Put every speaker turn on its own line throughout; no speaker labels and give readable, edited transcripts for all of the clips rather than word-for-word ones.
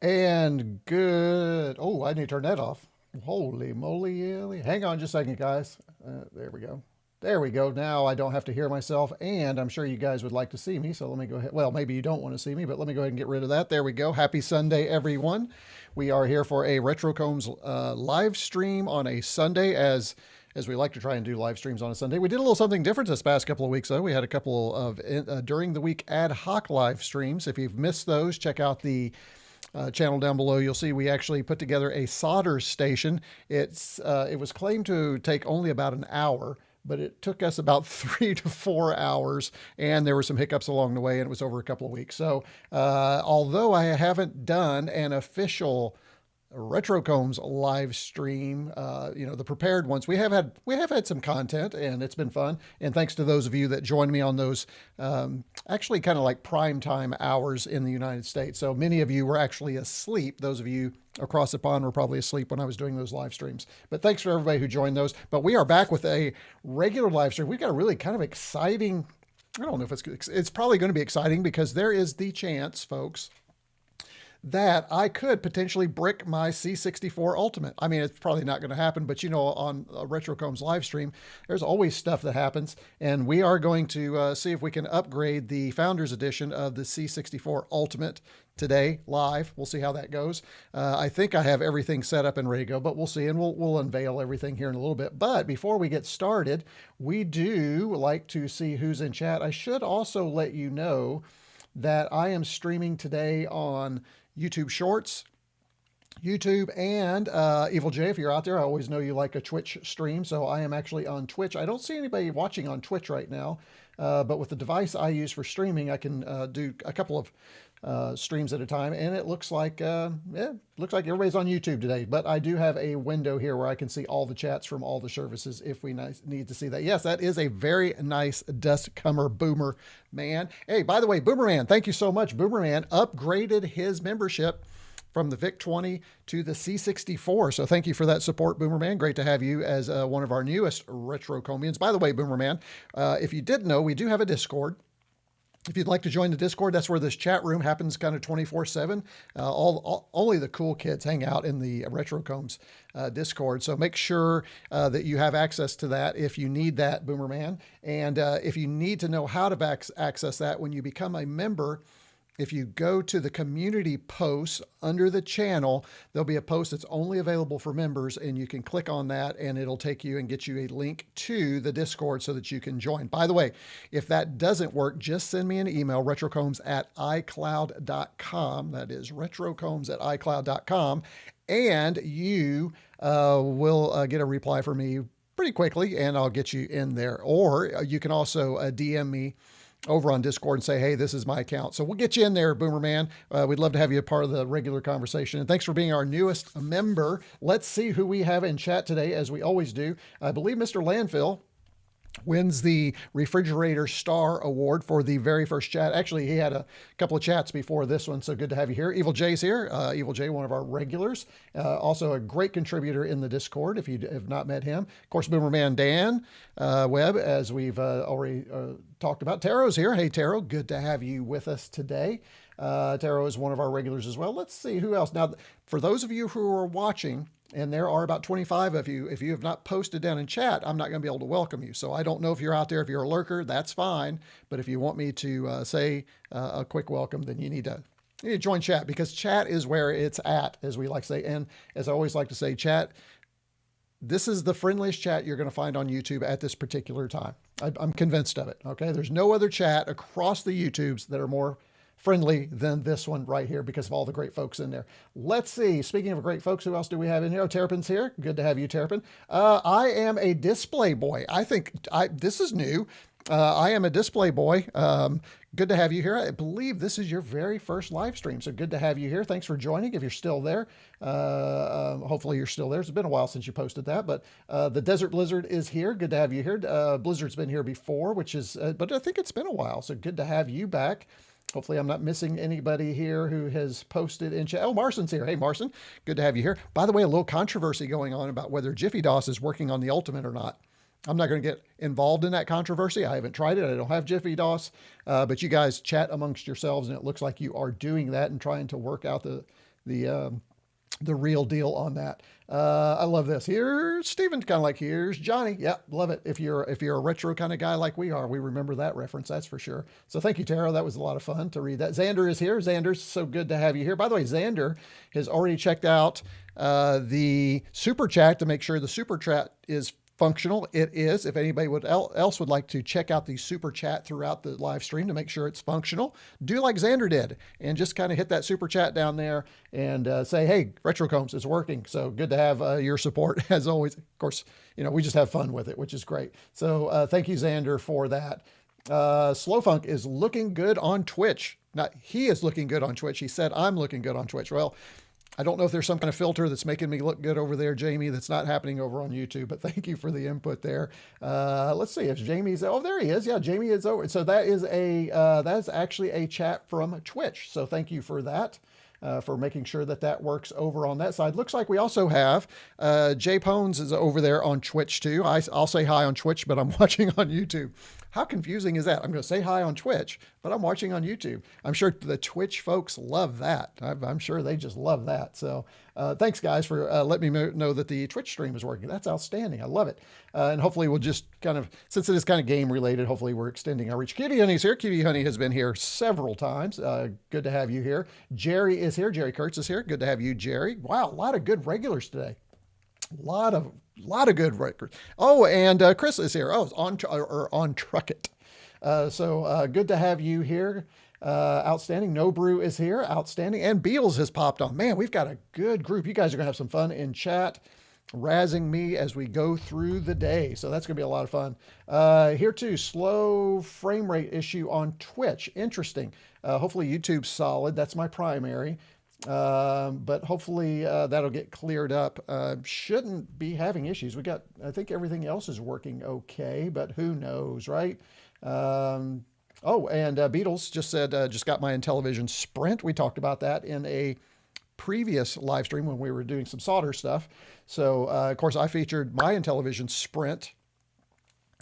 And good. Oh, I need to turn that off. Holy moly. Hang on just a second, guys. There we go. There we go. Now I don't have to hear myself, and I'm sure you guys would like to see me. So let me go ahead. Well, maybe you don't want to see me, but let me go ahead and get rid of that. There we go. Happy Sunday, everyone. We are here for a retroCombs live stream on a Sunday, as we like to try and do live streams on a Sunday. We did a little something different this past couple of weeks, though. We had a couple of during the week ad hoc live streams. If you've missed those, check out the channel down below. You'll see we actually put together a solder station. It was claimed to take only about an hour, but it took us about 3 to 4 hours, and there were some hiccups along the way, and it was over a couple of weeks. So although I haven't done an official retrocombs live stream, the prepared ones, we have had some content, and it's been fun. And thanks to those of you that joined me on those actually kind of like prime time hours in the United States. So many of you were actually asleep. Those of you across the pond were probably asleep when I was doing those live streams. But thanks for everybody who joined those. But we are back with a regular live stream. We've got a really kind of exciting, I don't know if it's probably going to be exciting, because there is the chance, folks, that I could potentially brick my C64 Ultimate. I mean, it's probably not going to happen, but on a retrocombs live stream, there's always stuff that happens, and we are going to see if we can upgrade the Founders Edition of the C64 Ultimate today live. We'll see how that goes. I think I have everything set up and ready to go, but we'll see, and we'll unveil everything here in a little bit. But before we get started, we do like to see who's in chat. I should also let you know that I am streaming today on YouTube Shorts, YouTube, and Evil J, if you're out there, I always know you like a Twitch stream, so I am actually on Twitch. I don't see anybody watching on Twitch right now, but with the device I use for streaming, I can do a couple of streams at a time, and it looks like looks like everybody's on YouTube today. But I do have a window here where I can see all the chats from all the services if we need to see that. Yes, that is a very nice Dustcomer Boomer Man. Hey, by the way, Boomer Man, thank you so much. Boomer Man upgraded his membership from the VIC-20 to the C64. So thank you for that support, Boomer Man. Great to have you as one of our newest retroCombians. By the way, Boomer Man, if you didn't know, we do have a Discord. If you'd like to join the Discord, that's where this chat room happens kind of 24/7. Only the cool kids hang out in the retrocombs Discord. So make sure that you have access to that if you need that, Boomer Man. And if you need to know how to access that when you become a member, if you go to the community posts under the channel, there'll be a post that's only available for members, and you can click on that and it'll take you and get you a link to the Discord so that you can join. By the way, if that doesn't work, just send me an email, retrocombs@icloud.com. That is retrocombs@icloud.com. And you will get a reply from me pretty quickly, and I'll get you in there. Or you can also DM me over on Discord and say, hey, this is my account. So we'll get you in there, Boomer Man. We'd love to have you a part of the regular conversation. And thanks for being our newest member. Let's see who we have in chat today, as we always do. I believe Mr. Landfill wins the Refrigerator Star Award for the very first chat. Actually, he had a couple of chats before this one, so good to have you here. Evil J's here. Evil J, one of our regulars. Also a great contributor in the Discord, if you have not met him. Of course, Boomerman Dan Webb, as we've already talked about. Taro's here. Hey, Taro, good to have you with us today. Taro is one of our regulars as well. Let's see who else. Now, for those of you who are watching, and there are about 25 of you, if you have not posted down in chat, I'm not going to be able to welcome you. So I don't know if you're out there. If you're a lurker, that's fine. But if you want me to say a quick welcome, then you need to join chat, because chat is where it's at, as we like to say. And as I always like to say, chat, this is the friendliest chat you're going to find on YouTube at this particular time. I'm convinced of it. Okay. There's no other chat across the YouTubes that are more friendly than this one right here, because of all the great folks in there. Let's see. Speaking of great folks, who else do we have in here? Oh, Terrapin's here. Good to have you, Terrapin. I am a display boy. I think this is new. I am a display boy. Good to have you here. I believe this is your very first live stream, so good to have you here. Thanks for joining. If you're still there, hopefully you're still there. It's been a while since you posted that, but the Desert Blizzard is here. Good to have you here. Blizzard's been here before, which is, but I think it's been a while, so good to have you back. Hopefully I'm not missing anybody here who has posted in chat. Oh, Marson's here. Hey, Marson, good to have you here. By the way, a little controversy going on about whether Jiffy DOS is working on the Ultimate or not. I'm not going to get involved in that controversy. I haven't tried it. I don't have Jiffy DOS, but you guys chat amongst yourselves, and it looks like you are doing that and trying to work out the the real deal on that. I love this. Here's Steven, kind of like here's Johnny. Yeah, love it. If you're a retro kind of guy like we are, we remember that reference, that's for sure. So thank you, Tara. That was a lot of fun to read that. Xander is here. Xander's so good to have you here. By the way, Xander has already checked out the super chat to make sure the super chat is functional. It is. If anybody else would like to check out the super chat throughout the live stream to make sure it's functional, do like Xander did and just kind of hit that super chat down there and say, hey, retroCombs, it's working. So good to have your support as always. Of course, you know, we just have fun with it, which is great. So thank you, Xander, for that. Slowfunk is looking good on Twitch. Not he is looking good on Twitch. He said, I'm looking good on Twitch. Well, I don't know if there's some kind of filter that's making me look good over there, Jamie, that's not happening over on YouTube, but thank you for the input there. Let's see if Jamie's, oh, there he is. Yeah, Jamie is over. So that is actually a chat from Twitch. So thank you for that. For making sure that that works over on that side. Looks like we also have Jay Pones is over there on Twitch too. I'll say hi on Twitch, but I'm watching on YouTube. How confusing is that? I'm going to say hi on Twitch, but I'm watching on YouTube. I'm sure the Twitch folks love that. I'm sure they just love that. So thanks, guys, for letting me know that the Twitch stream is working. That's outstanding. I love it. And hopefully we'll just kind of, since it is kind of game related, hopefully we're extending our reach. Cutie Honey's here. Cutie Honey has been here several times. Good to have you here. Jerry is here. Jerry Kurtz is here. Good to have you, Jerry. Wow, a lot of good regulars today. A lot of good records. Oh, and Chris is here. Oh, it's on Truckit. So good to have you here. Outstanding. No Brew is here. Outstanding. And Beals has popped on. Man, we've got a good group. You guys are going to have some fun in chat, razzing me as we go through the day. So that's going to be a lot of fun. Here too, slow frame rate issue on Twitch. Interesting. Hopefully YouTube's solid. That's my primary. But hopefully that'll get cleared up. Shouldn't be having issues. I think everything else is working okay, but who knows, right? Oh, and Beatles just said, just got my Intellivision Sprint. We talked about that in a previous live stream when we were doing some solder stuff. So, of course, I featured my Intellivision Sprint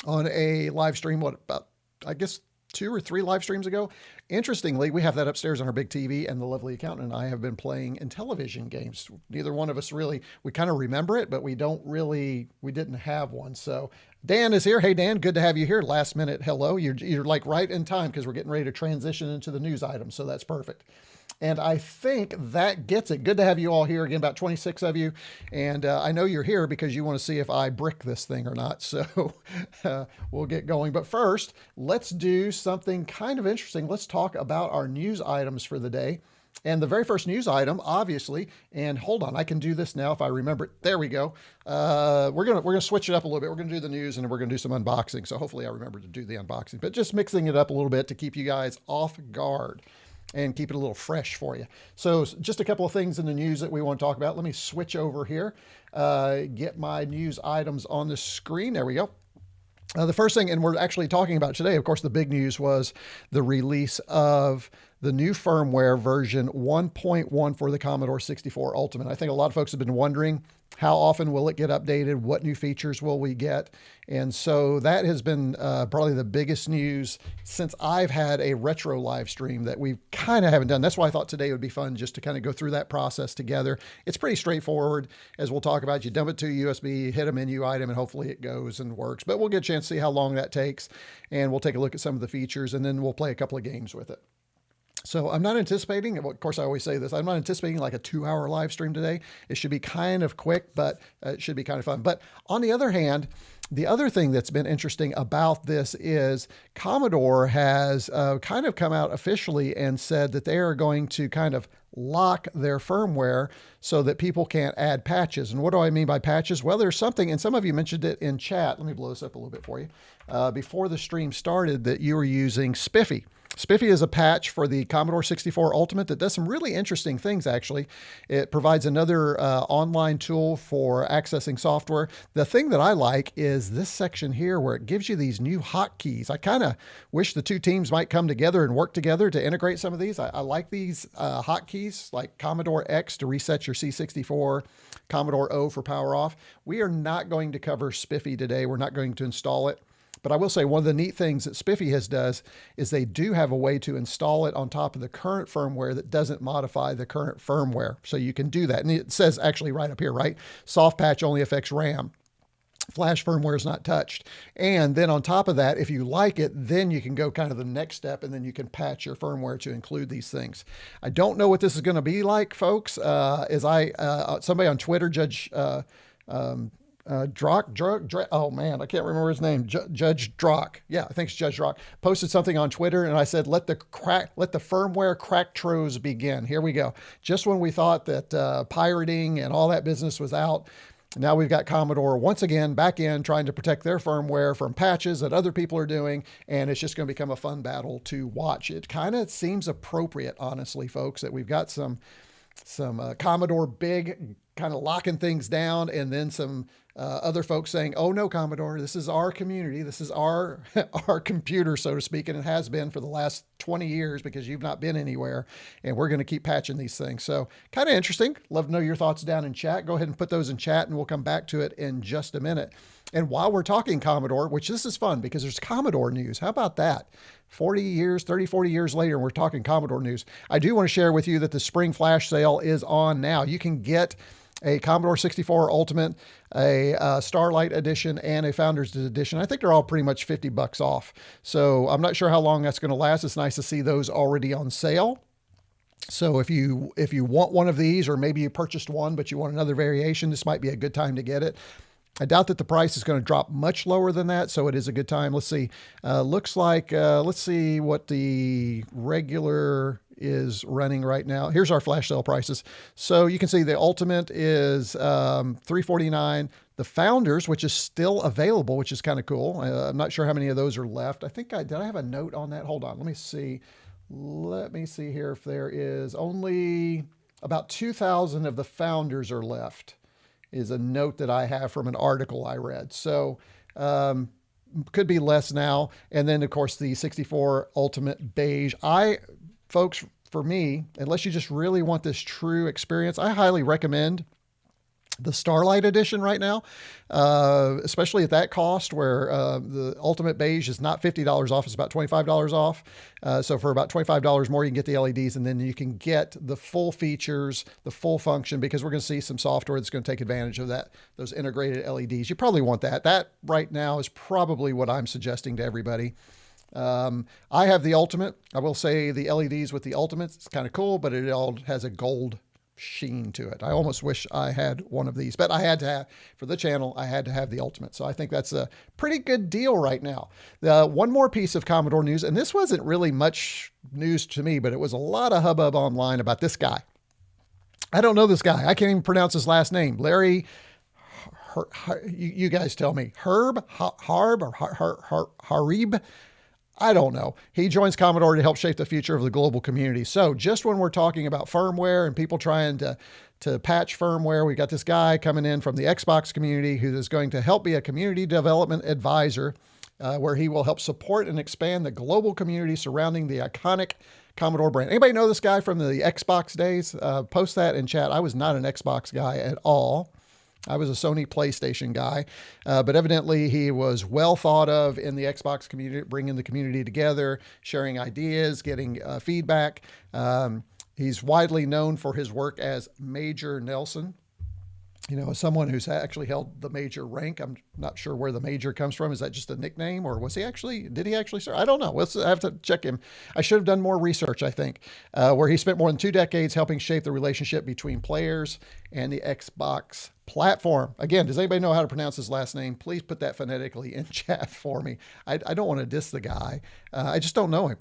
on a live stream, about, I guess, 2 or 3 live streams ago. Interestingly, we have that upstairs on our big TV, and the lovely accountant and I have been playing Intellivision games. Neither one of us really, we kind of remember it, but we didn't have one. So Dan is here. Hey, Dan, good to have you here. Last minute hello. You're like right in time because we're getting ready to transition into the news items. So that's perfect. And I think that gets it. Good to have you all here again, about 26 of you. And I know you're here because you want to see if I brick this thing or not. So we'll get going. But first, let's do something kind of interesting. Let's talk about our news items for the day. And the very first news item, obviously, and hold on, I can do this now if I remember it. There we go. We're gonna switch it up a little bit. We're gonna do the news and then we're gonna do some unboxing. So hopefully I remember to do the unboxing, but just mixing it up a little bit to keep you guys off guard and keep it a little fresh for you. So just a couple of things in the news that we want to talk about. Let me switch over here, get my news items on the screen. There we go. The first thing, and we're actually talking about today, of course, the big news was the release of the new firmware version 1.1 for the Commodore 64 Ultimate. I think a lot of folks have been wondering, how often will it get updated? What new features will we get? And so that has been probably the biggest news since I've had a retro live stream that we kind of haven't done. That's why I thought today would be fun just to kind of go through that process together. It's pretty straightforward, as we'll talk about. You dump it to a USB, hit a menu item, and hopefully it goes and works. But we'll get a chance to see how long that takes, and we'll take a look at some of the features, and then we'll play a couple of games with it. So I'm not anticipating, of course I always say this, I'm not anticipating like a 2-hour live stream today. It should be kind of quick, but it should be kind of fun. But on the other hand, the other thing that's been interesting about this is Commodore has kind of come out officially and said that they are going to kind of lock their firmware so that people can't add patches. And what do I mean by patches? Well, there's something, and some of you mentioned it in chat. Let me blow this up a little bit for you. Before the stream started, that you were using Spiffy. Spiffy is a patch for the Commodore 64 Ultimate that does some really interesting things, actually. It provides another online tool for accessing software. The thing that I like is this section here where it gives you these new hotkeys. I kind of wish the two teams might come together and work together to integrate some of these. I like these hotkeys, like Commodore X to reset your C64, Commodore O for power off. We are not going to cover Spiffy today. We're not going to install it. But I will say one of the neat things that Spiffy does is they do have a way to install it on top of the current firmware that doesn't modify the current firmware. So you can do that. And it says actually right up here, right? Soft patch only affects RAM. Flash firmware is not touched. And then on top of that, if you like it, then you can go kind of the next step, and then you can patch your firmware to include these things. I don't know what this is going to be like, folks. Somebody on Twitter, oh man, I can't remember his name. Judge Drock. Yeah, I think it's Judge Drock. Posted something on Twitter, and I said, let the firmware cracktros begin. Here we go. Just when we thought that pirating and all that business was out, now we've got Commodore once again back in trying to protect their firmware from patches that other people are doing, and it's just going to become a fun battle to watch. It kind of seems appropriate, honestly, folks, that we've got some Commodore big kind of locking things down, and then some other folks saying, oh no, Commodore, this is our community. This is our computer, so to speak. And it has been for the last 20 years because you've not been anywhere, and we're going to keep patching these things. So kind of interesting. Love to know your thoughts down in chat. Go ahead and put those in chat, and we'll come back to it in just a minute. And while we're talking Commodore, which this is fun because there's Commodore news. How about that? 40 years, 30, 40 years later, we're talking Commodore news. I do want to share with you that the spring flash sale is on now. You can get a Commodore 64 Ultimate, a Starlight Edition, and a Founders Edition. I think they're all pretty much $50 off. So I'm not sure how long that's going to last. It's nice to see those already on sale. So if you want one of these, or maybe you purchased one, but you want another variation, this might be a good time to get it. I doubt that the price is going to drop much lower than that, so it is a good time. Let's see. Looks like, let's see what the regular is running right now. Here's our flash sale prices. So you can see the Ultimate is $349. The Founders, which is still available, which is kind of cool. I'm not sure how many of those are left. I think did I have a note on that? Hold on. Let me see. Let me see here if there is only about 2,000 of the Founders are left, is a note that I have from an article I read. So could be less now. And then, of course, the 64 Ultimate Beige. Folks, for me, unless you just really want this true experience, I highly recommend the Starlight Edition right now, especially at that cost where the Ultimate Beige is not $50 off. It's about $25 off. So for about $25 more, you can get the LEDs, and then you can get the full features, the full function, because we're going to see some software that's going to take advantage of those integrated LEDs. You probably want that. That right now is probably what I'm suggesting to everybody. I have the Ultimate. I will say the LEDs with the Ultimate, it's kind of cool, but it all has a gold sheen to it. I almost wish I had one of these, but I had to have, for the channel, I had to have the Ultimate. So I think that's a pretty good deal right now. One more piece of Commodore news, and this wasn't really much news to me, but it was a lot of hubbub online about this guy. I don't know this guy. I can't even pronounce his last name. Larry, you guys tell me. Harb or Harib? I don't know. He joins Commodore to help shape the future of the global community. So just when we're talking about firmware and people trying to patch firmware, we got this guy coming in from the Xbox community who is going to help be a community development advisor, where he will help support and expand the global community surrounding the iconic Commodore brand. Anybody know this guy from the Xbox days? Post that in chat. I was not an Xbox guy at all. I was a Sony PlayStation guy, but evidently he was well thought of in the Xbox community, bringing the community together, sharing ideas, getting feedback. He's widely known for his work as Major Nelson. You know, as someone who's actually held the major rank. I'm not sure where the major comes from. Is that just a nickname, or did he actually serve? I don't know. I have to check him. I should have done more research, I think, where he spent more than 2 decades helping shape the relationship between players and the Xbox platform. Again, does anybody know how to pronounce his last name? Please put that phonetically in chat for me. I don't want to diss the guy. I just don't know him.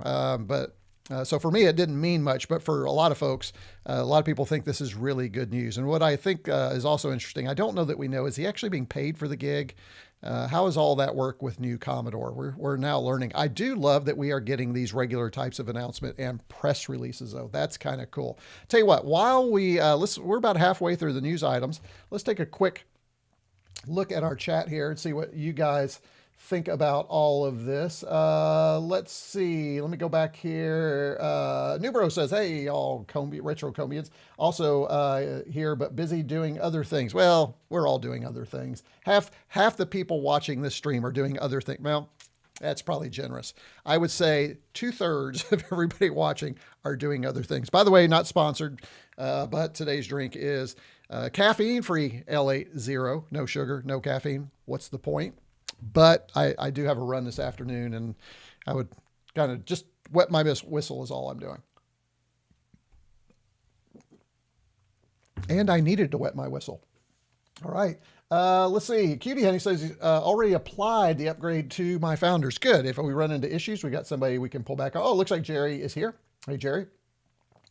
So for me, it didn't mean much, but for a lot of folks, a lot of people think this is really good news. And what I think is also interesting, I don't know that we know, is he actually being paid for the gig? How does all that work with new Commodore? We're now learning. I do love that we are getting these regular types of announcement and press releases, though. That's kind of cool. Tell you what, while we're about halfway through the news items, let's take a quick look at our chat here and see what you guys think about all of this. Let's see. Let me go back here. Nubro says, hey, y'all retroCombians. Also here, but busy doing other things. Well, we're all doing other things. Half the people watching this stream are doing other things. Well, That's probably generous. I would say 2/3 of everybody watching are doing other things. By the way, not sponsored, but today's drink is caffeine-free L80. No sugar, no caffeine. What's the point? But I do have a run this afternoon, and I would kind of just wet my whistle is all I'm doing. And I needed to wet my whistle. All right. Let's see. Cutie Honey says he's already applied the upgrade to my Founders. Good. If we run into issues, we got somebody we can pull back on. Oh, looks like Jerry is here. Hey, Jerry.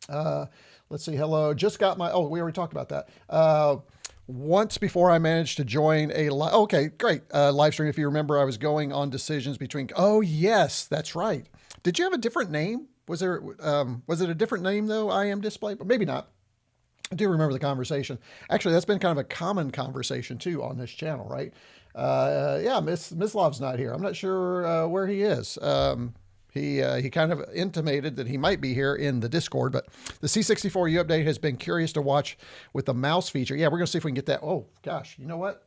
Let's see. Hello. Just got my, oh, we already talked about that. Once before I managed to join a okay, great. Live stream. If you remember, I was going on decisions between, oh yes, that's right. Did you have a different name? Was it a different name though? IM display, but maybe not. I do remember the conversation. Actually, that's been kind of a common conversation too on this channel, right? Yeah, Mislav's not here. I'm not sure where he is. He kind of intimated that he might be here in the Discord, but the C64U update has been curious to watch with the mouse feature. Yeah, we're going to see if we can get that. Oh, gosh, you know what?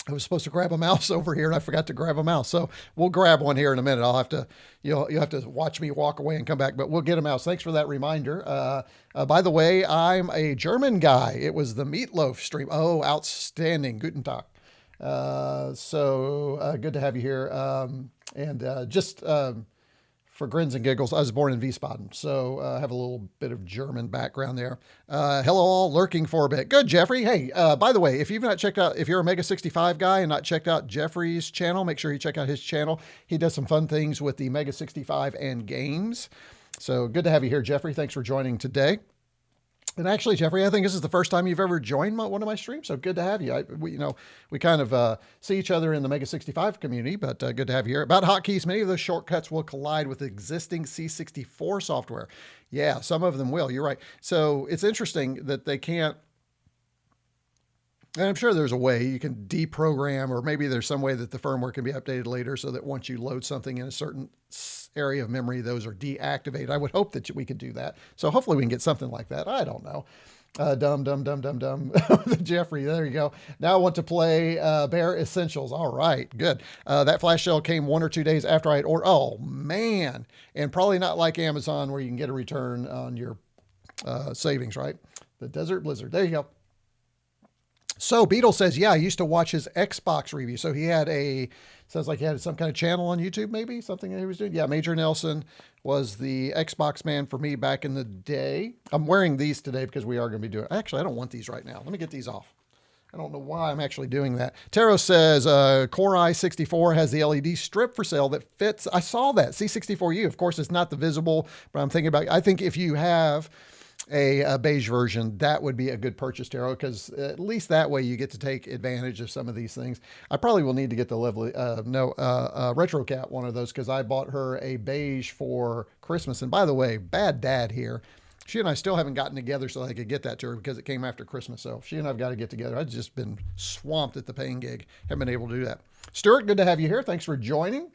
I was supposed to grab a mouse over here, and I forgot to grab a mouse. So we'll grab one here in a minute. I'll have to, you'll have to watch me walk away and come back, but we'll get a mouse. Thanks for that reminder. By the way, I'm a German guy. It was the Meatloaf stream. Oh, outstanding. Guten Tag. So good to have you here. Just for grins and giggles, I was born in Wiesbaden, so I have a little bit of German background there. Hello all, lurking for a bit. Good, Jeffrey. Hey, by the way, if you've not checked out, if you're a Mega 65 guy and not checked out Jeffrey's channel, make sure you check out his channel. He does some fun things with the Mega 65 and games. So good to have you here, Jeffrey. Thanks for joining today. And actually, Jeffrey, I think this is the first time you've ever joined one of my streams, so good to have you. We kind of see each other in the Mega 65 community, but good to have you here. About hotkeys, many of those shortcuts will collide with existing C64 software. Yeah, some of them will. You're right. So it's interesting that they can't. And I'm sure there's a way you can deprogram, or maybe there's some way that the firmware can be updated later so that once you load something in a certain area of memory, those are deactivated. I would hope that we could do that. So hopefully we can get something like that. I don't know. Dumb. Jeffrey, there you go. Now I want to play Bear Essentials. All right, good. That flash sale came 1 or 2 days after I had ordered. Oh, man. And probably not like Amazon where you can get a return on your savings, right? The Desert Blizzard. There you go. So Beetle says, yeah, I used to watch his Xbox review. So he had sounds like he had some kind of channel on YouTube, maybe something that he was doing. Yeah, Major Nelson was the Xbox man for me back in the day. I'm wearing these today because we are going to be doing, actually, I don't want these right now. Let me get these off. I don't know why I'm actually doing that. Taro says, Core i64 has the LED strip for sale that fits. I saw that, C64U. Of course, it's not the visible, but I'm thinking about, I think if you have a beige version, that would be a good purchase, Taro, because at least that way you get to take advantage of some of these things. I probably will need to get the lovely, RetroCat one of those, because I bought her a beige for Christmas. And by the way, bad dad here. She and I still haven't gotten together so I could get that to her because it came after Christmas. So she and I've got to get together. I've just been swamped at the paying gig. Haven't been able to do that. Stuart, good to have you here. Thanks for joining.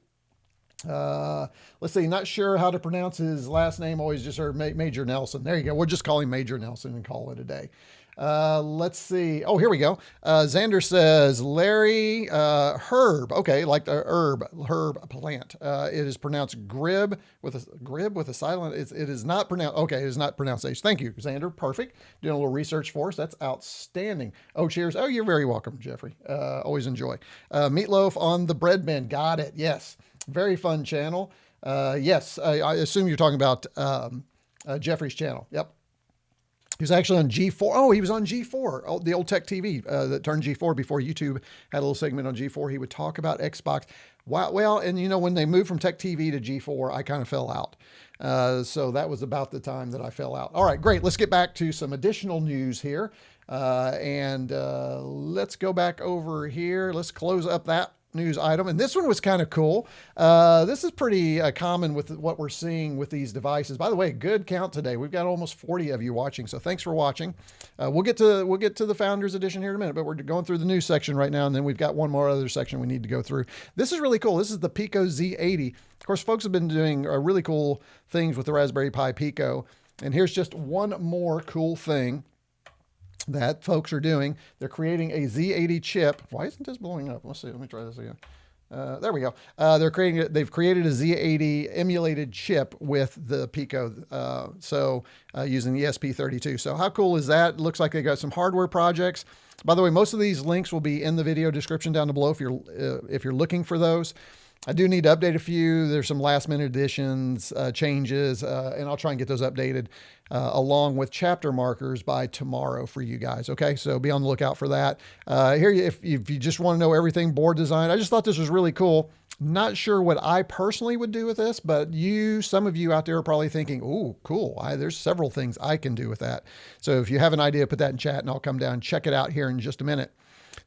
Let's see, not sure how to pronounce his last name. Always just heard Major Nelson. There you go. We'll just call him Major Nelson and call it a day. Let's see. Oh, here we go. Xander says, Larry, herb. Okay. Like the herb plant. It is pronounced grib with a silent. It is not pronounced. Okay. It is not pronounced H. Thank you, Xander. Perfect. Doing a little research for us. That's outstanding. Oh, cheers. Oh, you're very welcome, Jeffrey. Always enjoy. Meatloaf on the bread bin. Got it. Yes. Very fun channel. Yes, I assume you're talking about Jeffrey's channel. Yep. He was actually on G4. Oh, he was on G4, the old Tech TV that turned G4 before YouTube had a little segment on G4. He would talk about Xbox. Wow. Well, and you know, when they moved from Tech TV to G4, I kind of fell out. So that was about the time that I fell out. All right, great. Let's get back to some additional news here. Let's go back over here. Let's close up that news item. And this one was kind of cool. This is pretty common with what we're seeing with these devices. By the way, good count today. We've got almost 40 of you watching. So thanks for watching. We'll get to the Founders Edition here in a minute, but we're going through the news section right now. And then we've got one more other section we need to go through. This is really cool. This is the Pico Z80. Of course, folks have been doing really cool things with the Raspberry Pi Pico. And here's just one more cool thing that folks are doing. They're creating a Z80 chip. Why isn't this blowing up? Let's see. Let me try this again. There we go. They've created a Z80 emulated chip with the Pico, using the ESP32. So how cool is that? Looks like they got some hardware projects. By the way, most of these links will be in the video description down below if you're looking for those. I do need to update a few. There's some last minute additions, changes, and I'll try and get those updated along with chapter markers by tomorrow for you guys. Okay, so be on the lookout for that. If you just want to know everything board design, I just thought this was really cool. Not sure what I personally would do with this, but some of you out there are probably thinking, "Ooh, cool! There's several things I can do with that." So if you have an idea, put that in chat, and I'll come down and check it out here in just a minute.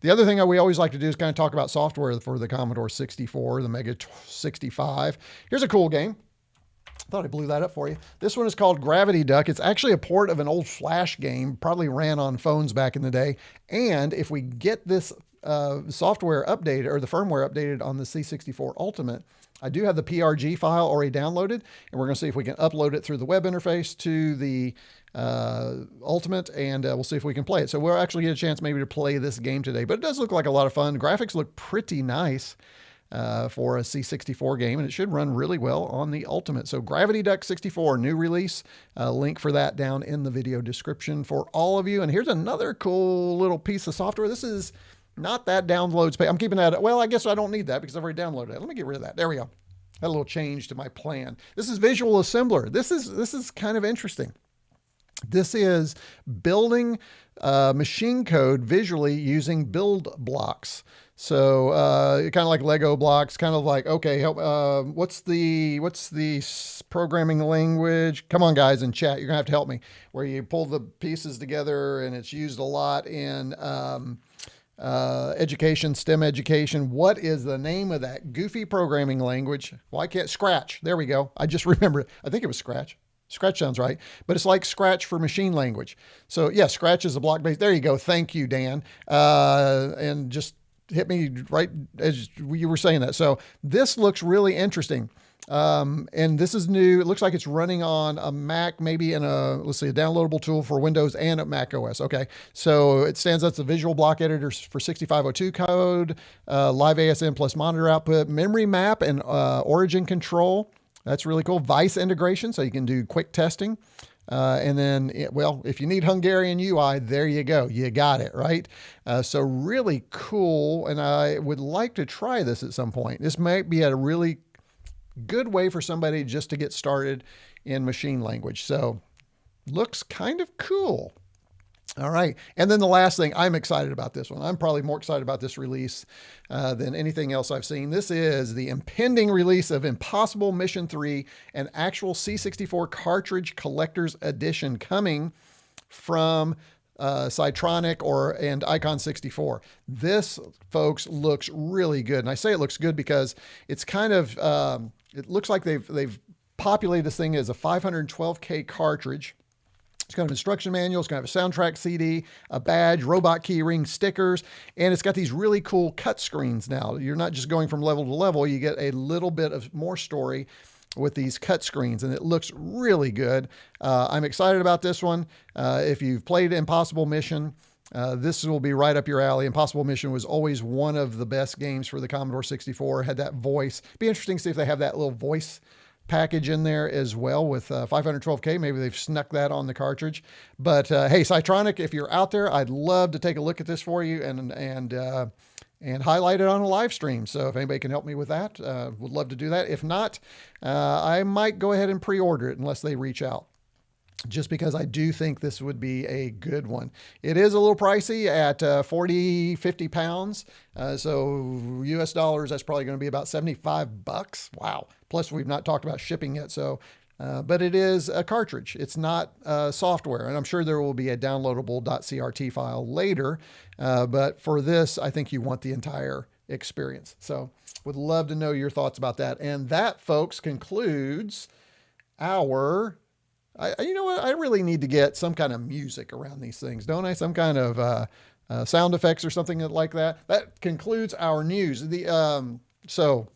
The other thing we always like to do is kind of talk about software for the Commodore 64, the Mega 65. Here's a cool game. I thought I blew that up for you. This one is called Gravity Duck. It's actually a port of an old Flash game, probably ran on phones back in the day. And if we get this software updated, or the firmware updated on the C64 Ultimate, I do have the PRG file already downloaded, and we're going to see if we can upload it through the web interface to the Ultimate, and we'll see if we can play it. So we'll actually get a chance maybe to play this game today, but it does look like a lot of fun. The graphics look pretty nice for a C64 game, and it should run really well on the Ultimate. So Gravity Duck 64, new release. Link for that down in the video description for all of you. And here's another cool little piece of software. This is not that download space. I'm keeping that. Well, I guess I don't need that because I've already downloaded it. Let me get rid of that. There we go. Had a little change to my plan. This is Visual Assembler. This is kind of interesting. This is building machine code visually using build blocks. So kind of like Lego blocks, kind of like, okay, what's the programming language? Come on, guys, in chat, you're gonna have to help me. Where you pull the pieces together, and it's used a lot in education, STEM education. What is the name of that goofy programming language? Well, I can't. Scratch. There we go. I just remember it. I think it was Scratch. Scratch sounds right, but it's like Scratch for machine language. So yeah, Scratch is a block-based. There you go. Thank you, Dan. And just hit me right as you were saying that. So this looks really interesting. And this is new. It looks like it's running on a Mac, maybe in a downloadable tool for Windows and a Mac OS. Okay. So it stands up the visual block editors for 6502 code, live ASM plus monitor output, memory map, and origin control. That's really cool. Vice integration, so you can do quick testing. And then, if you need Hungarian UI, there you go. You got it, right? So really cool, and I would like to try this at some point. This might be a really good way for somebody just to get started in machine language. So looks kind of cool. All right. And then the last thing, I'm excited about this one. I'm probably more excited about this release than anything else I've seen. This is the impending release of Impossible Mission 3, an actual C64 cartridge collector's edition coming from Cytronic and Icon 64. This, folks, looks really good. And I say it looks good because it's kind of, it looks like they've populated this thing as a 512K cartridge. It's got an instruction manual. It's going to have a soundtrack CD, a badge, robot keyring, stickers, and it's got these really cool cut screens now. You're not just going from level to level. You get a little bit of more story with these cut screens, and it looks really good. I'm excited about this one. If you've played Impossible Mission, this will be right up your alley. Impossible Mission was always one of the best games for the Commodore 64. It had that voice. Be interesting to see if they have that little voice package in there as well with 512K. Maybe they've snuck that on the cartridge. But hey, Cytronic, if you're out there, I'd love to take a look at this for you and highlight it on a live stream. So if anybody can help me with that, would love to do that. If not, I might go ahead and pre-order it unless they reach out, just because I do think this would be a good one. It is a little pricey at 40, 50 pounds. So US dollars, that's probably going to be about 75 bucks. Wow. Plus we've not talked about shipping yet. So, but it is a cartridge. It's not software. And I'm sure there will be a downloadable .crt file later. But for this, I think you want the entire experience. So would love to know your thoughts about that. And that, folks, concludes our... you know what? I really need to get some kind of music around these things, don't I? Some kind of sound effects or something like that. That concludes our news. So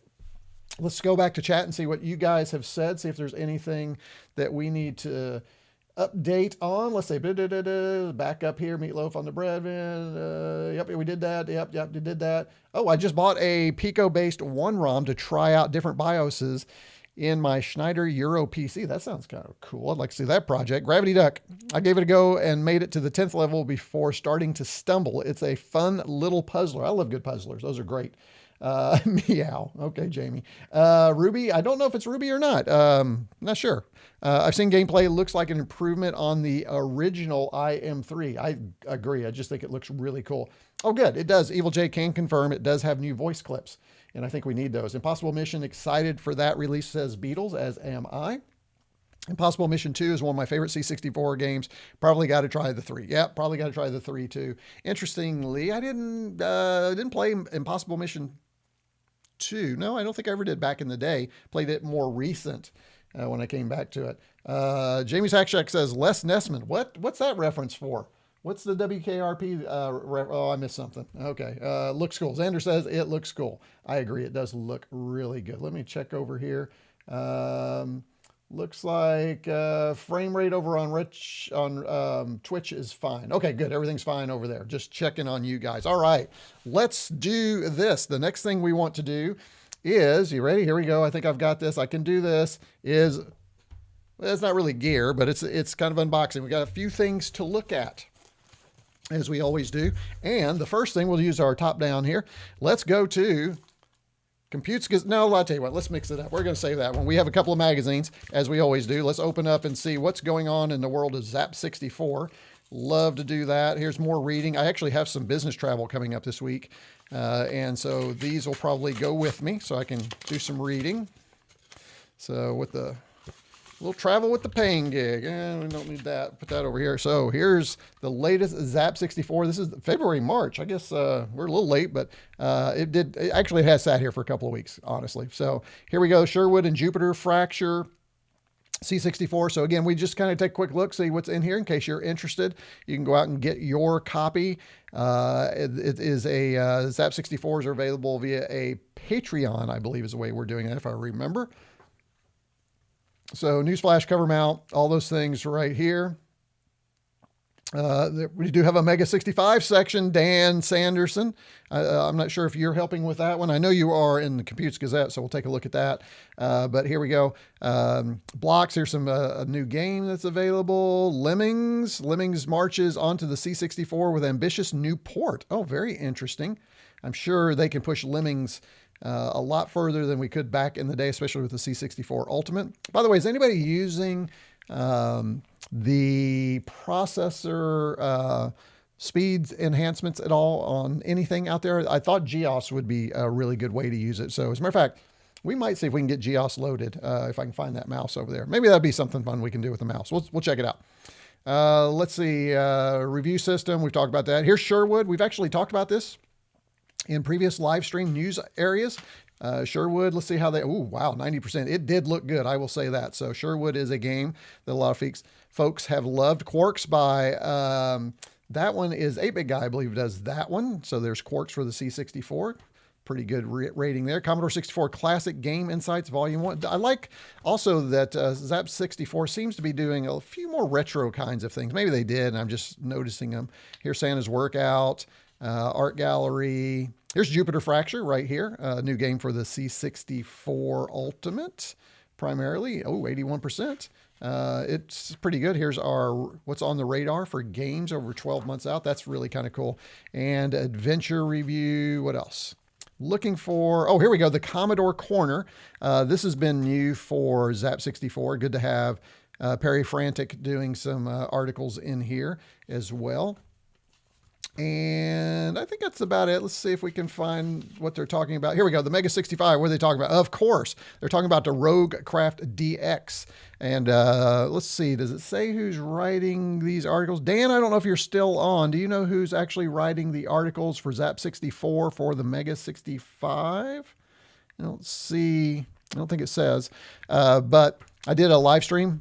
let's go back to chat and see what you guys have said. See if there's anything that we need to update on. Let's say back up here, meatloaf on the bread. Yep, we did that. Yep, we did that. Oh, I just bought a Pico-based 1ROM to try out different BIOSes in my Schneider Euro PC. That sounds kind of cool. I'd like to see that project. Gravity Duck. I gave it a go and made it to the 10th level before starting to stumble. It's a fun little puzzler. I love good puzzlers. Those are great. Meow. Okay, Jamie. Ruby. I don't know if it's Ruby or not. Not sure. I've seen gameplay. It looks like an improvement on the original IM3. I agree. I just think it looks really cool. Oh, good. It does. Evil J can confirm it does have new voice clips, and I think we need those. Impossible Mission, excited for that release, says Beatles, as am I. Impossible Mission 2 is one of my favorite C64 games. Probably got to try the 3. Yeah, probably got to try the 3 too. Interestingly, I didn't play Impossible Mission 2. No, I don't think I ever did back in the day. Played it more recent when I came back to it. Jamie's Hack Shack says, Les Nessman. What's that reference for? What's the WKRP? Oh, I missed something. Okay. Looks cool. Xander says it looks cool. I agree. It does look really good. Let me check over here. Looks like frame rate over on Twitch is fine. Okay, good. Everything's fine over there. Just checking on you guys. All right, let's do this. The next thing we want to do is, you ready? Here we go. I think I've got this. I can do this. Well, it's not really gear, but it's kind of unboxing. We got a few things to look at, as we always do. And the first thing, we'll use our top down here. Let's go to no, I'll tell you what, let's mix it up. We're going to save that one. We have a couple of magazines, as we always do. Let's open up and see what's going on in the world of Zap64. Love to do that. Here's more reading. I actually have some business travel coming up this week. And so these will probably go with me so I can do some reading. So with the little travel with the paying gig. We don't need that. Put that over here. So here's the latest Zap64. This is February, March. I guess we're a little late, but it actually has sat here for a couple of weeks, honestly. So here we go. Sherwood and Jupiter Fracture C64. So again, we just kind of take a quick look, see what's in here in case you're interested. You can go out and get your copy. It is a Zap64s are available via a Patreon, I believe is the way we're doing it, if I remember. So newsflash, cover mount, all those things right here. We do have a Mega 65 section, Dan Sanderson. I'm not sure if you're helping with that one. I know you are in the Computes Gazette, so we'll take a look at that. But here we go. Blocks, here's some a new game that's available. Lemmings marches onto the C64 with ambitious new port. Oh, very interesting. I'm sure they can push Lemmings a lot further than we could back in the day, especially with the C64 Ultimate. By the way, is anybody using the processor speeds enhancements at all on anything out there? I thought GEOS would be a really good way to use it. So as a matter of fact, we might see if we can get GEOS loaded, if I can find that mouse over there. Maybe that'd be something fun we can do with the mouse. We'll check it out. Let's see, review system. We've talked about that. Here's Sherwood. We've actually talked about this in previous live stream news areas. Sherwood, let's see how they, oh, wow, 90%. It did look good, I will say that. So Sherwood is a game that a lot of folks have loved. Quarks by, that one is 8-Bit Guy, I believe, does that one. So there's Quarks for the C64. Pretty good rating there. Commodore 64 Classic Game Insights Volume 1. I like also that Zap 64 seems to be doing a few more retro kinds of things. Maybe they did, and I'm just noticing them. Here's Santa's Workout. Art Gallery. Here's Jupiter Fracture right here. A new game for the C64 Ultimate, primarily. Oh, 81%. It's pretty good. Here's our what's on the radar for games over 12 months out. That's really kind of cool. And adventure review. What else? Looking for, oh, here we go. The Commodore Corner. This has been new for Zap 64. Good to have Perry Frantic doing some articles in here as well. And I think that's about it. Let's see if we can find what they're talking about. Here we go. The Mega 65. What are they talking about? Of course, they're talking about the RogueCraft DX. And let's see. Does it say who's writing these articles? Dan, I don't know if you're still on. Do you know who's actually writing the articles for Zap 64 for the Mega 65? I don't see. I don't think it says. But I did a live stream.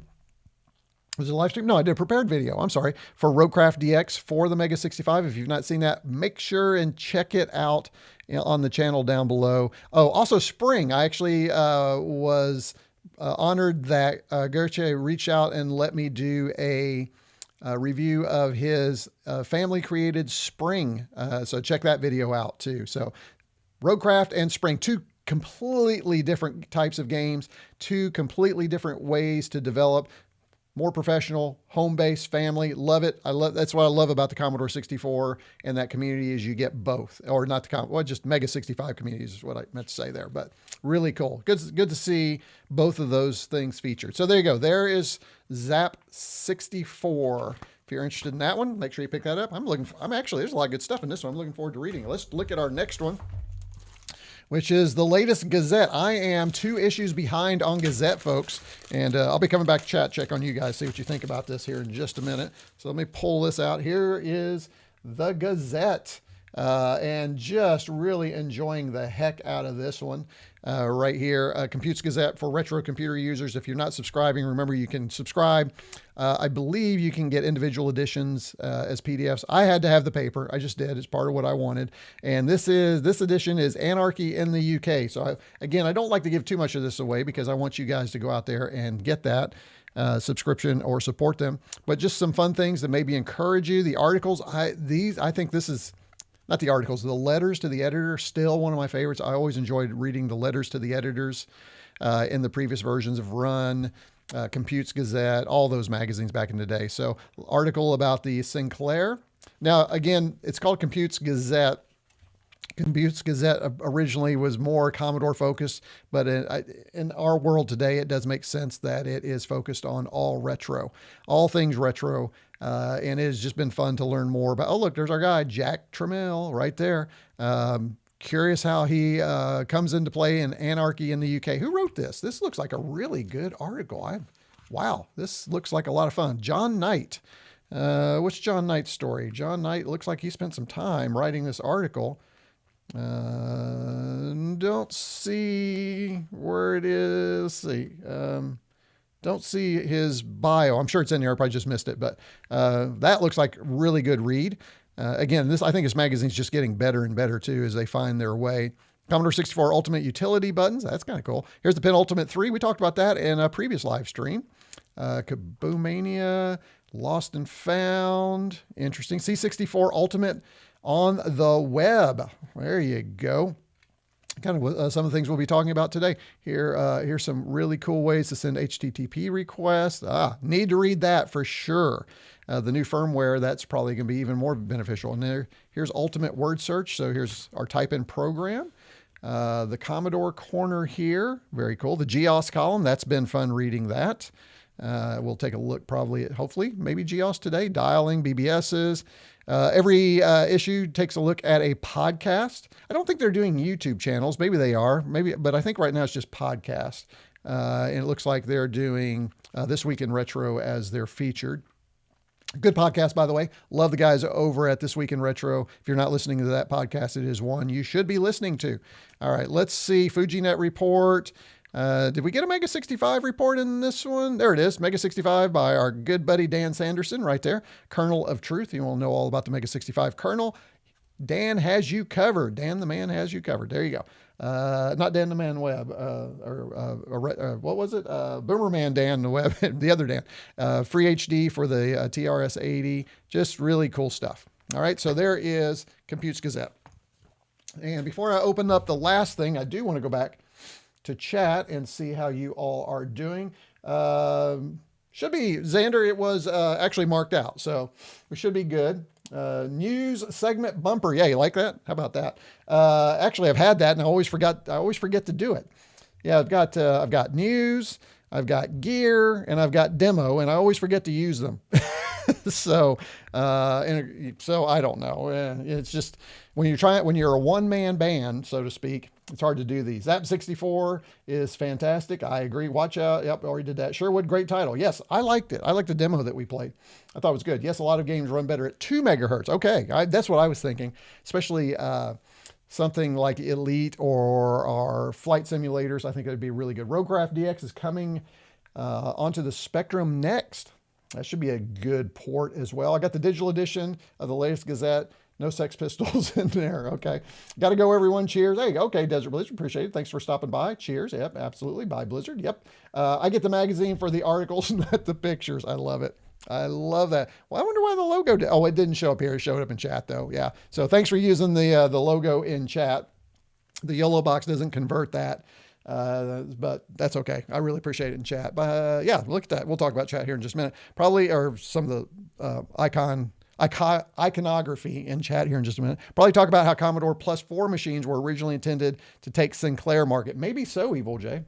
Was it a live stream? No, I did a prepared video. I'm sorry, for RogueCraft DX for the Mega 65. If you've not seen that, make sure and check it out on the channel down below. Oh, also Spring. I actually was honored that Gerche reached out and let me do a review of his family created Spring. So check that video out too. So Roadcraft and Spring, two completely different types of games, two completely different ways to develop. More professional, home-based, family. Love it. That's what I love about the Commodore 64 and that community is you get both, or not the just Mega 65 communities is what I meant to say there. But really cool. Good to see both of those things featured. So there you go. There is Zap 64. If you're interested in that one, make sure you pick that up. There's a lot of good stuff in this one. I'm looking forward to reading it. Let's look at our next one, which is the latest Gazette. I am 2 issues behind on Gazette, folks, and I'll be coming back to chat, check on you guys, see what you think about this here in just a minute. So let me pull this out. Here is the Gazette, and just really enjoying the heck out of this one right here. Computes Gazette for retro computer users. If you're not subscribing, remember you can subscribe. I believe you can get individual editions as PDFs. I had to have the paper. I just did. It's part of what I wanted. And this edition is Anarchy in the UK. So again, I don't like to give too much of this away because I want you guys to go out there and get that subscription or support them. But just some fun things that maybe encourage you. The articles, I think this is not the articles, the letters to the editor, still one of my favorites. I always enjoyed reading the letters to the editors in the previous versions of Run, Computes Gazette, all those magazines back in the day. So article about the Sinclair. Now, again, it's called Computes Gazette. Computes Gazette originally was more Commodore focused, but in our world today, it does make sense that it is focused on all things retro. And it has just been fun to learn more about. Oh, look, there's our guy, Jack Trammell, right there. Curious how he comes into play in Anarchy in the UK. Who wrote this? This looks like a really good article. Wow, this looks like a lot of fun. John Knight. What's John Knight's story? John Knight looks like he spent some time writing this article. Don't see where it is. Let's see. Don't see his bio. I'm sure it's in there. I probably just missed it, but that looks like a really good read. Again, I think this magazine's just getting better and better too as they find their way. Commodore 64 Ultimate Utility buttons. That's kind of cool. Here's the Penultimate 3. We talked about that in a previous live stream. Kaboomania, Lost and Found. Interesting. C64 Ultimate on the web. There you go. Kind of some of the things we'll be talking about today. Here's some really cool ways to send HTTP requests. Need to read that for sure. The new firmware, that's probably going to be even more beneficial. And here's Ultimate Word Search. So here's our type-in program. The Commodore corner here, very cool. The GEOS column, that's been fun reading that. We'll take a look probably at, hopefully, maybe GEOS today, dialing, BBSs. Every issue takes a look at a podcast. I don't think they're doing YouTube channels. Maybe they are, but I think right now it's just podcast. And it looks like they're doing This Week in Retro as their featured. Good podcast, by the way. Love the guys over at This Week in Retro. If you're not listening to that podcast, it is one you should be listening to. All right, let's see. FujiNet report. Did we get a Mega 65 report in this one? There it is. Mega 65 by our good buddy Dan Sanderson right there. Kernel of Truth. You will know all about the Mega 65 kernel. Dan has you covered. Dan the man has you covered. There you go. Not Dan the Man Webb, what was it? Boomerman Dan the Webb, the other Dan. Free HD for the TRS-80. Just really cool stuff. All right, so there is Computes Gazette. And before I open up the last thing, I do want to go back to chat and see how you all are doing. Should be, Xander, it was actually marked out, so we should be good. News segment bumper. Yeah, you like that? How about that? Actually, I've had that and I always forget to do it. Yeah, I've got news, I've got gear, and I've got demo, and I always forget to use them. So I don't know. It's just when you're a one-man band, so to speak, it's hard to do these. Zap 64 is fantastic. I agree. Watch out. Yep, already did that. Sherwood, great title. Yes, I liked it. I liked the demo that we played. I thought it was good. Yes, a lot of games run better at 2 megahertz. Okay, that's what I was thinking, especially something like Elite or our flight simulators. I think it would be really good. Roadcraft DX is coming onto the Spectrum next. That should be a good port as well. I got the digital edition of the latest Gazette. No Sex Pistols in there. Okay. Got to go, everyone. Cheers. Hey, okay, Desert Blizzard. Appreciate it. Thanks for stopping by. Cheers. Yep, absolutely. Bye, Blizzard. Yep. I get the magazine for the articles, not the pictures. I love it. I love that. Well, I wonder why the logo did. Oh, it didn't show up here. It showed up in chat, though. Yeah. So thanks for using the logo in chat. The yellow box doesn't convert that. But that's okay. I really appreciate it in chat. But yeah, look at that. We'll talk about chat here in just a minute. Probably, or some of the iconography in chat here in just a minute. Probably talk about how Commodore +4 machines were originally intended to take Sinclair market. Maybe so, Evil J.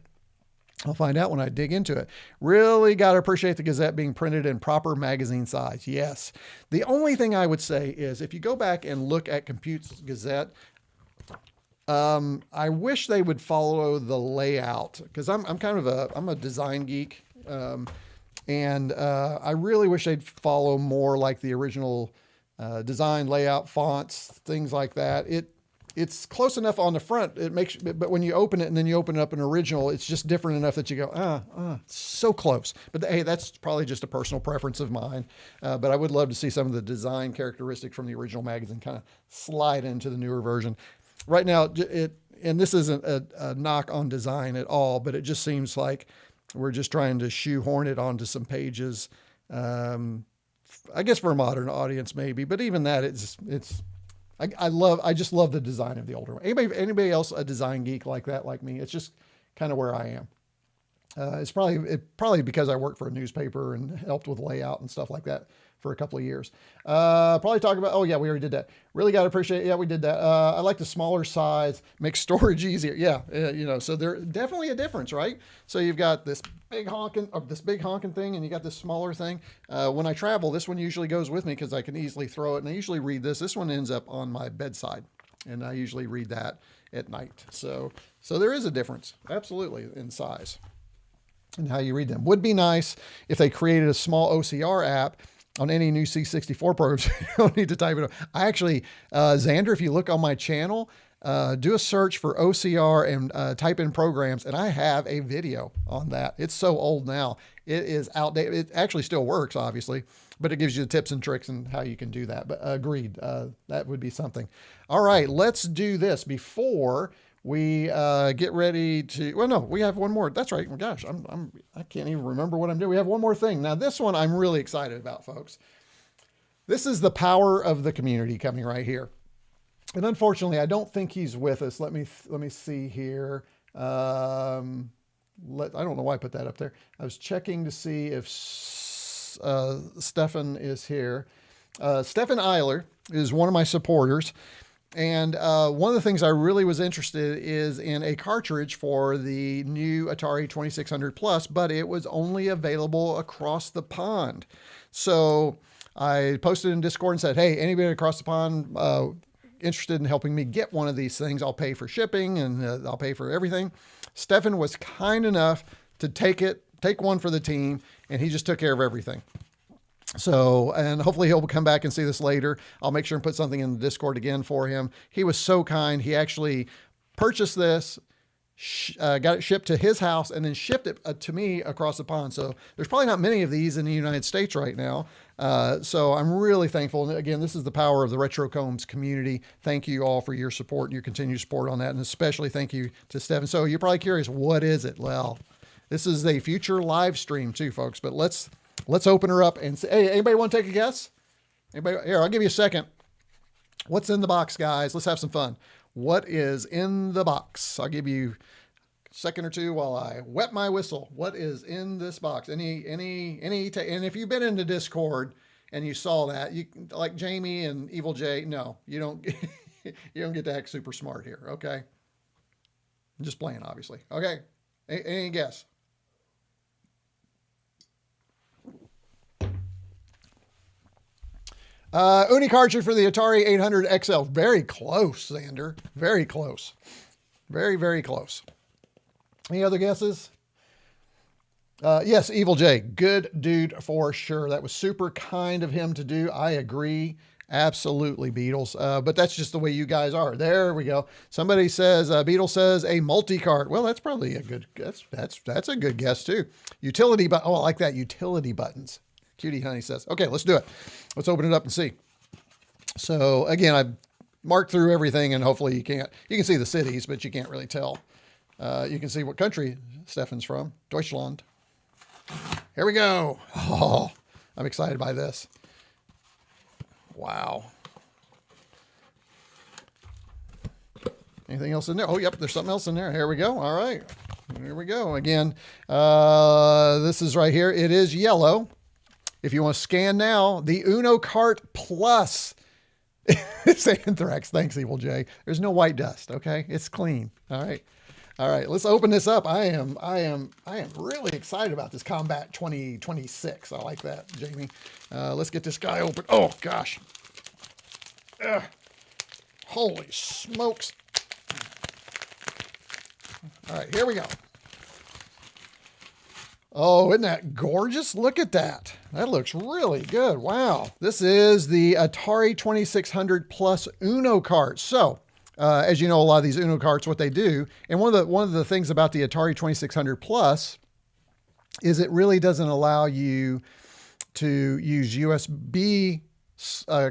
I'll find out when I dig into it. Really got to appreciate the Gazette being printed in proper magazine size. Yes. The only thing I would say is if you go back and look at Compute's Gazette, I wish they would follow the layout, because I'm kind of I'm a design geek. And I really wish they'd follow more like the original design, layout, fonts, things like that. It's close enough on the front. It makes, but when you open it and then you open it up an original, it's just different enough that you go, so close. But hey, that's probably just a personal preference of mine. But I would love to see some of the design characteristics from the original magazine kind of slide into the newer version. Right now, and this isn't a knock on design at all, but it just seems like we're just trying to shoehorn it onto some pages. I guess for a modern audience, maybe, but even that, I just love the design of the older one. Anybody else a design geek like that, like me? It's just kind of where I am. It's probably because I worked for a newspaper and helped with layout and stuff like that for a couple of years. Probably talk about, oh yeah, we already did that. Really got to appreciate, yeah, we did that. I like the smaller size, makes storage easier. Yeah, so there's definitely a difference, right? So you've got this big honking thing, and you got this smaller thing. When I travel, this one usually goes with me because I can easily throw it, and I usually read this. This one ends up on my bedside, and I usually read that at night. So there is a difference, absolutely, in size and how you read them. Would be nice if they created a small OCR app on any new C64 programs. You don't need to type it up. I actually, Xander, if you look on my channel, do a search for OCR and type in programs, and I have a video on that. It's so old now. It is outdated. It actually still works, obviously, but it gives you the tips and tricks and how you can do that. But agreed, that would be something. All right, let's do this before we get ready to, well, no, we have one more. That's right. Gosh, I can't even remember what I'm doing. We have one more thing. Now, this one I'm really excited about, folks. This is the power of the community coming right here. And unfortunately, I don't think he's with us. Let me see here. I don't know why I put that up there. I was checking to see if Stefan is here. Stefan Eiler is one of my supporters. And one of the things I really was interested is in a cartridge for the new Atari 2600 Plus, but it was only available across the pond. So I posted in Discord and said, hey, anybody across the pond interested in helping me get one of these things? I'll pay for shipping and I'll pay for everything. Stefan was kind enough to take one for the team, and he just took care of everything. So, and hopefully he'll come back and see this later. I'll make sure and put something in the Discord again for him. He was so kind. He actually purchased this, got it shipped to his house, and then shipped it to me across the pond. So there's probably not many of these in the United States right now. So I'm really thankful. And again, this is the power of the retroCombs community. Thank you all for your support and your continued support on that. And especially thank you to Stephen. So you're probably curious, what is it? Well, this is a future live stream too, folks, but let's open her up and say, hey, anybody want to take a guess? Anybody? Here, I'll give you a second. What's in the box, guys? Let's have some fun. What is in the box? I'll give you a second or two while I wet my whistle. What is in this box? And if you've been in the Discord and you saw that, you like Jamie and Evil J, no, you don't, you don't get to act super smart here. Okay. I'm just playing, obviously. Okay. Any guess? Uni cartridge for the Atari 800 XL. Very close, Xander. Very close. Very, very close. Any other guesses? Yes, Evil J. Good dude for sure. That was super kind of him to do. I agree. Absolutely, Beatles. But that's just the way you guys are. There we go. Somebody says, Beatles says a multi-cart. Well, that's probably a good, that's a good guess too. Utility button. Oh, I like that. Utility buttons. Cutie Honey says, okay, let's do it. Let's open it up and see. So again, I marked through everything, and hopefully you can see the cities, but you can't really tell. You can see what country Stefan's from, Deutschland. Here we go. Oh, I'm excited by this. Wow. Anything else in there? Oh, yep, there's something else in there. Here we go. All right. Here we go. Again, this is right here. It is yellow. If you want to scan now, the Uno Kart Plus. It's Anthrax. Thanks, Evil J. There's no white dust, okay? It's clean. All right. All right, let's open this up. I am really excited about this Combat 2026. I like that, Jamie. Let's get this guy open. Oh, gosh. Holy smokes. All right, here we go. Oh, isn't that gorgeous? Look at that. That looks really good. Wow. This is the Atari 2600 Plus Uno Kart. So, as you know, a lot of these Uno carts, what they do, and one of the things about the Atari 2600 Plus is it really doesn't allow you to use USB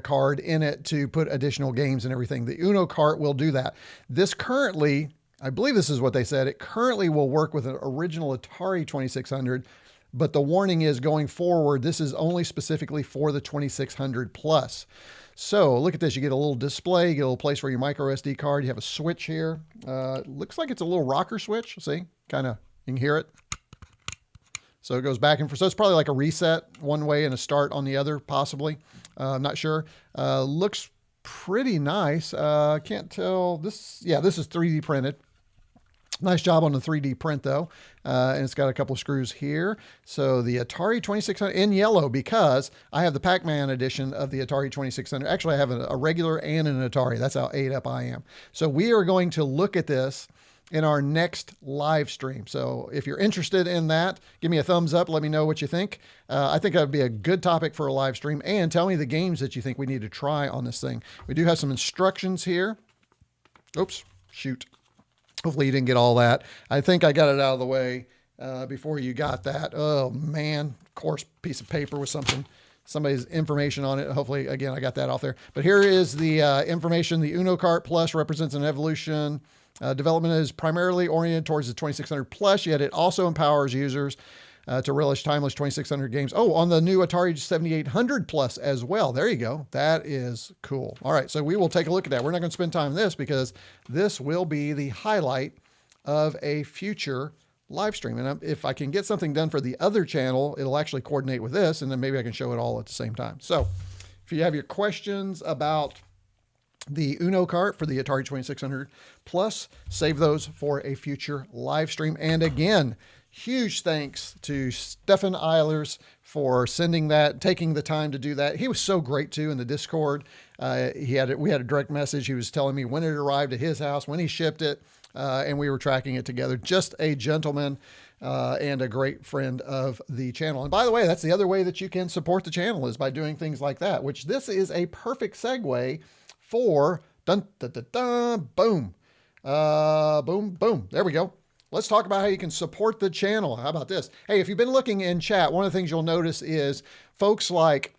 card in it to put additional games and everything. The Uno cart will do that. This currently, I believe this is what they said, it currently will work with an original Atari 2600, but the warning is going forward, this is only specifically for the 2600 Plus. So look at this. You get a little display, you get a little place for your micro SD card. You have a switch here. Looks like it's a little rocker switch. See, kind of, you can hear it. So it goes back and forth. So it's probably like a reset one way and a start on the other, possibly. I'm not sure. Looks pretty nice. Can't tell. This is 3D printed. Nice job on the 3D print though. And it's got a couple of screws here. So the Atari 2600 in yellow, because I have the Pac-Man edition of the Atari 2600. Actually, I have a regular and an Atari. That's how ate up I am. So we are going to look at this in our next live stream. So if you're interested in that, give me a thumbs up. Let me know what you think. I think that would be a good topic for a live stream, and tell me the games that you think we need to try on this thing. We do have some instructions here. Oops, shoot. Hopefully you didn't get all that. I think I got it out of the way before you got that. Oh man, coarse piece of paper with somebody's information on it. Hopefully, again, I got that off there. But here is the information. The Uno Kart Plus represents an evolution. Development is primarily oriented towards the 2600 Plus, yet it also empowers users to relish timeless 2600 games. Oh, on the new Atari 7800 Plus as well. There you go. That is cool. All right, so we will take a look at that. We're not going to spend time on this because this will be the highlight of a future live stream. And if I can get something done for the other channel, it'll actually coordinate with this, and then maybe I can show it all at the same time. So if you have your questions about the Uno Kart for the Atari 2600 Plus, save those for a future live stream. And again, huge thanks to Stefan Eilers for sending that, taking the time to do that. He was so great too in the Discord. We had a direct message. He was telling me when it arrived at his house, when he shipped it, and we were tracking it together. Just a gentleman and a great friend of the channel. And by the way, that's the other way that you can support the channel, is by doing things like that, which this is a perfect segue for dun, dun, dun, dun, boom. Boom, boom. There we go. Let's talk about how you can support the channel. How about this? Hey, if you've been looking in chat, one of the things you'll notice is folks like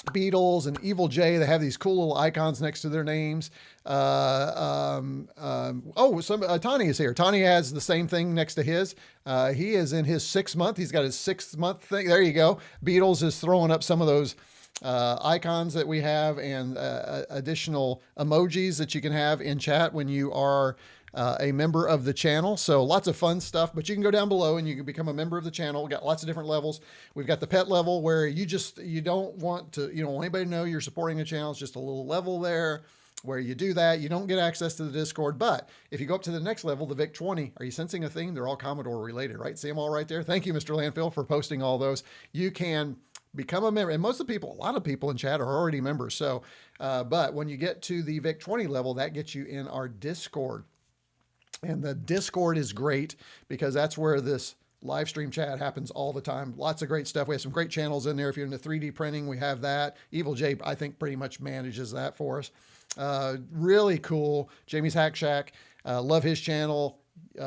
Beatles and Evil J, they have these cool little icons next to their names. Tani is here. Tani has the same thing next to his. He is in his 6th month. He's got his 6th month thing. There you go. Beatles is throwing up some of those icons that we have, and additional emojis that you can have in chat when you are a member of the channel. So lots of fun stuff, but you can go down below and you can become a member of the channel. We've got lots of different levels. We've got the pet level where you don't want anybody to know you're supporting the channel. It's just a little level there where you do that. You don't get access to the Discord, but if you go up to the next level, the VIC-20, are you sensing a theme? They're all Commodore related, right? See them all right there? Thank you, Mr. Landfill, for posting all those. You can become a member, and a lot of people in chat are already members. So, but when you get to the VIC-20 level, that gets you in our Discord. And the Discord is great because that's where this live stream chat happens all the time. Lots of great stuff. We have some great channels in there. If you're into 3D printing, we have that. Evil J, I think, pretty much manages that for us. Really cool. Jamie's Hack Shack. Love his channel.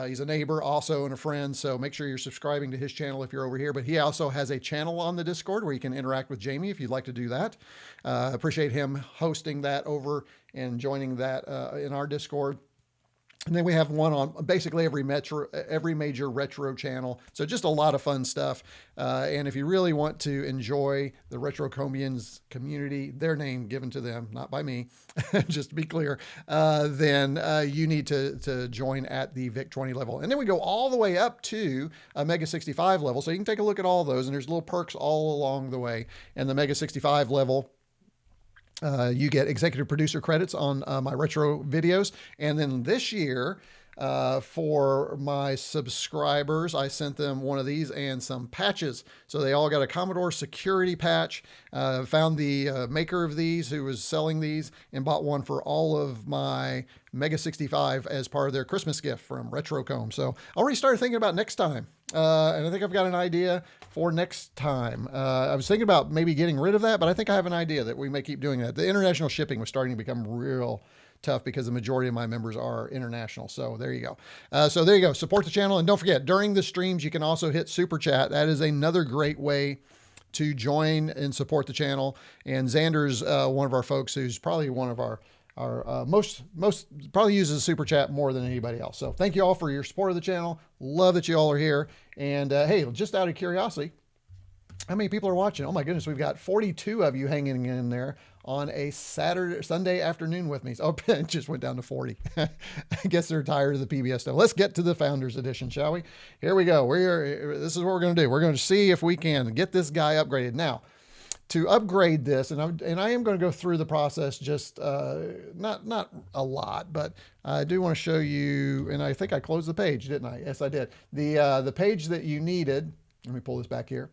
He's a neighbor also and a friend, so make sure you're subscribing to his channel if you're over here. But he also has a channel on the Discord where you can interact with Jamie if you'd like to do that. Appreciate him hosting that over and joining that in our Discord. And then we have one on basically every major retro channel. So just a lot of fun stuff. And if you really want to enjoy the retroCombians community, their name given to them, not by me, just to be clear, then you need to join at the VIC-20 level. And then we go all the way up to a Mega 65 level. So you can take a look at all those, and there's little perks all along the way. And the Mega 65 level, you get executive producer credits on my retro videos. And then this year, for my subscribers, I sent them one of these and some patches. So they all got a Commodore security patch. Found the maker of these who was selling these and bought one for all of my Mega 65 as part of their Christmas gift from retroCombs. So I already started thinking about next time. And I think I've got an idea for next time. I was thinking about maybe getting rid of that, but I think I have an idea that we may keep doing that. The international shipping was starting to become real tough because the majority of my members are international. So there you go. So there you go. Support the channel. And don't forget, during the streams, you can also hit Super Chat. That is another great way to join and support the channel. And Xander's one of our folks who's probably one of our most probably uses Super Chat more than anybody else. So thank you all for your support of the channel. Love that you all are here. And hey, just out of curiosity, how many people are watching? Oh my goodness, we've got 42 of you hanging in there on a Sunday afternoon with me. Oh, it just went down to 40. I guess they're tired of the PBS stuff. Let's get to the Founders Edition, shall we? Here we go. This is what we're going to do. We're going to see if we can get this guy upgraded. Now, to upgrade this, and I am going to go through the process, just not a lot, but I do want to show you, and I think I closed the page, didn't I? Yes, I did. The page that you needed, let me pull this back here,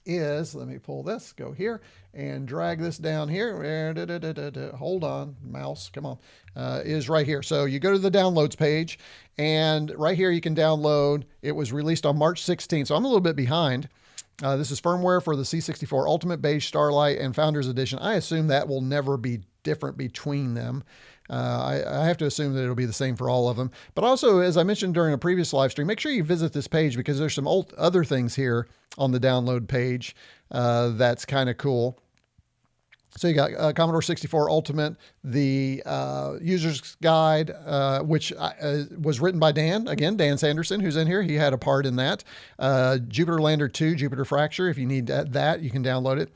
is, let me pull this, go here, and drag this down here. Hold on, mouse, come on, is right here. So you go to the downloads page, and right here you can download. It was released on March 16th, so I'm a little bit behind. This is firmware for the C64 Ultimate, Beige, Starlight, and Founders Edition. I assume that will never be different between them. I have to assume that it'll be the same for all of them. But also, as I mentioned during a previous live stream, make sure you visit this page because there's some other things here on the download page that's kind of cool. So you got Commodore 64 Ultimate, the user's guide, which was written by Dan. Again, Dan Sanderson, who's in here. He had a part in that. Jupiter Lander 2, Jupiter Fracture. If you need that, you can download it.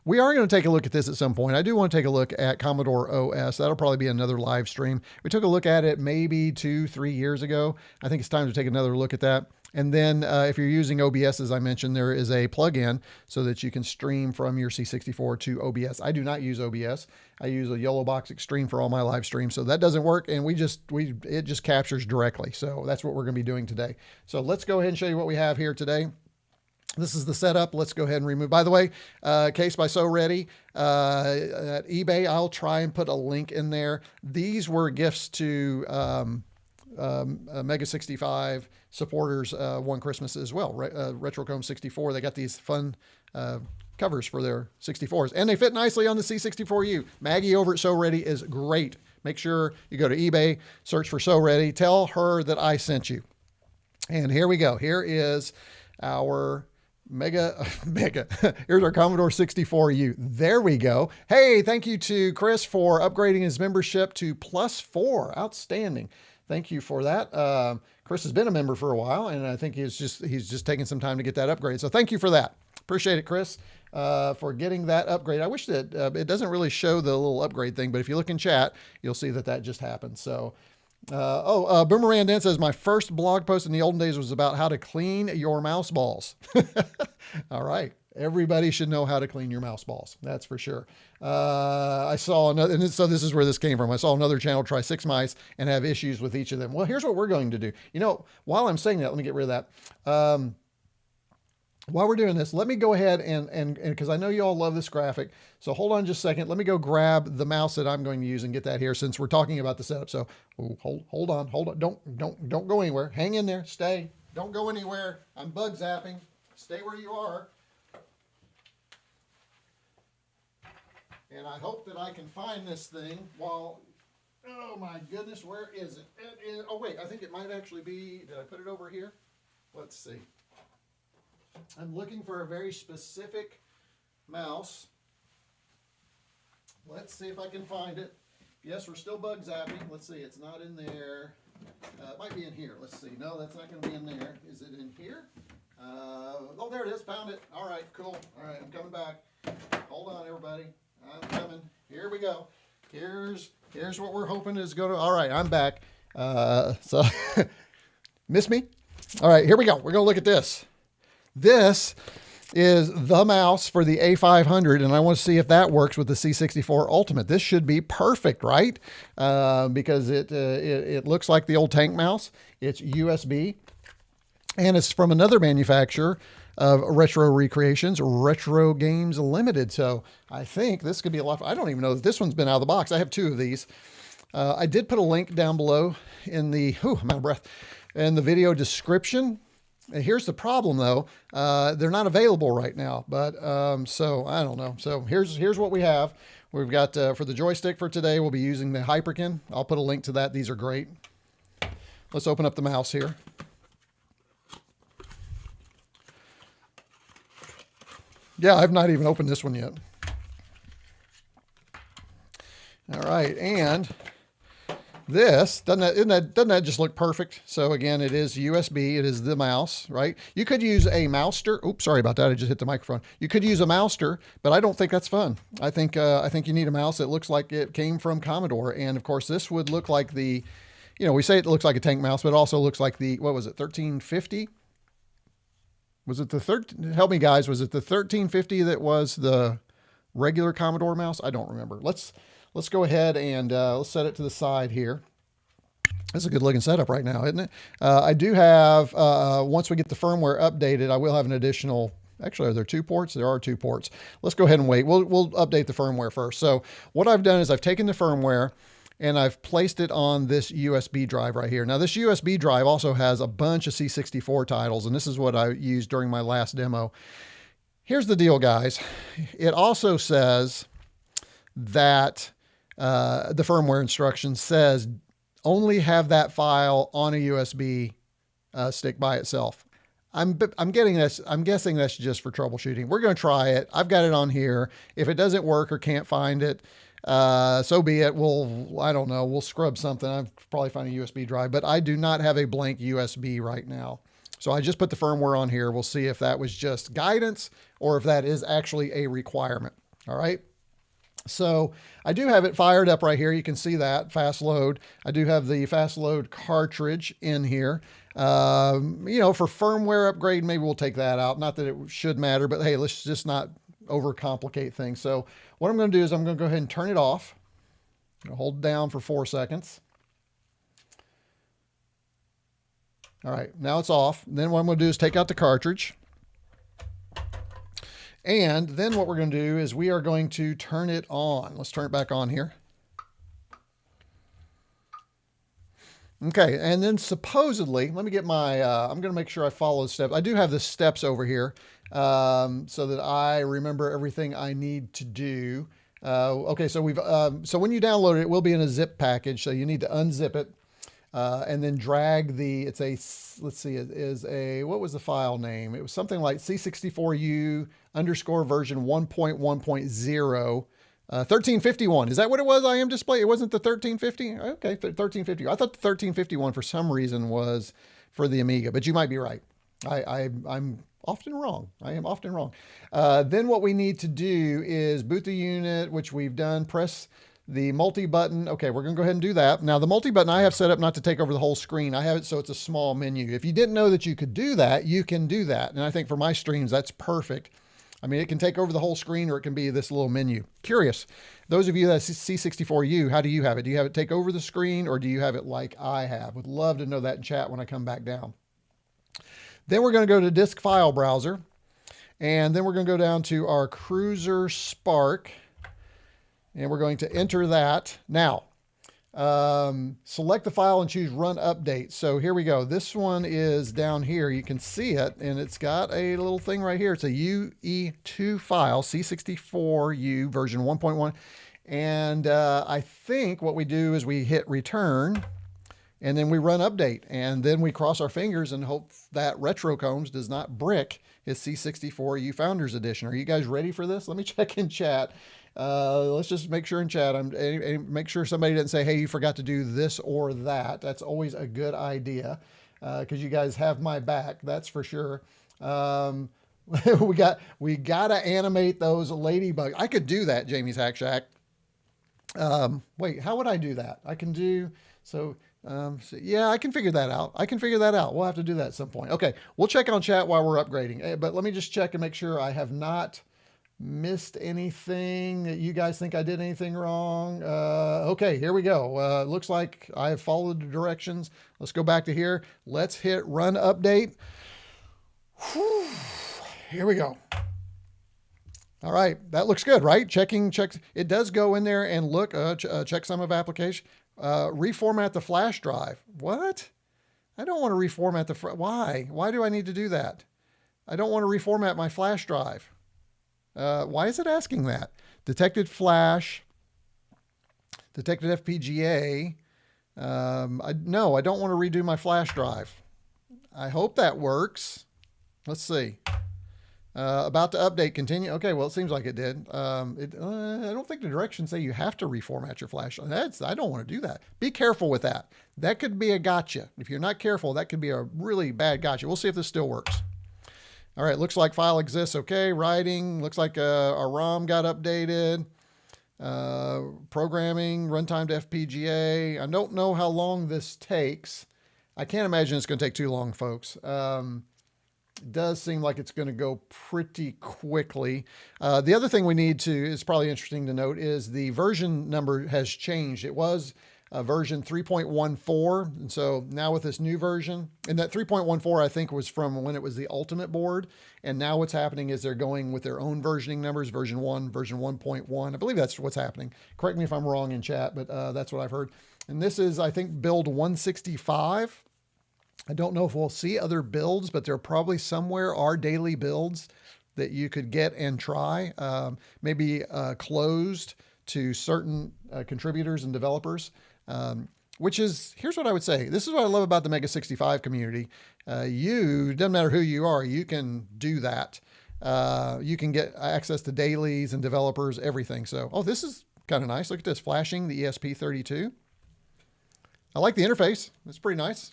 We are going to take a look at this at some point. I do want to take a look at Commodore OS. That'll probably be another live stream. We took a look at it maybe 2-3 years ago. I think it's time to take another look at that. And then if you're using OBS, as I mentioned, there is a plug-in so that you can stream from your C64 to OBS. I do not use OBS. I use a Yellow Box Extreme for all my live streams. So that doesn't work, and it just captures directly. So that's what we're going to be doing today. So let's go ahead and show you what we have here today. This is the setup. Let's go ahead and remove. By the way, case by So Ready at eBay. I'll try and put a link in there. These were gifts to Mega 65 supporters one Christmas as well. retroCombs 64. They got these fun covers for their 64s, and they fit nicely on the C64U. Maggie over at So Ready is great. Make sure you go to eBay, search for So Ready. Tell her that I sent you. And here we go. Here is our here's our Commodore 64U. There we go. Hey, thank you to Chris for upgrading his membership to +4. Outstanding. Thank you for that. Chris has been a member for a while, and I think he's just taking some time to get that upgrade. So thank you for that. Appreciate it, Chris, for getting that upgrade. I wish that it doesn't really show the little upgrade thing, but if you look in chat, you'll see that just happened. So Boomerang Dan says, my first blog post in the olden days was about how to clean your mouse balls. All right. Everybody should know how to clean your mouse balls. That's for sure. I saw another, and so this is where this came from. I saw another channel try 6 mice and have issues with each of them. Well, here's what we're going to do. You know, while I'm saying that, let me get rid of that. While we're doing this, let me go ahead and because I know you all love this graphic. So hold on just a second. Let me go grab the mouse that I'm going to use and get that here since we're talking about the setup. So hold on. Don't go anywhere. Hang in there. Stay. Don't go anywhere. I'm bug zapping. Stay where you are. And I hope that I can find this thing while Oh my goodness, where is it? Oh wait, I think it might actually be, did I put it over here? Let's see. I'm looking for a very specific mouse. Let's see if I can find it. Yes, we're still bug zapping. Let's see, it's not in there. It might be in here. Let's see. No, that's not going to be in there. Is it in here? Oh, there it is. Found it. All right, cool. All right, I'm coming back. Hold on, everybody. I'm coming. Here we go. Here's what we're hoping is going to. All right, I'm back. So, miss me? All right, here we go. We're going to look at this. This is the mouse for the A500, and I want to see if that works with the C64 Ultimate. This should be perfect, right? Because it looks like the old tank mouse. It's USB, and it's from another manufacturer of retro recreations, retroCombs Limited. So I think this could be a lot. I don't even know if this one's been out of the box. I have two of these. I did put a link down below in the, I'm out of breath, in the video description. Here's the problem though. They're not available right now, but, so I don't know. So here's what we have. We've got, for the joystick for today, we'll be using the Hyperkin. I'll put a link to that. These are great. Let's open up the mouse here. Yeah, I've not even opened this one yet. All right, and this, doesn't that just look perfect? So again, it is USB, it is the mouse, right? You could use a mouster. Oops, sorry about that, I just hit the microphone. You could use a mouster, but I don't think that's fun. I think you need a mouse that looks like it came from Commodore. And of course, this would look like the, we say it looks like a tank mouse, but it also looks like the, what was it, 1350? Was it the help me guys, was it the 1350 that was the regular Commodore mouse? I don't remember. Let's go ahead and let's set it to the side here. That's a good looking setup right now, isn't it? I do have, once we get the firmware updated, I will have an additional, actually, are there two ports? There are two ports. Let's go ahead and wait. We'll update the firmware first. So what I've done is I've taken the firmware and I've placed it on this USB drive right here. Now this USB drive also has a bunch of C64 titles, and this is what I used during my last demo. Here's the deal, guys. It also says that the firmware instruction says only have that file on a USB stick by itself. I'm guessing that's just for troubleshooting. We're going to try it. I've got it on here. If it doesn't work or can't find it, so be it. I don't know. We'll scrub something. I'll probably find a USB drive, but I do not have a blank USB right now. So I just put the firmware on here. We'll see if that was just guidance or if that is actually a requirement. All right. So I do have it fired up right here. You can see that fast load. I do have the fast load cartridge in here. For firmware upgrade, maybe we'll take that out. Not that it should matter, but hey, let's just not overcomplicate things. So what I'm going to do is I'm going to go ahead and turn it off. I'm going to hold down for 4 seconds. All right, now it's off. Then what I'm going to do is take out the cartridge. And then what we're going to do is we are going to turn it on. Let's turn it back on here. Okay, and then supposedly, let me get my, I'm going to make sure I follow the steps. I do have the steps over here so that I remember everything I need to do. Okay, so so when you download it, it will be in a zip package. So you need to unzip it and then drag let's see, it is what was the file name? It was something like C64U _ version 1.1.0. 1351. Is that what it was? IM display. It wasn't the 1350. Okay, 1350. I thought the 1351 for some reason was for the Amiga, but you might be right. I'm often wrong. I am often wrong. Then what we need to do is boot the unit, which we've done. Press the multi button. Okay, we're going to go ahead and do that. Now the multi button I have set up not to take over the whole screen. I have it so it's a small menu. If you didn't know that you could do that, you can do that. And I think for my streams, that's perfect. I mean, it can take over the whole screen or it can be this little menu. Curious, those of you that C64U, how do you have it? Do you have it take over the screen or do you have it like I have? Would love to know that in chat when I come back down. Then we're going to go to disk file browser. And then we're going to go down to our Cruiser Spark. And we're going to enter that. Now, select the file and choose run update. So here we go. This one is down here. You can see it and it's got a little thing right here. It's a UE2 file, C64U version 1.1. And I think what we do is we hit return, and then we run update, and then we cross our fingers and hope that retroCombs does not brick his C64 U Founders Edition. Are you guys ready for this? Let me check in chat. Let's just make sure in chat, make sure somebody didn't say, hey, you forgot to do this or that. That's always a good idea, because you guys have my back, that's for sure. we got to animate those ladybugs. I could do that, Jamie's Hack Shack. Wait, how would I do that? I can do, so yeah, I can figure that out. We'll have to do that at some point. Okay, we'll check on chat while we're upgrading. But let me just check and make sure I have not missed anything, that you guys think I did anything wrong. Okay, here we go. Looks like I have followed the directions. Let's go back to here. Let's hit run update. Whew. Here we go. All right, that looks good, right? Checks. It does go in there and look, check some of application. Reformat the flash drive. What? I don't want to reformat the, why? Why do I need to do that? I don't want to reformat my flash drive. Why is it asking that? Detected flash, detected FPGA. No, I don't want to redo my flash drive. I hope that works. Let's see. About to update, continue. Okay, well, it seems like it did. I don't think the directions say you have to reformat your flash. I don't want to do that. Be careful with that. That could be a gotcha. If you're not careful, that could be a really bad gotcha. We'll see if this still works. All right, looks like file exists. Okay, writing. Looks like our ROM got updated. Programming, runtime to FPGA. I don't know how long this takes. I can't imagine it's going to take too long, folks. It does seem like it's going to go pretty quickly. The other thing we need to, is probably interesting to note, is the version number has changed. It was version 3.14. And so now with this new version, and that 3.14, I think, was from when it was the Ultimate board. And now what's happening is they're going with their own versioning numbers, version 1, version 1.1. I believe that's what's happening. Correct me if I'm wrong in chat, but that's what I've heard. And this is, I think, build 165. I don't know if we'll see other builds, but there probably somewhere are daily builds that you could get and try, maybe closed to certain contributors and developers, which is, here's what I would say. This is what I love about the Mega 65 community. Doesn't matter who you are, you can do that. You can get access to dailies and developers, everything. So, oh, this is kind of nice. Look at this, flashing the ESP32. I like the interface. It's pretty nice.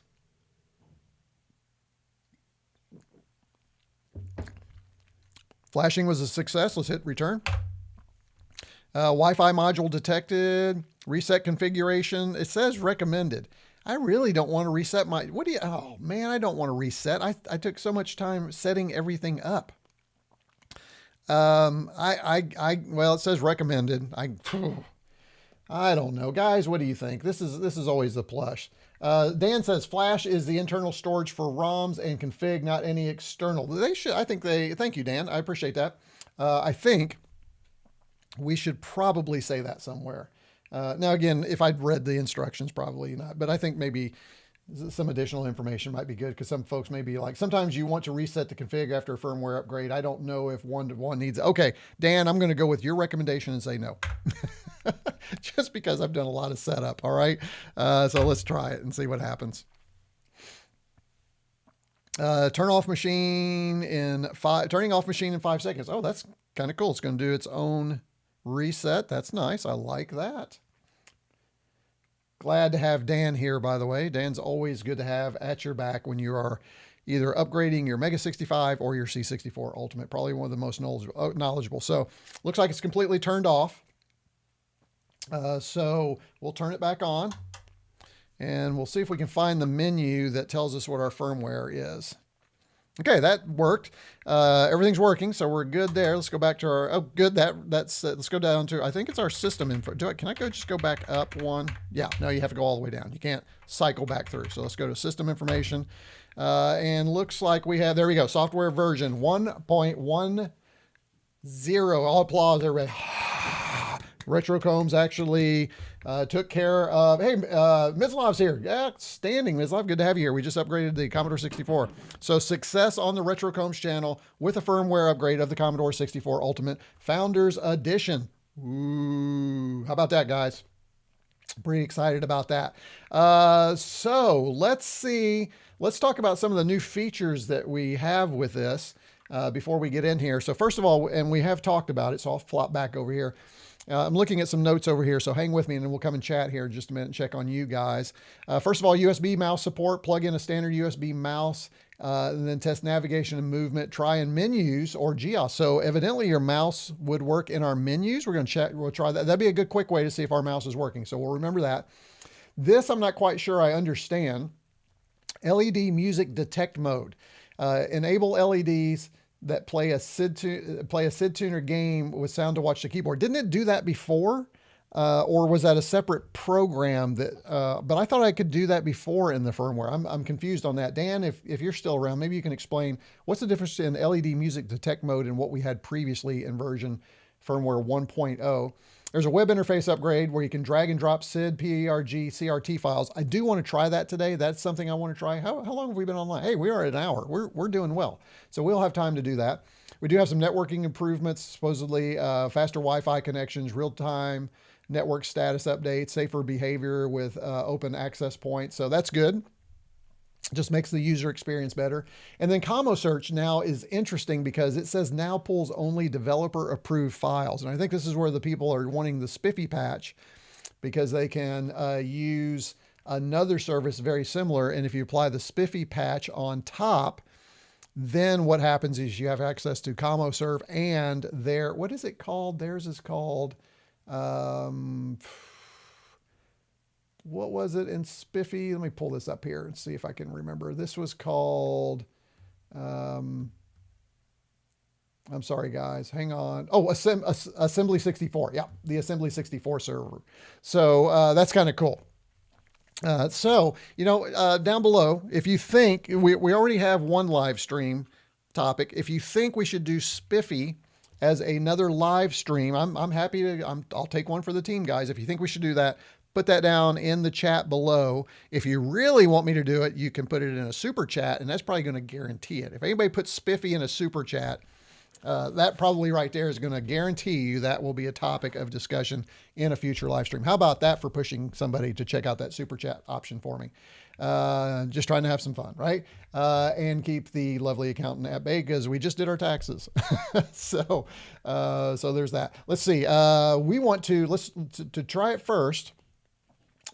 Flashing was a success. Let's hit return. Wi-Fi module detected. Reset configuration. It says recommended. I really don't want to reset my, oh man, I don't want to reset. I took so much time setting everything up. Well, it says recommended. I don't know. Guys, what do you think? This is always the plush. Dan says flash is the internal storage for ROMs and config, not any external. Thank you, Dan. I appreciate that. I think we should probably say that somewhere. Now, again, if I'd read the instructions, probably not, but I think maybe some additional information might be good, because some folks may be like, sometimes you want to reset the config after a firmware upgrade. I don't know if one-to-one needs it. Okay, Dan, I'm going to go with your recommendation and say no. Just because I've done a lot of setup. All right. So let's try it and see what happens. Turning off machine in 5 seconds. Oh, that's kind of cool. It's going to do its own reset. That's nice. I like that. Glad to have Dan here, by the way. Dan's always good to have at your back when you are either upgrading your Mega 65 or your C64 Ultimate. Probably one of the most knowledgeable. So looks like it's completely turned off. So we'll turn it back on, and we'll see if we can find the menu that tells us what our firmware is. Okay, that worked. Everything's working, so we're good there. Let's go back to our, oh, good, let's go down to, I think it's our system info. Can I just go back up one? Yeah, no, you have to go all the way down. You can't cycle back through. So let's go to system information. And looks like we have, there we go, software version 1.10. All applause, everybody. retroCombs actually took care of, hey, Mizlov's here. Yeah, standing, Mizlov. Good to have you here. We just upgraded the Commodore 64. So success on the retroCombs channel with a firmware upgrade of the Commodore 64 Ultimate Founders Edition. Ooh, how about that, guys? Pretty excited about that. So let's see. Let's talk about some of the new features that we have with this before we get in here. So first of all, and we have talked about it, so I'll flop back over here. I'm looking at some notes over here, so hang with me and then we'll come and chat here in just a minute and check on you guys. First of all, USB mouse support. Plug in a standard USB mouse. And then test navigation and movement, try in menus or GEOS. So evidently your mouse would work in our menus. We're going to check, we'll try that. That'd be a good quick way to see if our mouse is working. So we'll remember that. This, I'm not quite sure I understand. LED music detect mode. Enable LEDs that play a SID tuner game with sound to watch the keyboard. Didn't it do that before? Or was that a separate program that, but I thought I could do that before in the firmware. I'm confused on that. Dan, if you're still around, maybe you can explain what's the difference in LED music detect mode and what we had previously in version firmware 1.0. There's a web interface upgrade where you can drag and drop SID, PERG, CRT files. I do want to try that today. That's something I want to try. How long have we been online? Hey, we are at an hour. We're doing well. So we'll have time to do that. We do have some networking improvements, supposedly faster Wi-Fi connections, real-time network status updates, safer behavior with open access points. So that's good. Just makes the user experience better. And then Commo Search now is interesting because it says now pulls only developer approved files. And I think this is where the people are wanting the spiffy patch because they can use another service very similar. And if you apply the spiffy patch on top, then what happens is you have access to Commo Serve and their, what is it called? Theirs is called, what was it in Spiffy? Let me pull this up here and see if I can remember. This was called, I'm sorry, guys, hang on. Oh, Assembly 64. Yeah, the Assembly 64 server. So that's kind of cool. So, you know, down below, if you think, we already have one live stream topic. If you think we should do Spiffy as another live stream, I'm happy to, I'll take one for the team, guys. If you think we should do that, put that down in the chat below. If you really want me to do it, you can put it in a super chat, and that's probably going to guarantee it. If anybody puts Spiffy in a super chat, that probably right there is going to guarantee you that will be a topic of discussion in a future live stream. How about that for pushing somebody to check out that super chat option for me? Just trying to have some fun, right? And keep the lovely accountant at bay because we just did our taxes. So there's that. Let's see. We want to, to try it first.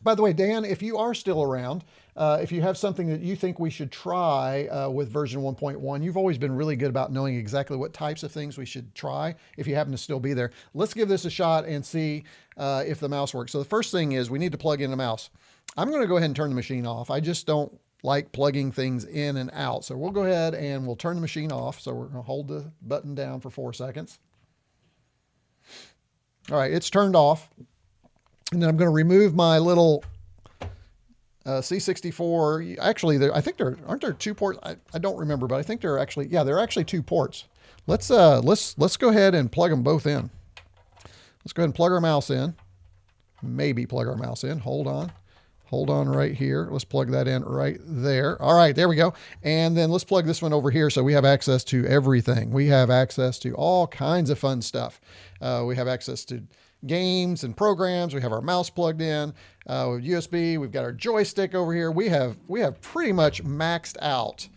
By the way, Dan, if you are still around, if you have something that you think we should try with version 1.1, you've always been really good about knowing exactly what types of things we should try if you happen to still be there. Let's give this a shot and see if the mouse works. So the first thing is we need to plug in a mouse. I'm going to go ahead and turn the machine off. I just don't like plugging things in and out. So we'll go ahead and we'll turn the machine off. So we're going to hold the button down for 4 seconds. All right, it's turned off. And then I'm going to remove my little C64. Actually, I think aren't there 2 ports? I don't remember, but I think there are actually, yeah, there are actually 2 ports. Let's go ahead and plug them both in. Let's go ahead and plug our mouse in. Maybe plug our mouse in. Hold on right here. Let's plug that in right there. All right, there we go. And then let's plug this one over here so we have access to everything. We have access to all kinds of fun stuff. We have access to games and programs. We have our mouse plugged in with USB. We've got our joystick over here. We have pretty much maxed out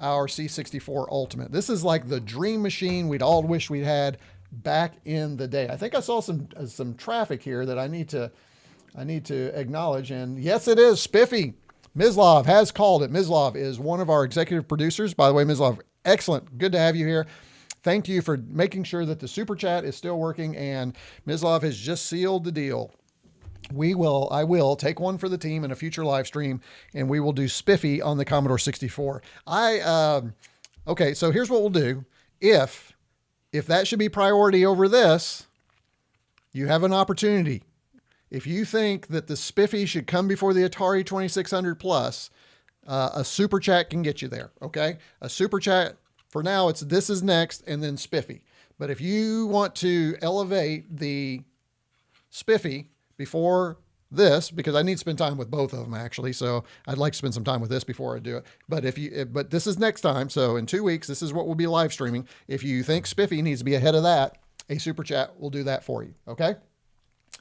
our C64 Ultimate. This is like the dream machine we'd all wish we'd had back in the day. I think I saw some traffic here that I need to acknowledge. And yes, it is Spiffy. Mislov has called it. Mislov is one of our executive producers. By the way, Mislov, excellent. Good to have you here. Thank you for making sure that the super chat is still working, and Mislov has just sealed the deal. I will take one for the team in a future live stream, and we will do Spiffy on the Commodore 64. Okay, so here's what we'll do. If that should be priority over this, you have an opportunity. If you think that the Spiffy should come before the Atari 2600 Plus, a super chat can get you there, okay? A super chat. For now, this is next and then Spiffy. But if you want to elevate the Spiffy before this, because I need to spend time with both of them actually, so I'd like to spend some time with this before I do it. But this is next time, so in 2 weeks, this is what we'll be live streaming. If you think Spiffy needs to be ahead of that, a super chat will do that for you. Okay.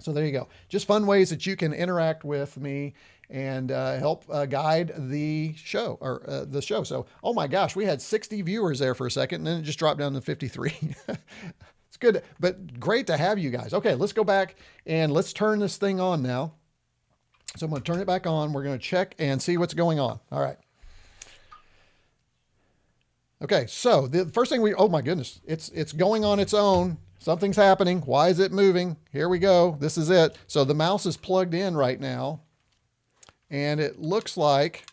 So there you go. Just fun ways that you can interact with me and help guide the show So, oh my gosh, we had 60 viewers there for a second, and then it just dropped down to 53. It's good, but great to have you guys. Okay, let's go back and let's turn this thing on now. So I'm going to turn it back on. We're going to check and see what's going on. All right. Okay, so the first thing oh my goodness, it's going on its own. Something's happening. Why is it moving? Here we go. This is it. So the mouse is plugged in right now, and it looks like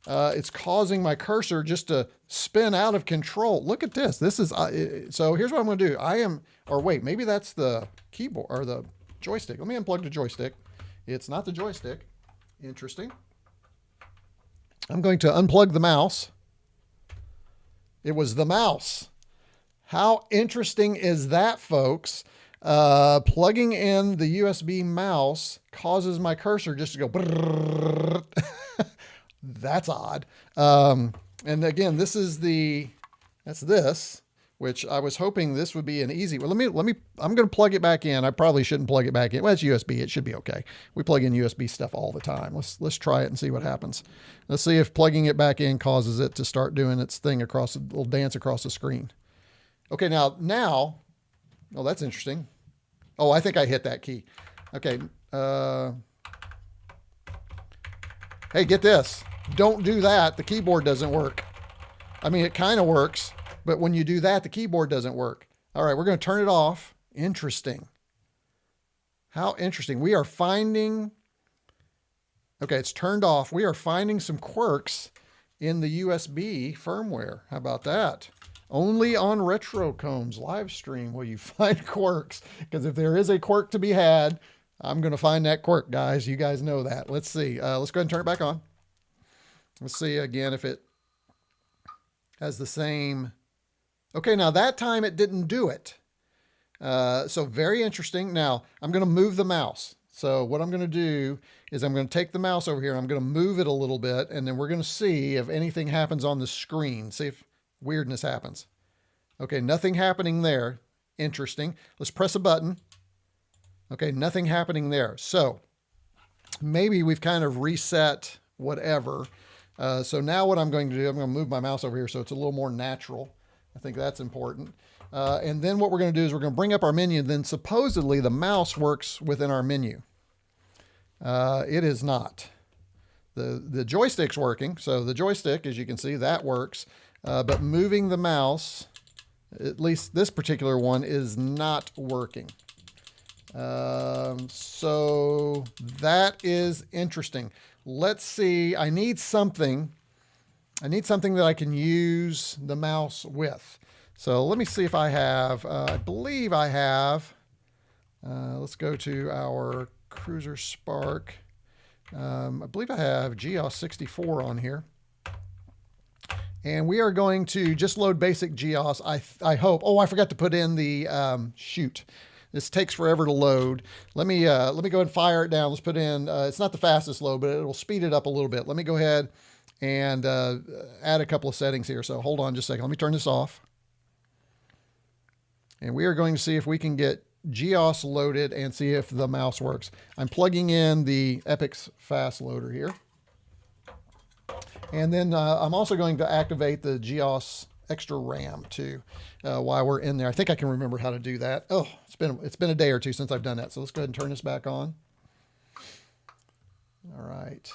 it's causing my cursor just to spin out of control. Look at this. This is, so here's what I'm going to do. Or wait, maybe that's the keyboard or the joystick. Let me unplug the joystick. It's not the joystick. Interesting. I'm going to unplug the mouse. It was the mouse. How interesting is that, folks? Plugging in the USB mouse causes my cursor just to go brrrr. That's odd. And again, this is that's this, which I was hoping this would be an easy. Well, I'm going to plug it back in. I probably shouldn't plug it back in. Well, it's USB. It should be okay. We plug in USB stuff all the time. Let's try it and see what happens. Let's see if plugging it back in causes it to start doing its thing little dance across the screen. Okay, now, oh, that's interesting. Oh, I think I hit that key. Okay. Hey, get this. Don't do that. The keyboard doesn't work. I mean, it kind of works, but when you do that, the keyboard doesn't work. All right, we're going to turn it off. Interesting. How interesting. We are finding, okay, it's turned off. We are finding some quirks in the USB firmware. How about that? Only on retroCombs live stream will you find quirks, because if there is a quirk to be had, I'm going to find that quirk, guys. You guys know that. Let's see. Let's go ahead and turn it back on. Let's see again if it has the same. Okay, now that time it didn't do it. So very interesting. Now I'm going to move the mouse. So what I'm going to do is I'm going to take the mouse over here and I'm going to move it a little bit, and then we're going to see if anything happens on the screen. See if weirdness happens. Okay, nothing happening there. Interesting. Let's press a button. Okay, nothing happening there. So maybe we've kind of reset whatever. So now what I'm going to do, I'm going to move my mouse over here so it's a little more natural. I think that's important. And then what we're going to do is we're going to bring up our menu. Then supposedly the mouse works within our menu. It is not. The joystick's working. So the joystick, as you can see, that works. But moving the mouse, at least this particular one, is not working. So that is interesting. Let's see. I need something that I can use the mouse with. So let me see if I have, I believe I have, let's go to our Cruiser Spark. I believe I have GEOS 64 on here. And we are going to just load basic GEOS. I hope. Oh, I forgot to put in the, shoot. This takes forever to load. Let me go ahead and fire it down. Let's put in, it's not the fastest load, but it'll speed it up a little bit. Let me go ahead and add a couple of settings here. So hold on just a second. Let me turn this off. And we are going to see if we can get GEOS loaded and see if the mouse works. I'm plugging in the Epix Fast Loader here. And then I'm also going to activate the GEOS extra RAM too while we're in there. I think I can remember how to do that. Oh, it's been a day or two since I've done that. So let's go ahead and turn this back on. All right.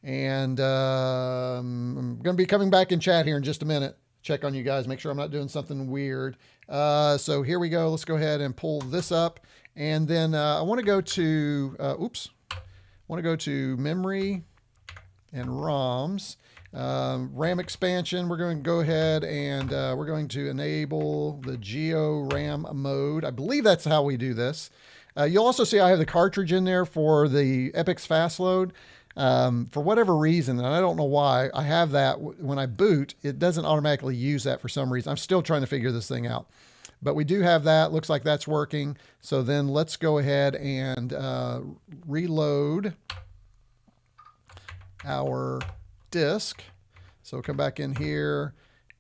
And I'm going to be coming back in chat here in just a minute. Check on you guys, make sure I'm not doing something weird. So here we go. Let's go ahead and pull this up. And then I want to go to, I want to go to memory and ROMs. RAM expansion, we're going to go ahead and we're going to enable the Geo RAM mode. I believe that's how we do this. You'll also see I have the cartridge in there for the Epix Fast Load. For whatever reason, and I don't know why, I have that when I boot, it doesn't automatically use that for some reason. I'm still trying to figure this thing out. But we do have that. Looks like that's working. So then let's go ahead and reload our disk. So come back in here,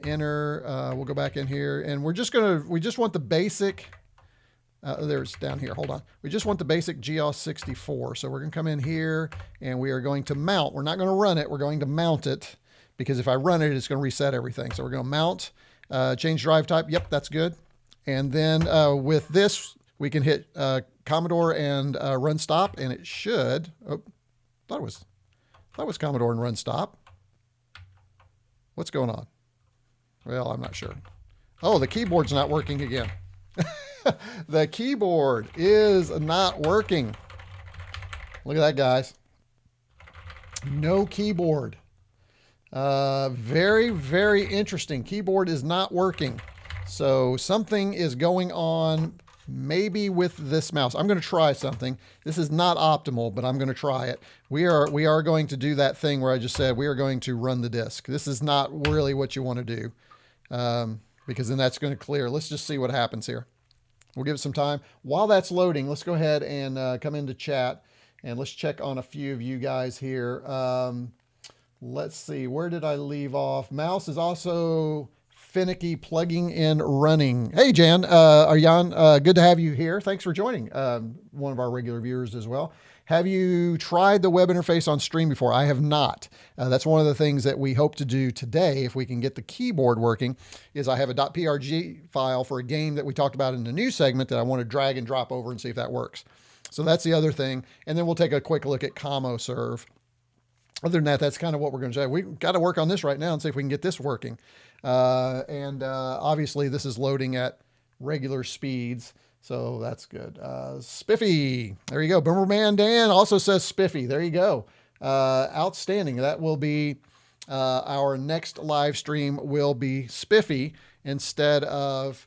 enter, we'll go back in here, and we just want the basic There's down here. Hold on. We just want the basic GEOS 64. So we're going to come in here and we are going to mount. We're not going to run it. We're going to mount it because if I run it, it's going to reset everything. So we're going to mount, change drive type. Yep, that's good. And then with this, we can hit Commodore and run stop, and it should. Oh, thought it was Commodore and run stop. What's going on? Well, I'm not sure. Oh, the keyboard's not working again. The keyboard is not working. Look at that, guys. No keyboard. Very, very interesting. Keyboard is not working. So something is going on maybe with this mouse. I'm going to try something. This is not optimal, but I'm going to try it. We are going to do that thing where I just said we are going to run the disk. This is not really what you want to do because then that's going to clear. Let's just see what happens here. We'll give it some time. While that's loading, let's go ahead and come into chat and let's check on a few of you guys here. Let's see, where did I leave off? Mouse is also finicky plugging in running. Hey, Jan, Arjan, good to have you here. Thanks for joining, one of our regular viewers as well. Have you tried the web interface on stream before? I have not. That's one of the things that we hope to do today, if we can get the keyboard working, is I have a .prg file for a game that we talked about in the news segment that I want to drag and drop over and see if that works. So that's the other thing. And then we'll take a quick look at CommoServe. Other than that, that's kind of what we're going to say. We've got to work on this right now and see if we can get this working. Obviously, this is loading at regular speeds. So that's good. Spiffy. There you go. Boomerman Dan also says Spiffy. There you go. Outstanding. That will be our next live stream will be Spiffy instead of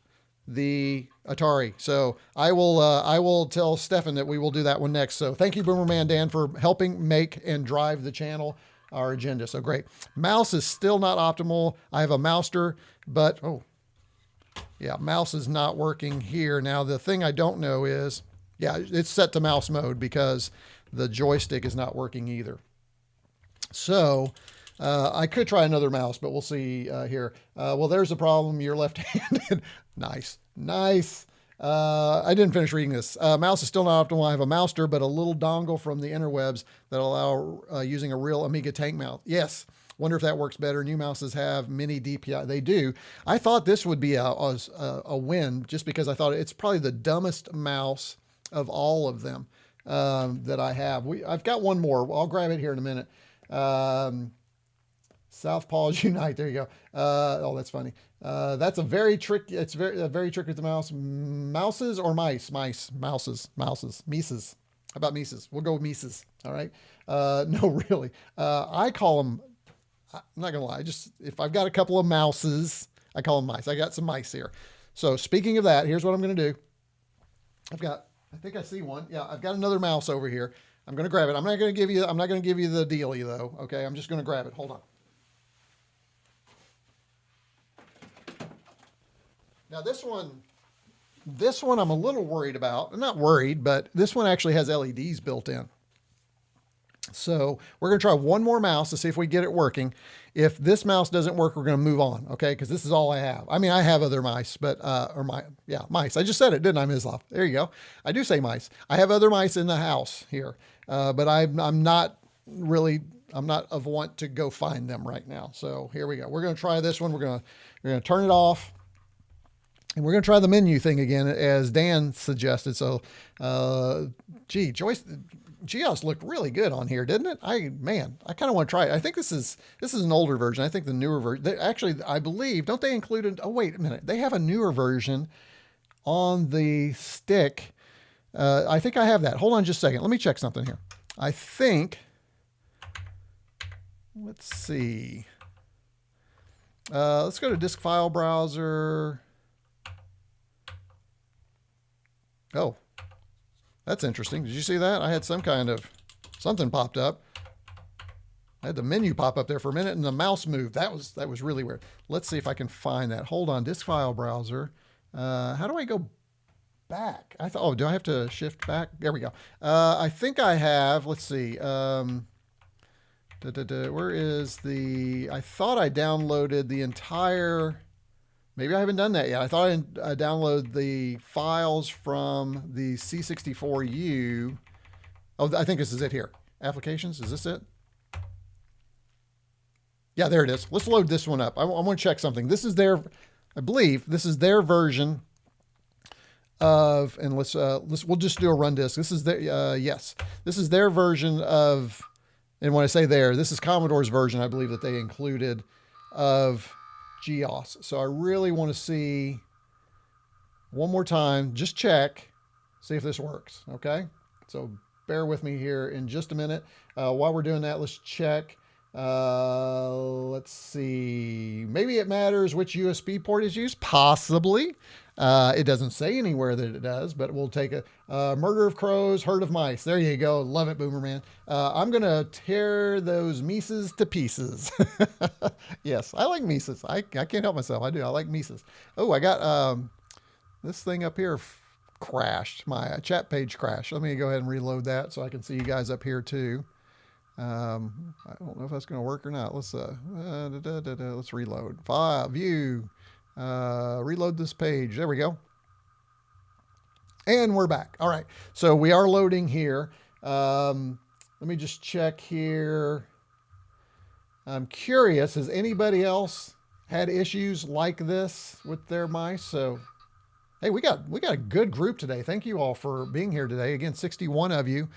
the Atari. So I will tell Stefan that we will do that one next. So thank you, Boomerman Dan, for helping make and drive the channel, our agenda. So great. Mouse is still not optimal. I have a mouster, but oh, yeah, mouse is not working here. Now, the thing I don't know is, yeah, it's set to mouse mode because the joystick is not working either. So I could try another mouse, but we'll see here. Well, there's a problem. You're left-handed. Nice. Nice. I didn't finish reading this. Mouse is still not optimal. I have a mouster, but a little dongle from the interwebs that allow using a real Amiga tank mouse. Yes. Wonder if that works better. New mouses have mini DPI. They do. I thought this would be a win just because I thought it's probably the dumbest mouse of all of them that I have. I've got one more. I'll grab it here in a minute. Southpaws Unite. There you go. Oh, that's funny. That's a very tricky. It's very tricky with the mouse. Mouses or mice? Mouses. Mises. How about Mises? We'll go with Mises. All right. No, really. I call them. I'm not gonna lie. If I've got a couple of mouses, I call them mice. I got some mice here. So speaking of that, here's what I'm gonna do. I think I see one. Yeah, I've got another mouse over here. I'm gonna grab it. I'm not gonna give you the dealie though. Okay, I'm just gonna grab it. Hold on. Now this one I'm a little worried about. I'm not worried, but this one actually has LEDs built in. So we're going to try one more mouse to see if we get it working. If this mouse doesn't work, we're going to move on. Okay. Cause this is all I have. I mean, I have other mice, but, mice. I just said it, didn't I, Mislav? There you go. I do say mice. I have other mice in the house here. But I'm not of want to go find them right now. So here we go. We're going to try this one. We're going to turn it off. And we're going to try the menu thing again, as Dan suggested. So, GEOS looked really good on here, didn't it? I kind of want to try it. I think this is an older version. I think the newer version, actually, I believe, don't they include oh, wait a minute. They have a newer version on the stick. I think I have that. Hold on just a second. Let me check something here. I think, let's see. Let's go to disk file browser. Oh, that's interesting. Did you see that? I had something popped up. I had the menu pop up there for a minute and the mouse moved. That was really weird. Let's see if I can find that. Hold on, disk file browser. How do I go back? Do I have to shift back? There we go. I think I have, let's see. Where is I thought I downloaded the entire Maybe I haven't done that yet. I thought I'd download the files from the C64U. Oh, I think this is it here. Applications, is this it? Yeah, there it is. Let's load this one up. I want to check something. This is their, I believe, this is their version of, and we'll just do a run disk. This is their, yes, this is their version of, and when I say there, this is Commodore's version, I believe, that they included of GEOS. So I really want to see one more time, just check, see if this works. Okay. So bear with me here in just a minute. While we're doing that, let's check. Let's see. Maybe it matters which USB port is used. Possibly. It doesn't say anywhere that it does, but we'll take a murder of crows, herd of mice. There you go. Love it, Boomer Man. I'm going to tear those Mises to pieces. Yes, I like Mises. I can't help myself. I do. I like Mises. Oh, I got this thing up here crashed. My chat page crashed. Let me go ahead and reload that so I can see you guys up here too. I don't know if that's going to work or not. Let's reload. View. Reload this page. There we go. And we're back. All right. So we are loading here. Let me just check here. I'm curious, has anybody else had issues like this with their mice? So, hey, we got a good group today. Thank you all for being here today. Again, 61 of you.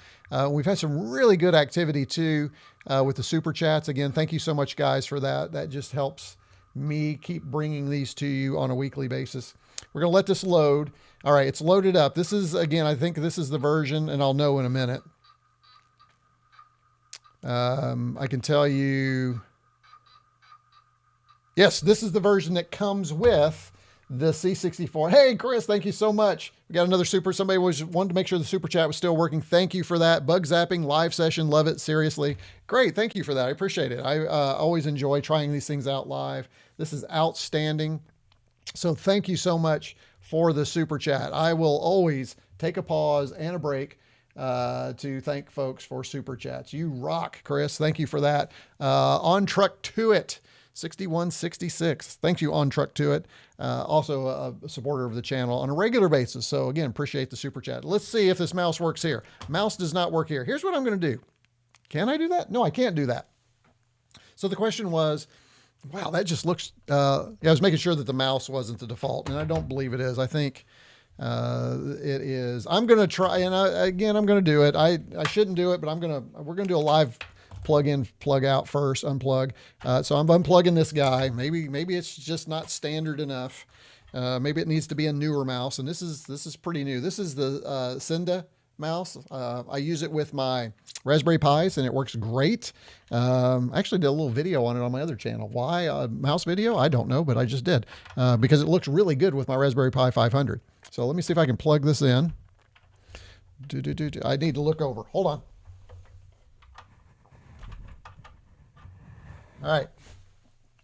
We've had some really good activity too with the super chats. Again, thank you so much, guys, for that. That just helps me keep bringing these to you on a weekly basis. We're going to let this load. All right, it's loaded up. This is, again, I think this is the version, and I'll know in a minute. I can tell you, yes, this is the version that comes with the C64. Hey, Chris, thank you so much. We got another super. Somebody wanted to make sure the super chat was still working. Thank you for that. Bug zapping live session. Love it. Seriously. Great. Thank you for that. I appreciate it. I always enjoy trying these things out live. This is outstanding. So thank you so much for the super chat. I will always take a pause and a break to thank folks for super chats. You rock, Chris. Thank you for that. On truck to it. 6166. Thank you, On Truck to It. Also a supporter of the channel on a regular basis. So again, appreciate the super chat. Let's see if this mouse works here. Mouse does not work here. Here's what I'm going to do. Can I do that? No, I can't do that. So the question was, wow, that just looks, yeah, I was making sure that the mouse wasn't the default, and I don't believe it is. I think it is. I'm going to try, and again, I'm going to do it. I shouldn't do it, but we're going to do a live plug in, plug out first, unplug. So I'm unplugging this guy. Maybe it's just not standard enough. Maybe it needs to be a newer mouse. And this is pretty new. This is the Cinda mouse. I use it with my Raspberry Pis and it works great. I actually did a little video on it on my other channel. Why a mouse video? I don't know, but I just did because it looks really good with my Raspberry Pi 500. So let me see if I can plug this in. I need to look over. Hold on. All right.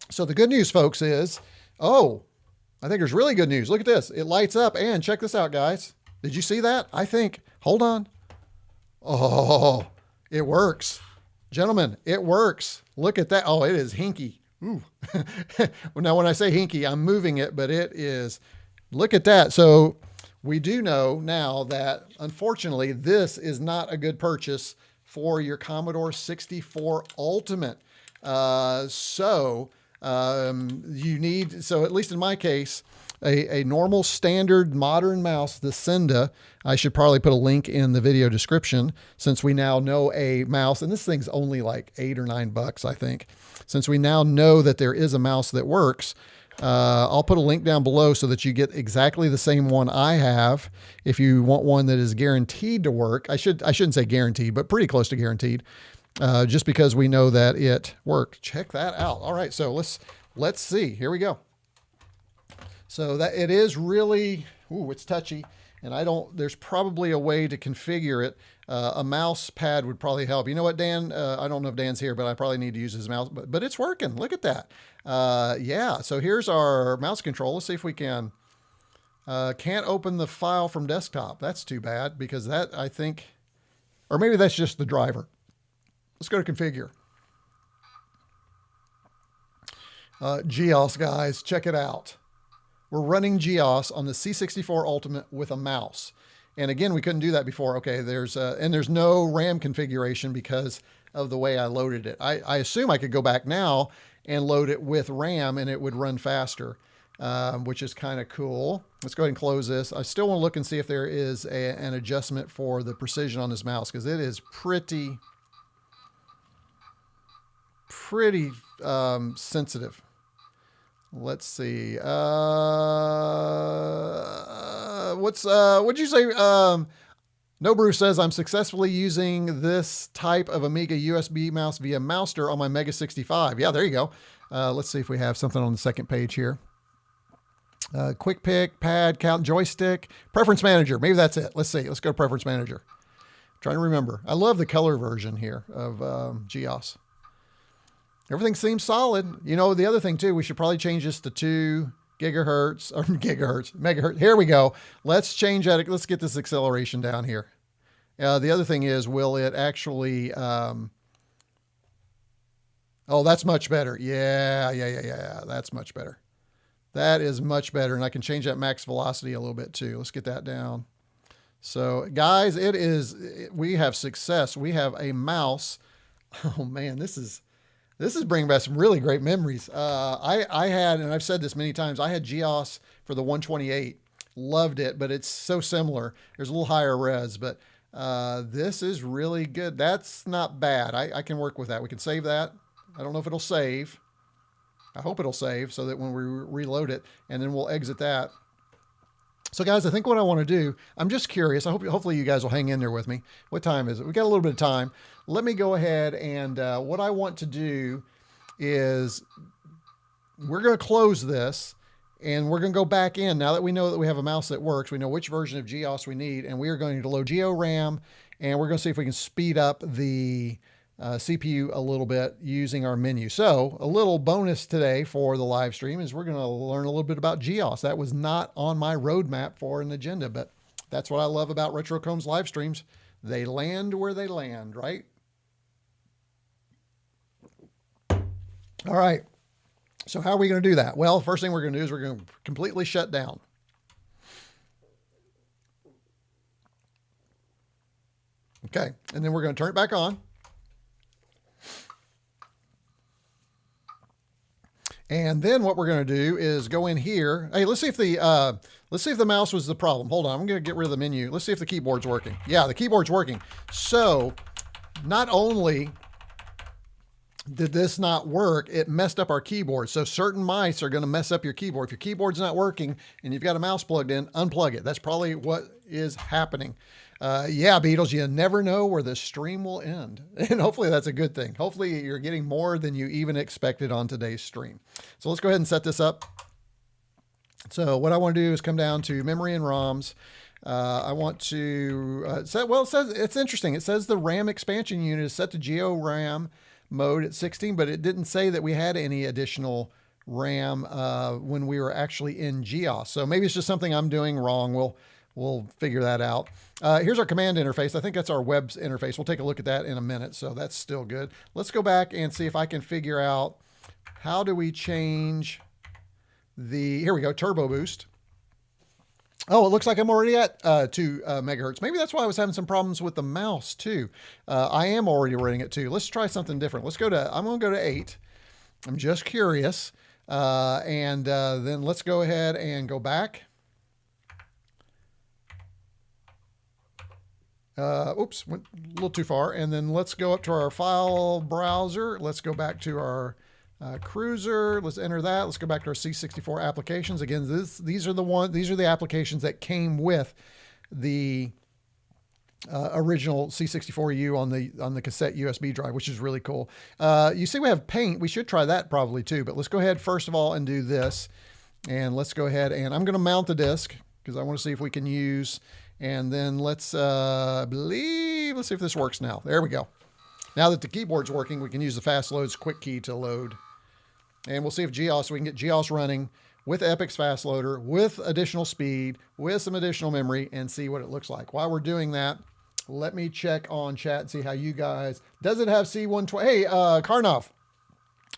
So the good news, folks, is, oh, I think there's really good news. Look at this. It lights up, and check this out, guys. Did you see that? I think, hold on. Oh, it works. Gentlemen, it works. Look at that. Oh, it is hinky. Ooh. Well, now when I say hinky, I'm moving it, but it is, look at that. So we do know now that, unfortunately, this is not a good purchase for your Commodore 64 Ultimate. So you need, so at least in my case, a normal standard modern mouse, the Cinda. I should probably put a link in the video description since we now know a mouse, and this thing's only like $8 or $9, I think. Since we now know that there is a mouse that works, I'll put a link down below so that you get exactly the same one I have. If you want one that is guaranteed to work, I shouldn't say guaranteed, but pretty close to guaranteed. Just because we know that it worked. Check that out. All right, so let's see. Here we go. So that it is really, ooh, it's touchy, and there's probably a way to configure it. A mouse pad would probably help. You know what, Dan? I don't know if Dan's here, but I probably need to use his mouse, but it's working. Look at that. Yeah, so here's our mouse control. Let's see if we can. Can't open the file from desktop. That's too bad because that, I think, or maybe that's just the driver. Let's go to configure. GEOS, guys, check it out. we're running GEOS on the C64 Ultimate with a mouse. And again, we couldn't do that before. Okay, there's no RAM configuration because of the way I loaded it. I assume I could go back now and load it with RAM and it would run faster, which is kind of cool. Let's go ahead and close this. I still want to look and see if there is an adjustment for the precision on this mouse, because it is pretty sensitive. Let's see. What'd you say? No Bruce says, I'm successfully using this type of Amiga USB mouse via Mouster on my Mega 65. Yeah, there you go. Let's see if we have something on the second page here. Quick pick, pad, count, joystick, preference manager. Maybe that's it. Let's see. Let's go to preference manager. Trying to remember. I love the color version here of GEOS. Everything seems solid. You know, the other thing too, we should probably change this to 2 gigahertz or megahertz. Here we go. Let's change that. Let's get this acceleration down here. The other thing is, will it actually, oh, that's much better. Yeah. That's much better. That is much better. And I can change that max velocity a little bit too. Let's get that down. So guys, we have success. We have a mouse. Oh man, this is bringing back some really great memories. I had, and I've said this many times, I had GEOS for the 128. Loved it, but it's so similar. There's a little higher res, but this is really good. That's not bad. I can work with that. We can save that. I don't know if it'll save. I hope it'll save so that when we reload it, and then we'll exit that. So guys, I think what I want to do, I'm just curious. Hopefully you guys will hang in there with me. What time is it? We got a little bit of time. Let me go ahead and what I want to do is we're going to close this and we're going to go back in. Now that we know that we have a mouse that works, we know which version of GEOS we need, and we are going to load GeoRAM, and we're going to see if we can speed up the CPU a little bit using our menu. So a little bonus today for the live stream is we're going to learn a little bit about GEOS. That was not on my roadmap for an agenda, but that's what I love about retroCombs live streams. They land where they land, right? All right. So how are we going to do that? Well, first thing we're going to do is we're going to completely shut down. Okay. And then we're going to turn it back on. And then what we're going to do is go in here. Hey, let's see if the mouse was the problem. Hold on. I'm going to get rid of the menu. Let's see if the keyboard's working. Yeah, the keyboard's working. So not only did this not work, it messed up our keyboard. So certain mice are going to mess up your keyboard. If your keyboard's not working and you've got a mouse plugged in, unplug it. That's probably what is happening. Yeah, Beatles, you never know where the stream will end. And hopefully that's a good thing. Hopefully you're getting more than you even expected on today's stream. So let's go ahead and set this up. So what I want to do is come down to memory and ROMs. I want to set, well, it's interesting. It says the RAM expansion unit is set to GeoRAM mode at 16, but it didn't say that we had any additional RAM when we were actually in GEOS. So maybe it's just something I'm doing wrong. We'll figure that out. Here's our command interface. I think that's our web's interface. We'll take a look at that in a minute. So that's still good. Let's go back and see if I can figure out how do we change here we go, turbo boost. Oh, it looks like I'm already at 2 megahertz. Maybe that's why I was having some problems with the mouse too. I am already running at 2. Let's try something different. I'm going to go to 8. I'm just curious. And then let's go ahead and go back. Oops, went a little too far. And then let's go up to our file browser. Let's go back to our cruiser. Let's enter that. Let's go back to our C64 applications. Again, these are the applications that came with the original C64U on the cassette USB drive, which is really cool. You see we have Paint. We should try that probably too, but let's go ahead first of all and do this. And let's go ahead and I'm going to mount the disk because I want to see if we can use, and then let's see if this works now. There we go. Now that the keyboard's working, we can use the fast loads quick key to load. And we'll see if we can get GEOS running with Epic's fast loader, with additional speed, with some additional memory, and see what it looks like. While we're doing that, let me check on chat and see how you guys, does it have C120? Hey, Karnov,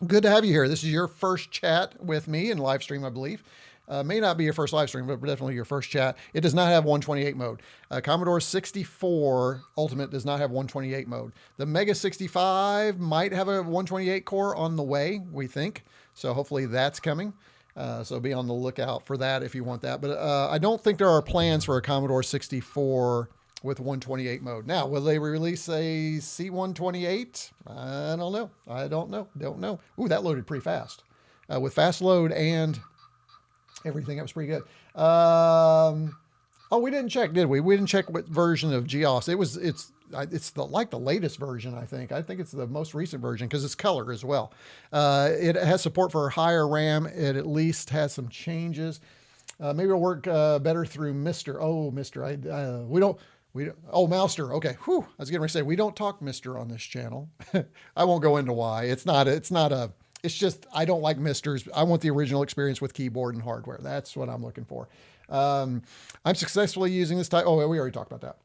good to have you here. This is your first chat with me in live stream, I believe. May not be your first live stream, but definitely your first chat. It does not have 128 mode. Commodore 64 Ultimate does not have 128 mode. The Mega 65 might have a 128 core on the way, we think. So hopefully that's coming. So be on the lookout for that if you want that. But I don't think there are plans for a Commodore 64 with 128 mode. Now, will they release a C128? I don't know. Don't know. Ooh, that loaded pretty fast. With fast load and everything, that was pretty good. Oh, we didn't check, did we? We didn't check what version of GEOS. It's like the latest version, I think. I think it's the most recent version because it's color as well. It has support for higher RAM. It at least has some changes. Maybe it'll work better through Mr. Oh, Mr. Oh, Mouster. Okay. Whew. I was getting ready to say, we don't talk Mr. on this channel. I won't go into why. It's just, I don't like Misters. I want the original experience with keyboard and hardware. That's what I'm looking for. I'm successfully using this type. Oh, we already talked about that.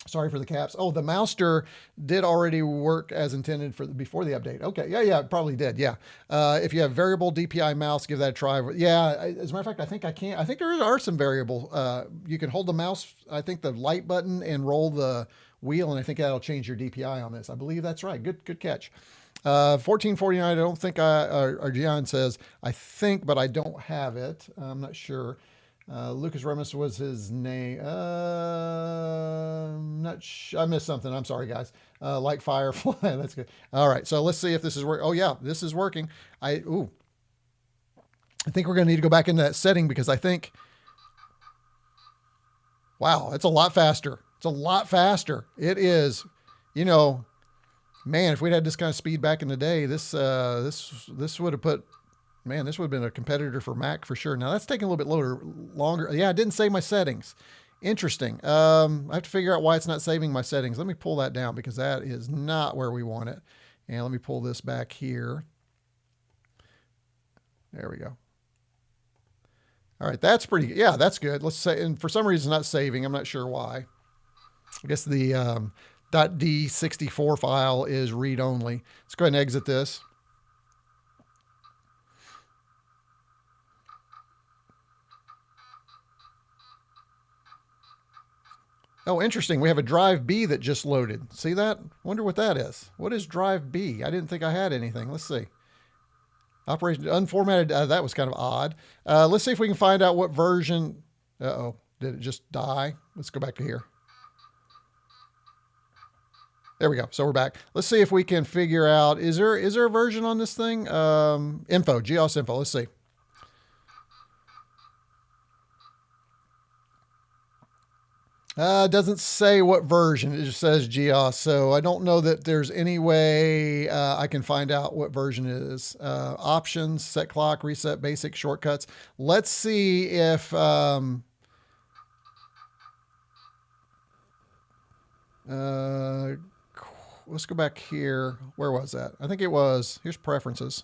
Sorry for the caps. Oh, the Mouster did already work as intended before the update. Okay. Yeah, it probably did. Yeah. If you have variable DPI mouse, give that a try. Yeah. As a matter of fact, I think I can't. I think there are some variable. You can hold the mouse, I think the light button, and roll the wheel, and I think that'll change your DPI on this. I believe that's right. Good catch. 1449. I don't think or Gian says, I think, but I don't have it. I'm not sure. Lucas Remus was his name. I missed something. I'm sorry, guys. Like Firefly. That's good. All right. So let's see if this is working. Oh yeah, this is working. I think we're going to need to go back into that setting because I think, wow, it's a lot faster. It's a lot faster. It is, man, if we'd had this kind of speed back in the day, this would have put, man, this would have been a competitor for Mac for sure. Now that's taking a little bit longer. Yeah, I didn't save my settings. Interesting. I have to figure out why it's not saving my settings. Let me pull that down because that is not where we want it. And let me pull this back here. There we go. All right, that's pretty, yeah, that's good. Let's say, and for some reason it's not saving. I'm not sure why. I guess the .d64 file is read only. Let's go ahead and exit this. Oh, interesting. We have a drive B that just loaded. See that? Wonder what that is. What is drive B? I didn't think I had anything. Let's see. Operation unformatted. That was kind of odd. Let's see if we can find out what version. Uh-oh. Did it just die? Let's go back to here. There we go. So we're back. Let's see if we can figure out, is there a version on this thing? Info, GEOS info. Let's see. Doesn't say what version. It just says GEOS. So I don't know that there's any way I can find out what version it is. Options, set clock, reset, basic, shortcuts. Let's see if... let's go back here. Where was that? I think it was, here's preferences.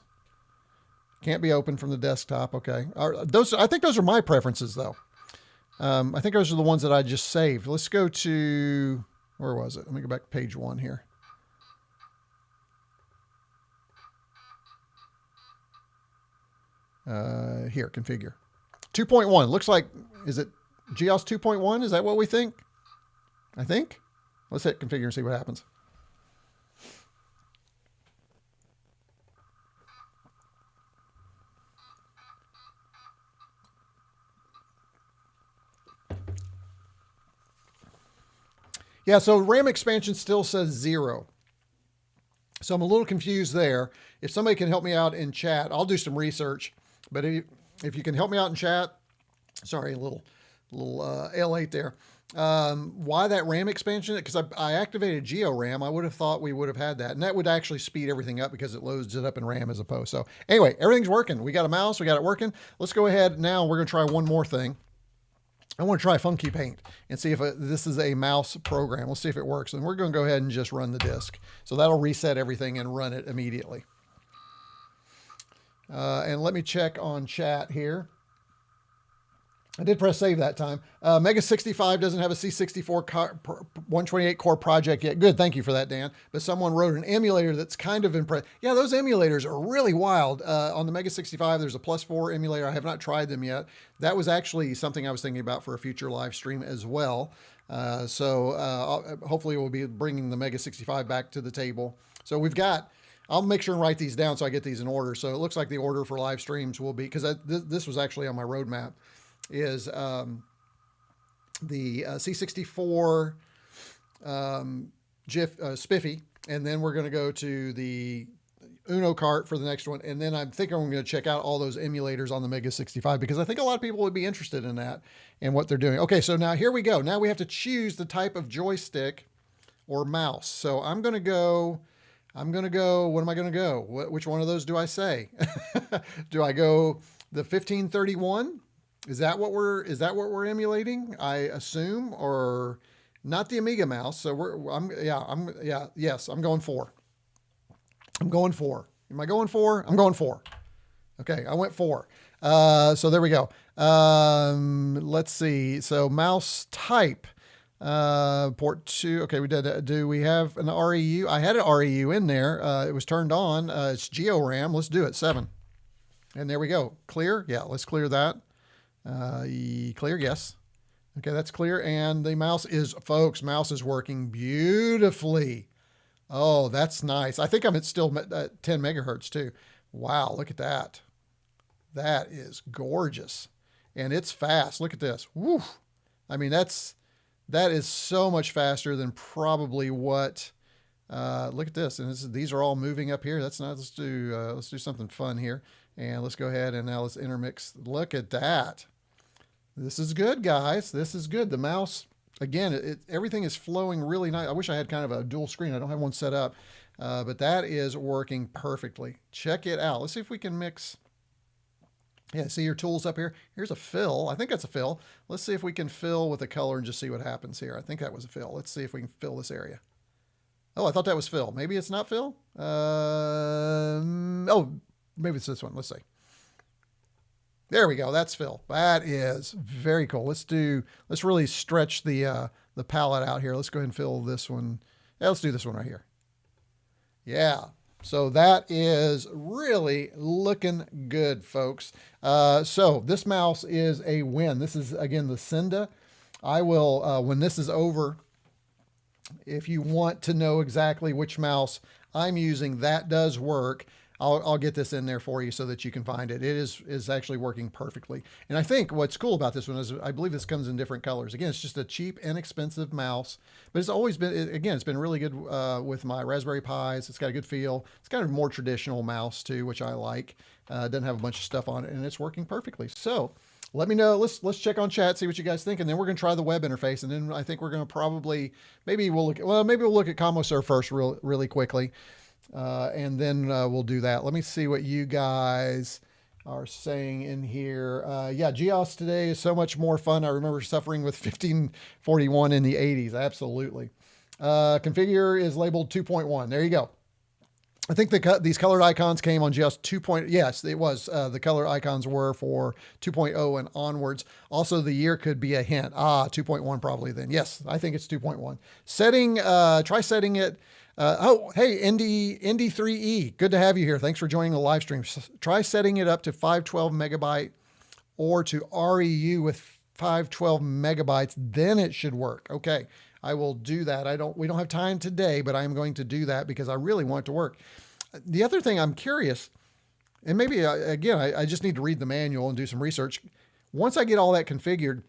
Can't be opened from the desktop. Okay. I think those are my preferences though. I think those are the ones that I just saved. Let's go to, where was it? Let me go back to page 1 here. Here, configure. 2.1. Looks like, is it GEOS 2.1? Is that what we think? I think. Let's hit configure and see what happens. Yeah, so RAM expansion still says 0. So I'm a little confused there. If somebody can help me out in chat, I'll do some research. But if you can help me out in chat, sorry, a little L8 there. Why that RAM expansion? Because I activated GeoRAM. I would have thought we would have had that. And that would actually speed everything up because it loads it up in RAM as opposed. So anyway, everything's working. We got a mouse. We got it working. Let's go ahead now. We're going to try one more thing. I want to try Funky Paint and see if this is a mouse program. Let's see if it works. And we're going to go ahead and just run the disk. So that'll reset everything and run it immediately. And let me check on chat here. I did press save that time. Mega 65 doesn't have a C64 128 core project yet. Good, thank you for that, Dan. But someone wrote an emulator that's kind of impressive. Yeah, those emulators are really wild. On the Mega 65, there's a +4 emulator. I have not tried them yet. That was actually something I was thinking about for a future live stream as well. Hopefully we'll be bringing the Mega 65 back to the table. So we've got... I'll make sure and write these down so I get these in order. So it looks like the order for live streams will be... Because this was actually on my roadmap. Is the C64 Spiffy, and then we're going to go to the Uno cart for the next one, and then I'm thinking I'm going to check out all those emulators on the Mega 65 because I think a lot of people would be interested in that and what they're doing. Okay, so now here we go. Now we have to choose the type of joystick or mouse. So I'm going to go, what am I going to go? Which one of those do I say? Do I go the 1531? Is that what we're emulating? I assume, or not the Amiga mouse. So yes, I'm going 4. I'm going 4. Am I going 4? I'm going 4. Okay, I went 4. So there we go. Let's see. So mouse type, port 2. Okay, we did. Do we have an REU? I had an REU in there. It was turned on. It's GeoRAM. Let's do it. 7. And there we go. Clear. Yeah, let's clear that. Clear, yes. Okay, that's clear. And the mouse is, folks, mouse is working beautifully. Oh, that's nice. I think I'm still at 10 megahertz too. Wow, look at that. That is gorgeous. And it's fast. Look at this. Woo. I mean, that is so much faster than probably what, look at this. And these are all moving up here. That's not, let's do something fun here. And let's go ahead and now let's intermix. Look at that. This is good, guys. This is good. The mouse, again, everything is flowing really nice. I wish I had kind of a dual screen. I don't have one set up, but that is working perfectly. Check it out. Let's see if we can mix. Yeah, see your tools up here? Here's a fill. I think that's a fill. Let's see if we can fill with a color and just see what happens here. I think that was a fill. Let's see if we can fill this area. Oh, I thought that was fill. Maybe it's not fill? Oh, maybe it's this one. Let's see. There we go. That's fill. That is very cool. Let's really stretch the palette out here. Let's go ahead and fill this one. Yeah, let's do this one right here. Yeah. So that is really looking good, folks. So this mouse is a win. This is, again, the Senda. I will, when this is over, if you want to know exactly which mouse I'm using, that does work. I'll get this in there for you so that you can find it. It is actually working perfectly. And I think what's cool about this one is I believe this comes in different colors. Again, it's just a cheap, inexpensive mouse, but it's always been, again, it's been really good with my Raspberry Pis. It's got a good feel. It's kind of a more traditional mouse too, which I like. Doesn't have a bunch of stuff on it, and it's working perfectly. So let me know. Let's check on chat, see what you guys think, and then we're going to try the web interface, and then I think we're going to probably, maybe we'll look at Commodore first really quickly. And then we'll do that. Let me see what you guys are saying in here. Yeah, GEOS today is so much more fun. I remember suffering with 1541 in the 80s. Absolutely. Configure is labeled 2.1. There you go. I think these colored icons came on GEOS 2. Yes, it was. The color icons were for 2.0 and onwards. Also, the year could be a hint. 2.1 probably then. Yes, I think it's 2.1. Setting, try setting it. Oh, hey, Indy3E, good to have you here. Thanks for joining the live stream. Try setting it up to 512 megabyte or to REU with 512 megabytes, then it should work. Okay, I will do that. We don't have time today, but I'm going to do that because I really want it to work. The other thing I'm curious, and maybe again, I just need to read the manual and do some research. Once I get all that configured,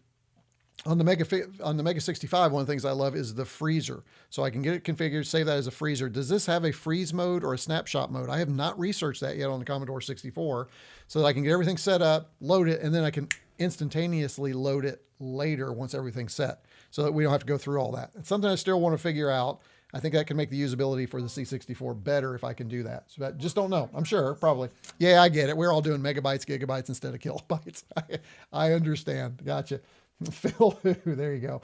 on the Mega 65, one of the things I love is the freezer. So I can get it configured, save that as a freezer. Does this have a freeze mode or a snapshot mode? I have not researched that yet on the Commodore 64, so that I can get everything set up, load it, and then I can instantaneously load it later once everything's set, so that we don't have to go through all that. It's something I still want to figure out. I think that can make the usability for the C64 better if I can do that. So I just don't know. I'm sure, probably. Yeah, I get it. We're all doing megabytes, gigabytes instead of kilobytes. I understand. Gotcha. Phil, there you go.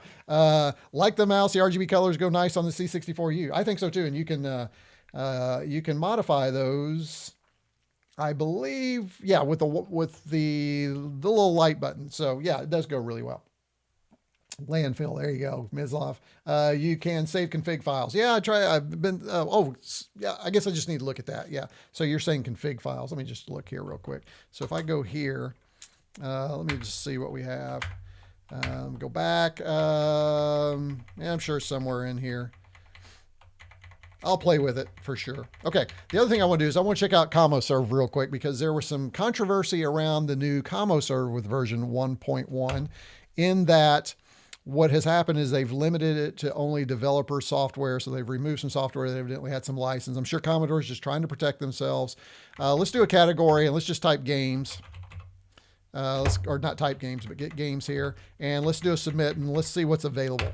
Like the mouse, the RGB colors go nice on the C64U. I think so too, and you can modify those. I believe, yeah, with the little light button. So yeah, it does go really well. Landfill, there you go, Mislov. You can save config files. Yeah, I've been, yeah, I guess I just need to look at that. Yeah, so you're saying config files. Let me just look here real quick. So if I go here, let me just see what we have. Go back. Yeah, I'm sure somewhere in here. I'll play with it for sure. Okay, the other thing I want to do is I want to check out CommoServe real quick because there was some controversy around the new CommoServe with version 1.1 in that what has happened is they've limited it to only developer software. So they've removed some software that evidently had some license. I'm sure Commodore is just trying to protect themselves. Let's do a category and let's just type games. Or not type games, but get games here. And let's do a submit and let's see what's available.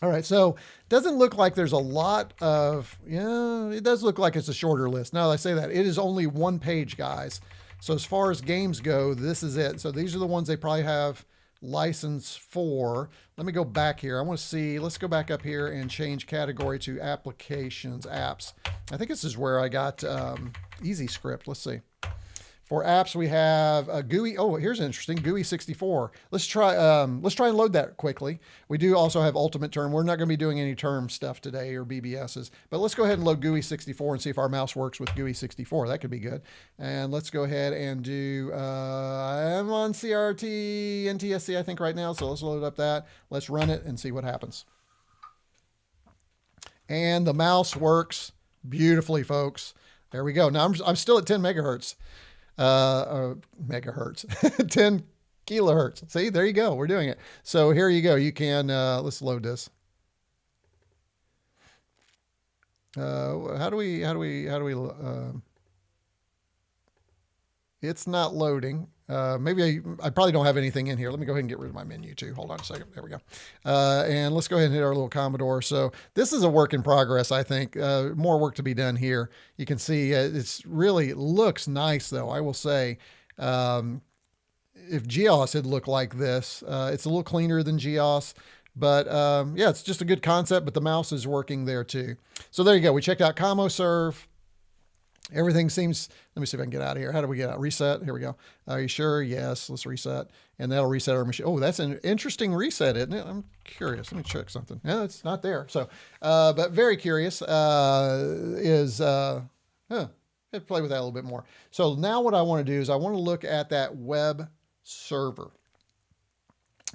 All right, so it doesn't look like there's a lot of, yeah, it does look like it's a shorter list. Now that I say that, it is only one page, guys. So as far as games go, this is it. So these are the ones they probably have license for. Let me go back here. I want to see, let's go back up here and change category to applications, apps. I think this is where I got Easy Script. Let's see. For apps, we have a GUI. Oh, here's interesting. GUI 64. Let's try and load that quickly. We do also have Ultimate Term. We're not going to be doing any term stuff today or BBSs, but let's go ahead and load GUI 64 and see if our mouse works with GUI 64. That could be good. And let's go ahead and do, I'm on CRT NTSC, I think right now. So let's load up that. Let's run it and see what happens. And the mouse works beautifully, folks. There we go. Now I'm still at 10 megahertz. Megahertz, 10 kilohertz. See, there you go. We're doing it. So here you go. You can, let's load this. How do we, it's not loading. Maybe I probably don't have anything in here. Let me go ahead and get rid of my menu too. Hold on a second. There we go. And let's go ahead and hit our little Commodore. So this is a work in progress, I think. More work to be done here. You can see it's really looks nice, though. I will say, if GEOS had looked like this, it's a little cleaner than GEOS. But yeah, it's just a good concept, but the mouse is working there too. So there you go. We checked out CommoServe. Everything seems, let me see if I can get out of here. How do we get out? Reset. Here we go. Are you sure? Yes. Let's reset. And that'll reset our machine. Oh, that's an interesting reset, isn't it? I'm curious. Let me check something. No, it's not there. So, but very curious is, play with that a little bit more. So now what I want to do is I want to look at that web server.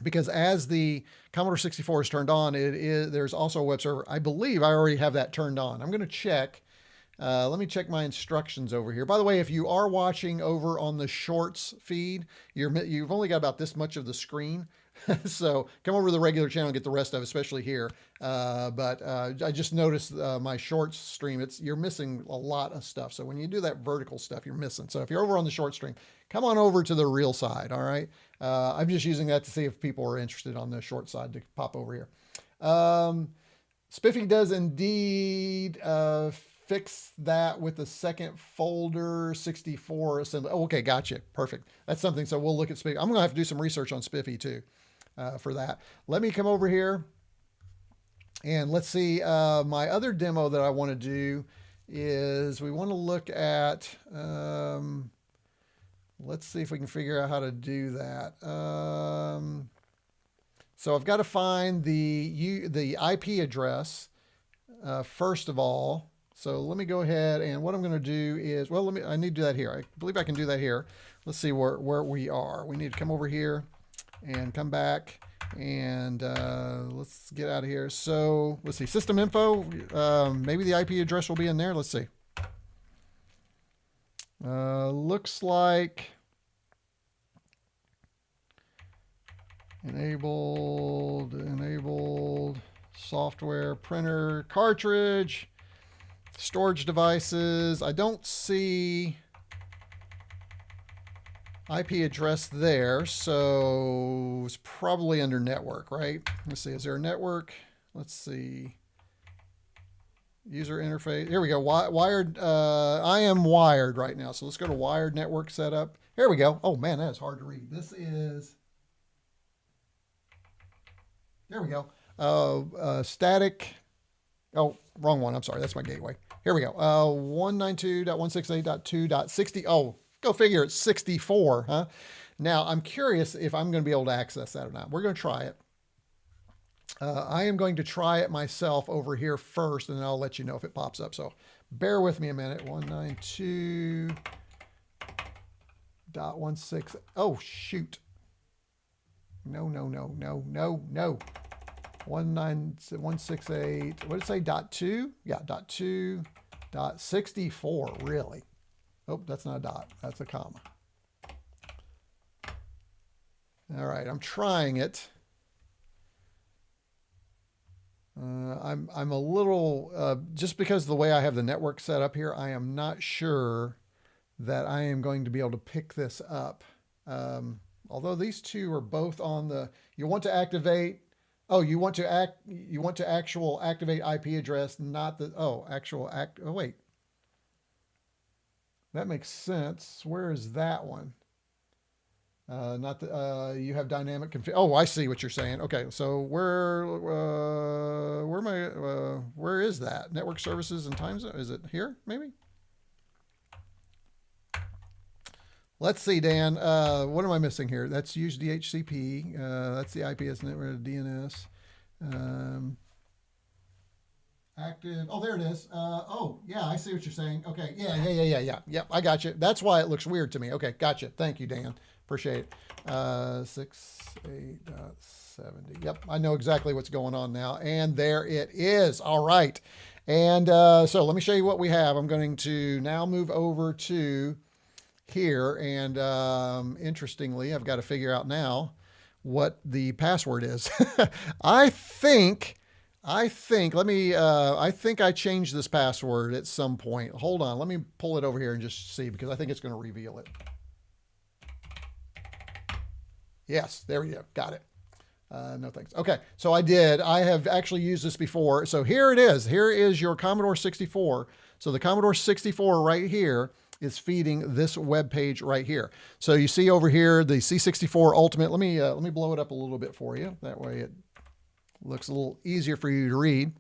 Because as the Commodore 64 is turned on, there's also a web server. I believe I already have that turned on. I'm going to check. Let me check my instructions over here. By the way, if you are watching over on the Shorts feed, you've only got about this much of the screen. So come over to the regular channel and get the rest of it, especially here. I just noticed my Shorts stream, you're missing a lot of stuff. So when you do that vertical stuff, you're missing. So if you're over on the short stream, come on over to the real side, all right? I'm just using that to see if people are interested on the short side to pop over here. Spiffy does indeed fix that with the second folder 64 assembly. Oh, okay, gotcha. Perfect. That's something. So we'll look at Spiffy. I'm going to have to do some research on Spiffy too for that. Let me come over here and let's see. My other demo that I want to do is we want to look at, let's see if we can figure out how to do that. So I've got to find the IP address first of all. So let me go ahead and what I'm going to do is, well, I need to do that here. I believe I can do that here. Let's see where we are. We need to come over here and come back and let's get out of here. So let's see, system info. Maybe the IP address will be in there. Let's see. Looks like enabled software, printer, cartridge, storage devices. I don't see IP address there, so it's probably under network, right? Let's see, is there a network? Let's see. User interface. Here we go. Wired. I am wired right now, so let's go to wired network setup. Here we go. Oh man, that is hard to read. This is. There we go. Static Oh, wrong one. I'm sorry. That's my gateway. Here we go. 192.168.2.60. Oh, go figure. It's 64, huh? Now, I'm curious if I'm going to be able to access that or not. We're going to try it. I am going to try it myself over here first, and then I'll let you know if it pops up. So bear with me a minute. 192.16. Oh, shoot. No. 168. What did it say? .2? Yeah, .2. .64. Really? Oh, that's not a dot. That's a comma. All right, I'm trying it. I'm a little, just because of the way I have the network set up here, I am not sure that I am going to be able to pick this up. Although these two are both on the, you want to activate, oh, you want to actual activate IP address, not the, oh, oh, wait. That makes sense. Where is that one? Not the, you have dynamic config. Oh, I see what you're saying. Okay, so where is that? Network services and time zone? Is it here, maybe? Let's see, Dan. What am I missing here? That's use DHCP. That's the IPS network DNS. Active. Oh, there it is. Oh, yeah, I see what you're saying. Okay, yeah. Yep, I got you. That's why it looks weird to me. Okay, gotcha. Thank you, Dan. Appreciate it. 68.70. Yep, I know exactly what's going on now. And there it is. All right. And so let me show you what we have. I'm going to now move over to here. And interestingly, I've got to figure out now what the password is. I think I changed this password at some point. Hold on. Let me pull it over here and just see, because I think it's going to reveal it. Yes, there we go. Got it. No thanks. Okay, so I have actually used this before. So here it is. Here is your Commodore 64. So the Commodore 64 right here is feeding this web page right here. So you see over here the C64 Ultimate. Let me blow it up a little bit for you. That way it looks a little easier for you to read.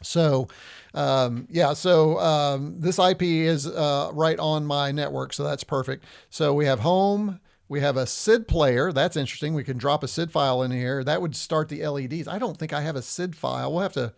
So, this IP is right on my network, so that's perfect. So we have home. We have a SID player. That's interesting. We can drop a SID file in here. That would start the LEDs. I don't think I have a SID file. We'll have to,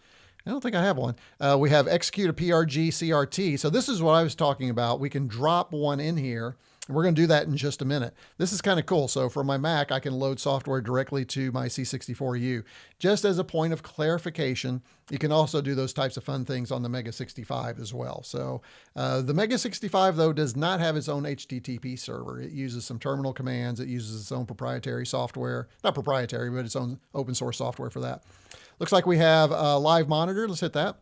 I don't think I have one. We have execute a PRG CRT. So this is what I was talking about. We can drop one in here. And we're going to do that in just a minute. This is kind of cool. So for my Mac, I can load software directly to my C64U. Just as a point of clarification, you can also do those types of fun things on the Mega 65 as well. So the Mega 65, though, does not have its own HTTP server. It uses some terminal commands. It uses its own proprietary software. Not proprietary, but its own open source software for that. Looks like we have a live monitor. Let's hit that.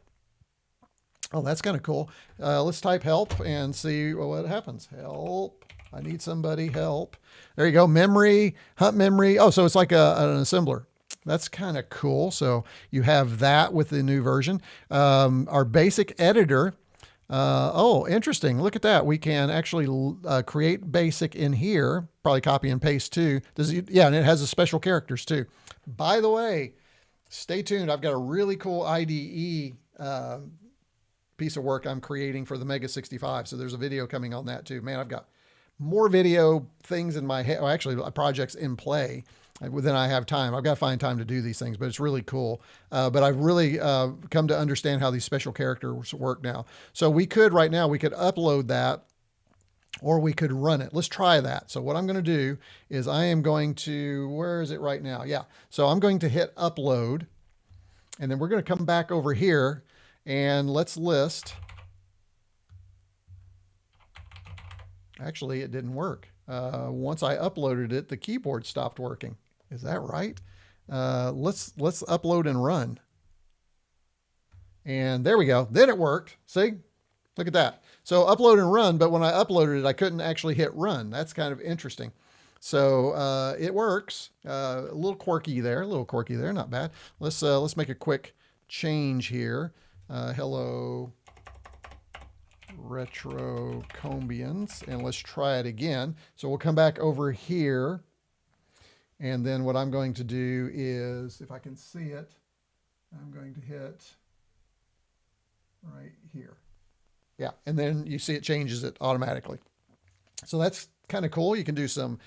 Oh, that's kind of cool. Let's type help and see what happens. Help. I need somebody, help. There you go. Memory, hunt memory. Oh, so it's like an assembler. That's kind of cool. So you have that with the new version. Our basic editor. Oh, interesting. Look at that. We can actually create basic in here. Probably copy and paste too. Yeah, and it has the special characters too. By the way, stay tuned. I've got a really cool IDE piece of work I'm creating for the Mega 65. So there's a video coming on that too. Man, I've got more video things in my head, or actually projects in play than I have time. I've got to find time to do these things, but it's really cool. But I've really come to understand how these special characters work now. So we could right now, we could upload that or we could run it. Let's try that. So what I'm going to do is I am going to, where is it right now? Yeah. So I'm going to hit upload, and then we're going to come back over here and let's list. Actually, it didn't work. Once I uploaded it, the keyboard stopped working. Is that right? Let's upload and run. And there we go. Then it worked. See? Look at that. So upload and run, but when I uploaded it, I couldn't actually hit run. That's kind of interesting. So it works. A little quirky there, not bad. Let's make a quick change here. Hello, retroCombians, and let's try it again. So we'll come back over here, and then what I'm going to do is, if I can see it, I'm going to hit right here. Yeah, and then you see it changes it automatically. So that's kind of cool. You can do some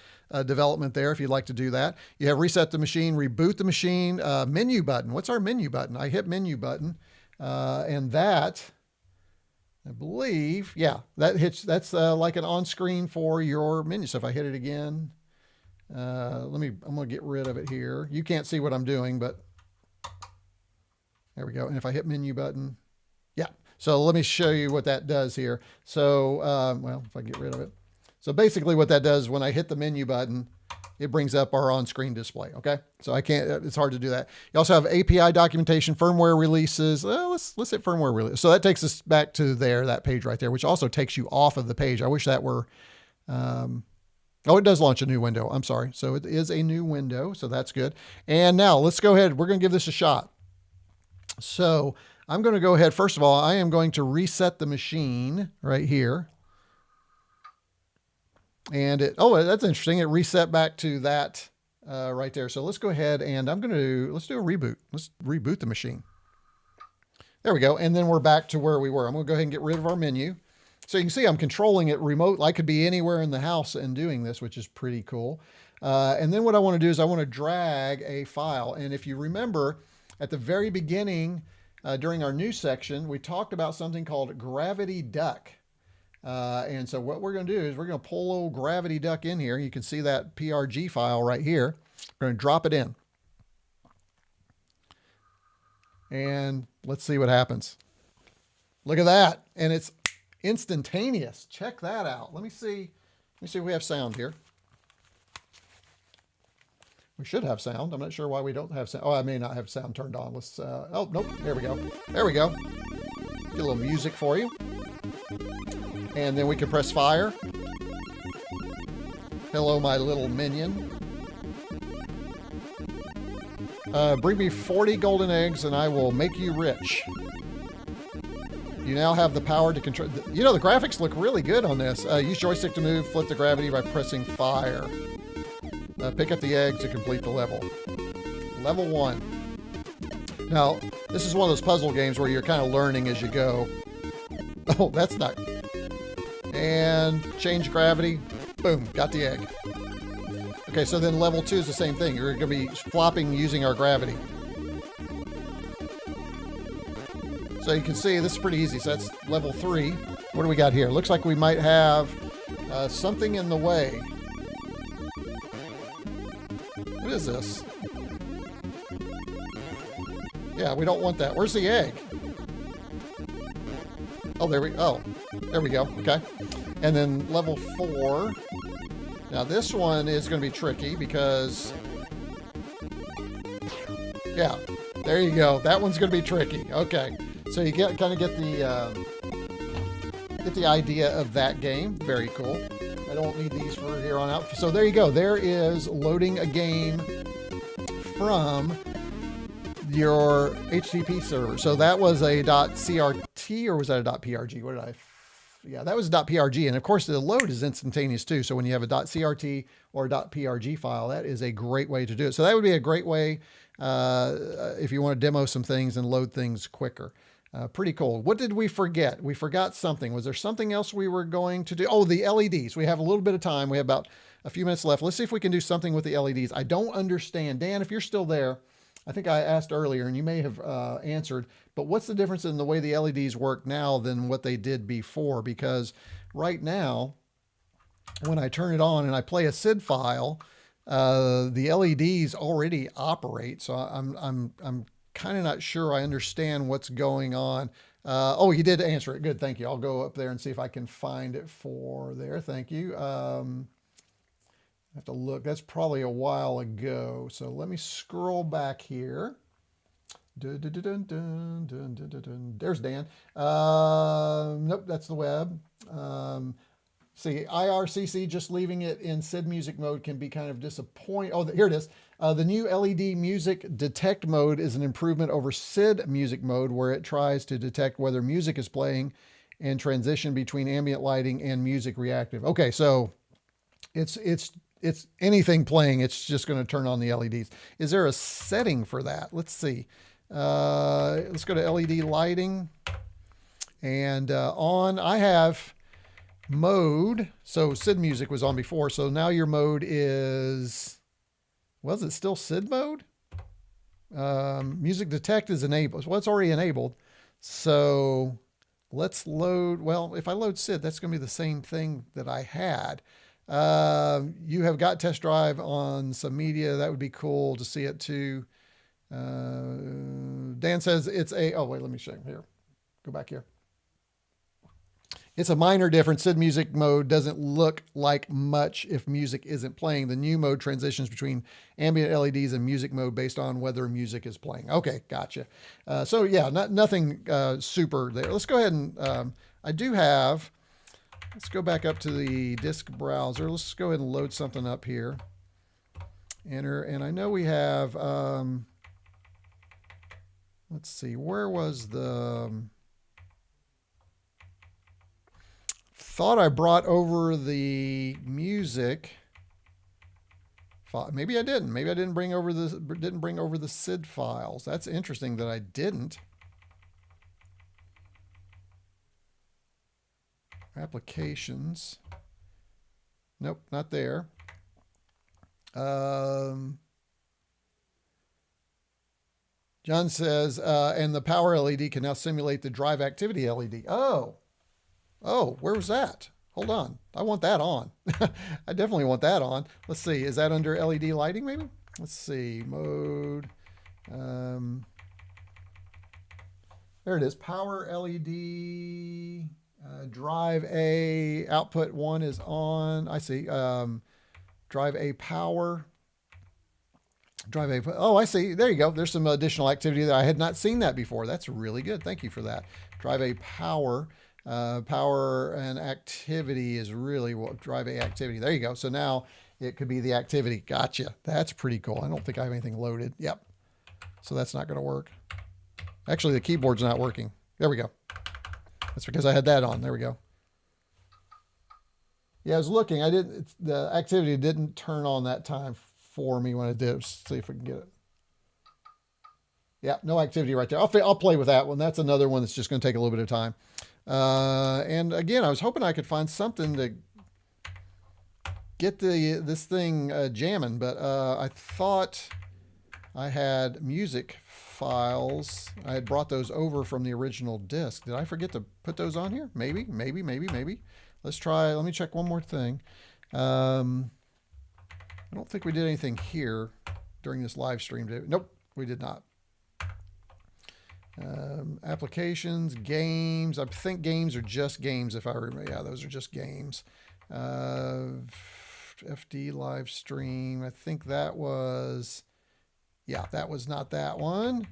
development there if you'd like to do that. You have reset the machine, reboot the machine, menu button. What's our menu button? I hit menu button, and that, I believe, yeah, that hits. That's like an on-screen for your menu. So if I hit it again, I'm gonna get rid of it here. You can't see what I'm doing, but there we go. And if I hit menu button, yeah. So let me show you what that does here. So, well, if I get rid of it. So basically what that does, when I hit the menu button, it brings up our on-screen display, okay? So I can't, it's hard to do that. You also have API documentation, firmware releases. Let's hit firmware release. So that takes us back to there, that page right there, which also takes you off of the page. I wish that were, oh, it does launch a new window. I'm sorry. So it is a new window, so that's good. And now let's go ahead. We're going to give this a shot. So I'm going to go ahead. First of all, I am going to reset the machine right here. And it, oh, that's interesting. It reset back to that right there. So let's go ahead and let's do a reboot. Let's reboot the machine. There we go. And then we're back to where we were. I'm going to go ahead and get rid of our menu. So you can see I'm controlling it remote. I could be anywhere in the house and doing this, which is pretty cool. And then what I want to do is I want to drag a file. And if you remember at the very beginning, during our news section, we talked about something called Gravity Duck. And so what we're going to do is we're going to pull old Gravity Duck in here. You can see that PRG file right here. We're going to drop it in. And let's see what happens. Look at that. And it's instantaneous. Check that out. Let me see if we have sound here. We should have sound. I'm not sure why we don't have sound. Oh, I may not have sound turned on. Let's, oh, nope. There we go. There we go. Get a little music for you. And then we can press fire. Hello, my little minion. Bring me 40 golden eggs and I will make you rich. You now have the power to control. You know, the graphics look really good on this. Use joystick to move, flip the gravity by pressing fire. Pick up the egg to complete the level. Level 1. Now, this is one of those puzzle games where you're kind of learning as you go. Oh, that's not... And change gravity. Boom, got the egg. Okay, so then level 2 is the same thing. You're going to be flopping using our gravity. So you can see this is pretty easy. So that's level 3. What do we got here? Looks like we might have something in the way. What is this? Yeah, we don't want that. Where's the egg? Oh, there we go. Okay. And then level 4. Now this one is going to be tricky because, yeah, there you go. That one's going to be tricky. Okay. So you kind of get the idea of that game. Very cool. I don't need these for here on out. So there you go. There is loading a game from your HTTP server. So that was a .crt or was that a .prg? What did I? Yeah, that was a .prg. And of course the load is instantaneous too. So when you have a .crt or a .prg file, that is a great way to do it. So that would be a great way if you want to demo some things and load things quicker. Pretty cool. What did we forget? We forgot something. Was there something else we were going to do? Oh, the LEDs. We have a little bit of time. We have about a few minutes left. Let's see if we can do something with the LEDs. I don't understand. Dan, if you're still there, I think I asked earlier and you may have answered, but what's the difference in the way the LEDs work now than what they did before? Because right now, when I turn it on and I play a SID file, the LEDs already operate. So I'm kind of not sure I understand what's going on. Oh, you did answer it. Good. Thank you. I'll go up there and see if I can find it for there. Thank you. I have to look. That's probably a while ago. So let me scroll back here. There's Dan. Nope, that's the web. See, IRCC just leaving it in SID music mode can be kind of disappointing. Oh, here it is. The new LED music detect mode is an improvement over SID music mode, where it tries to detect whether music is playing and transition between ambient lighting and music reactive. Okay, so it's anything playing. It's just going to turn on the LEDs. Is there a setting for that? Let's see. Let's go to LED lighting. And I have mode. So SID music was on before. So now your mode is, was it still SID mode? Music detect is enabled. Well, it's already enabled. So let's load, well, if I load SID, that's going to be the same thing that I had. You have got test drive on some media. That would be cool to see it too. Dan says it's a, oh, wait, let me show you here. Go back here. It's a minor difference. SID music mode doesn't look like much if music isn't playing. The new mode transitions between ambient LEDs and music mode based on whether music is playing. Okay, gotcha. So yeah, nothing super there. Let's go ahead and, I do have, let's go back up to the disk browser. Let's go ahead and load something up here. Enter, and I know we have, let's see, where was the, thought I brought over the music. Maybe I didn't. Maybe I didn't bring over the SID files. That's interesting that I didn't. Applications. Nope, not there. John says, and the power LED can now simulate the drive activity LED. Oh, where was that? Hold on. I want that on. I definitely want that on. Let's see. Is that under LED lighting maybe? Let's see. Mode. There it is. Power LED. Drive A. Output 1 is on. I see. Drive A power. Drive A. Oh, I see. There you go. There's some additional activity that I had not seen that before. That's really good. Thank you for that. Drive A power. Power and activity is really what drive A activity. There you go. So now it could be the activity. Gotcha. That's pretty cool. I don't think I have anything loaded. Yep. So that's not going to work. Actually, the keyboard's not working. There we go. That's because I had that on. There we go. Yeah, I was looking. The activity didn't turn on that time for me when I did. Let's see if we can get it. Yeah, no activity right there. I'll play with that one. That's another one that's just going to take a little bit of time. And again, I was hoping I could find something to get this thing jamming, but I thought I had music files. I had brought those over from the original disc. Did I forget to put those on here? Maybe. Let's try. Let me check one more thing. I don't think we did anything here during this live stream. Nope, we did not. Applications, games. I think games are just games if I remember. Yeah, those are just games. FD live stream. I think that was, yeah, that was not that one.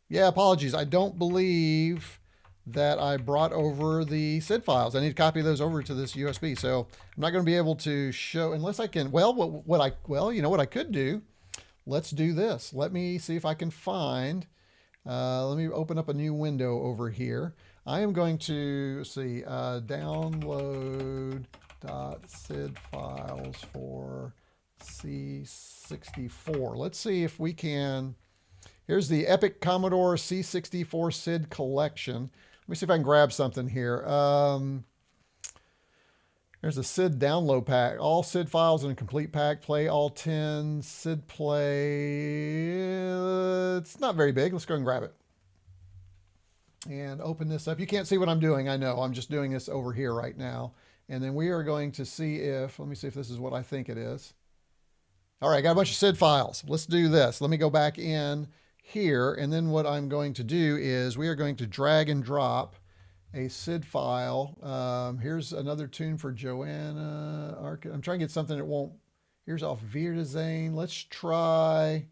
Yeah, apologies. I don't believe that I brought over the SID files. I need to copy those over to this USB. So I'm not going to be able to show unless I can. Well, you know what I could do? Let's do this. Let me see if I can find. Let me open up a new window over here. I am going to see download.sid files for C64. Let's see if we can. Here's the Epic Commodore C64 SID collection. Let me see if I can grab something here. There's a SID download pack. All SID files in a complete pack. Play all 10. SID play. It's not very big. Let's go and grab it. And open this up. You can't see what I'm doing. I know. I'm just doing this over here right now. And then we are going to see if, let me see if this is what I think it is. All right, I got a bunch of SID files. Let's do this. Let me go back in here. And then what I'm going to do is we are going to drag and drop a SID file. Here's another tune for Joanna. I'm trying to get something that won't. Here's off Vierdesign. Let's try.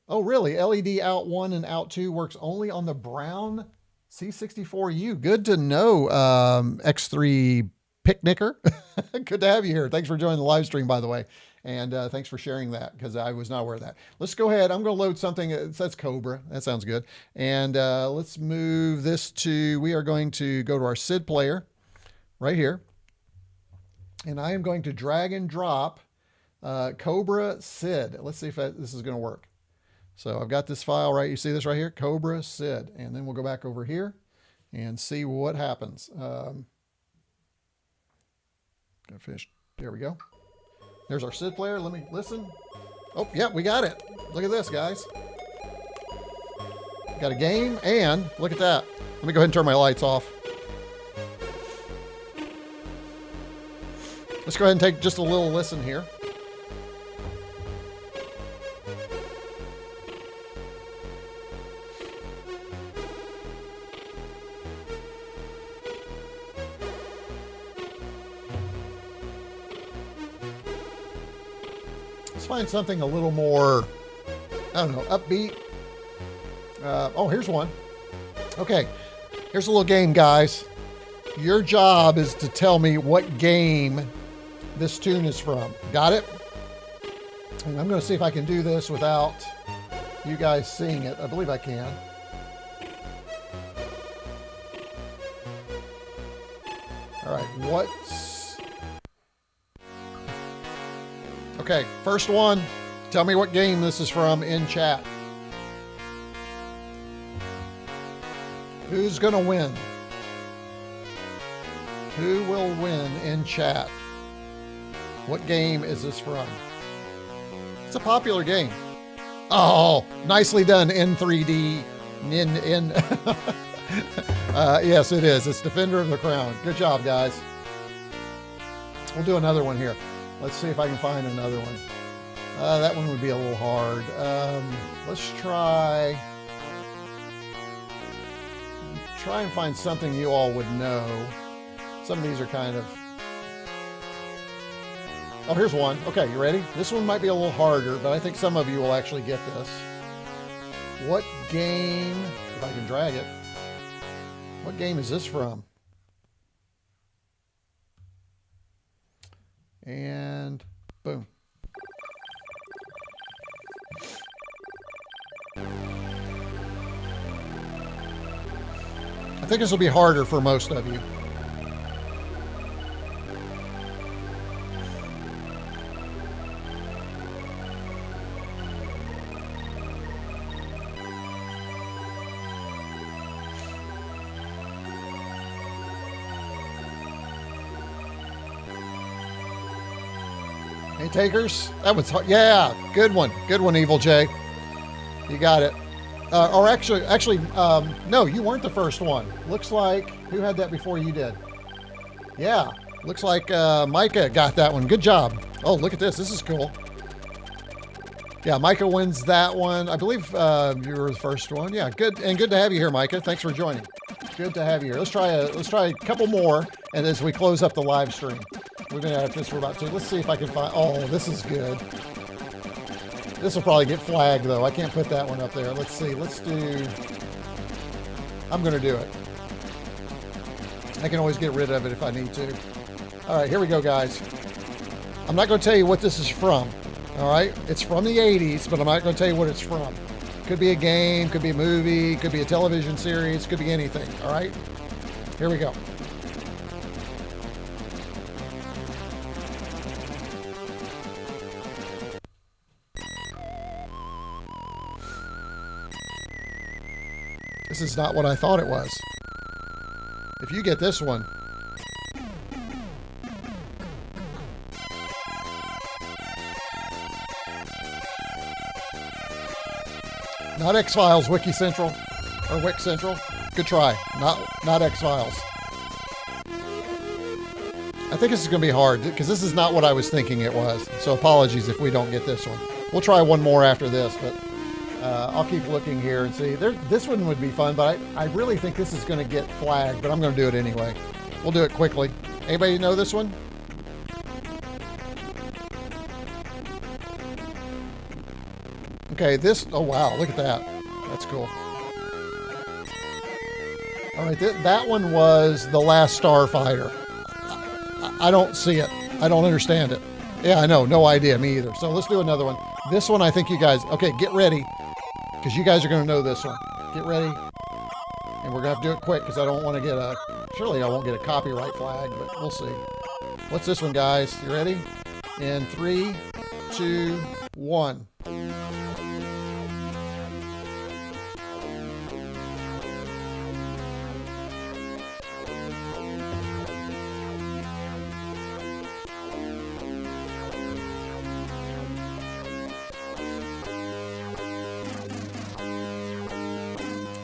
Oh, really? LED out 1 and out 2 works only on the brown C64U. Good to know, X3 Picnicker. Good to have you here. Thanks for joining the live stream, by the way. And thanks for sharing that because I was not aware of that. Let's go ahead. I'm going to load something. It says Cobra. That sounds good. And let's move this to, we are going to go to our SID player right here. And I am going to drag and drop Cobra SID. Let's see if this is going to work. So I've got this file right. You see this right here? Cobra SID. And then we'll go back over here and see what happens. Gonna finish. There we go. There's our SID player. Let me listen. Oh, yeah, we got it. Look at this, guys. Got a game, and look at that. Let me go ahead and turn my lights off. Let's go ahead and take just a little listen here. Let's find something a little more, I don't know, upbeat. Oh, here's one. Okay, here's a little game, guys. Your job is to tell me what game this tune is from. Got it? And I'm going to see if I can do this without you guys seeing it. I believe I can. All right, what's... Okay, first one. Tell me what game this is from in chat. Who's going to win? Who will win in chat? What game is this from? It's a popular game. Oh, nicely done, N3D. Yes, it is. It's Defender of the Crown. Good job, guys. We'll do another one here. Let's see if I can find another one. That one would be a little hard. Let's try and find something you all would know. Some of these are kind of... Oh, here's one. Okay, you ready? This one might be a little harder, but I think some of you will actually get this. What game, if I can drag it, what game is this from? And boom. I think this will be harder for most of you. Any takers? That was hard. Yeah, good one. Good one, Evil J. You got it. Or actually, no, you weren't the first one. Looks like, who had that before you did? Yeah, looks like Micah got that one. Good job. Oh, look at this. This is cool. Yeah, Micah wins that one. I believe you were the first one. Yeah, good, and good to have you here, Micah. Thanks for joining. Good to have you here. Let's try a couple more, and as we close up the live stream, we've been at this for about 2. Let's see if I can find. Oh, this is good. This will probably get flagged, though. I can't put that one up there. Let's see. Let's do... I'm going to do it. I can always get rid of it if I need to. All right, here we go, guys. I'm not going to tell you what this is from. All right? It's from the 80s, but I'm not going to tell you what it's from. Could be a game, could be a movie, could be a television series, could be anything. All right? Here we go. This is not what I thought it was. If you get this one. Not X-Files, Wiki Central, or Wick Central. Good try. Not X-Files. I think this is going to be hard, because this is not what I was thinking it was. So apologies if we don't get this one. We'll try one more after this, but... I'll keep looking here and see. This one would be fun, but I really think this is going to get flagged, but I'm going to do it anyway. We'll do it quickly. Anybody know this one? Okay, this... Oh, wow. Look at that. That's cool. All right, that one was The Last Starfighter. I don't see it. I don't understand it. Yeah, I know. No idea. Me either. So let's do another one. This one, I think you guys... Okay, get ready. Because you guys are going to know this one. Get ready. And we're going to have to do it quick because I don't want to get a... Surely I won't get a copyright flag, but we'll see. What's this one, guys? You ready? In 3, 2, 1.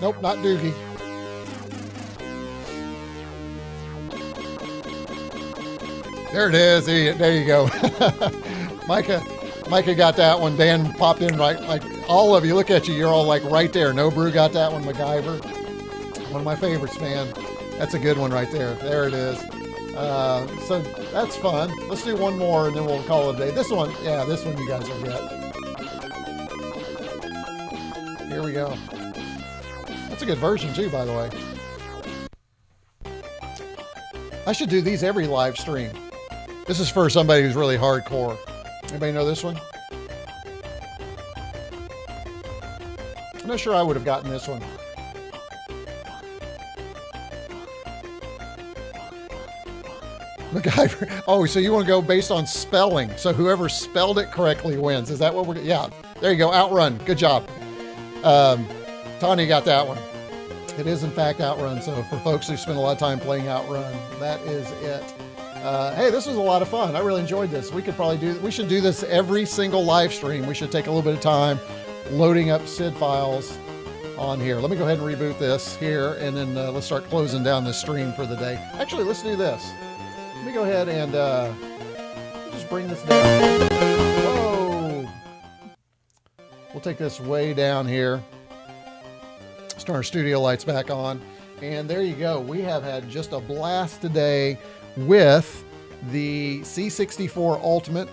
Nope, not Doogie. There it is. There you go. Micah got that one. Dan popped in right, like all of you. Look at you. You're all like right there. No Brew got that one. MacGyver. One of my favorites, man. That's a good one right there. There it is. So that's fun. Let's do one more and then we'll call it a day. This one, yeah, this one you guys will get. Here we go. That's a good version too, by the way. I should do these every live stream. This is for somebody who's really hardcore. Anybody know this one? I'm not sure I would have gotten this one. MacGyver. Oh, so you want to go based on spelling. So whoever spelled it correctly wins. Is that what we're... Yeah. There you go. Outrun. Good job. Tanya got that one. It is, in fact, Outrun. So for folks who spend a lot of time playing Outrun, that is it. Hey, this was a lot of fun. I really enjoyed this. We should do this every single live stream. We should take a little bit of time loading up SID files on here. Let me go ahead and reboot this here, and then let's start closing down the stream for the day. Actually, let's do this. Let me go ahead and just bring this down. Whoa! We'll take this way down here. Let's turn our studio lights back on. And there you go. We have had just a blast today with the C64 Ultimate.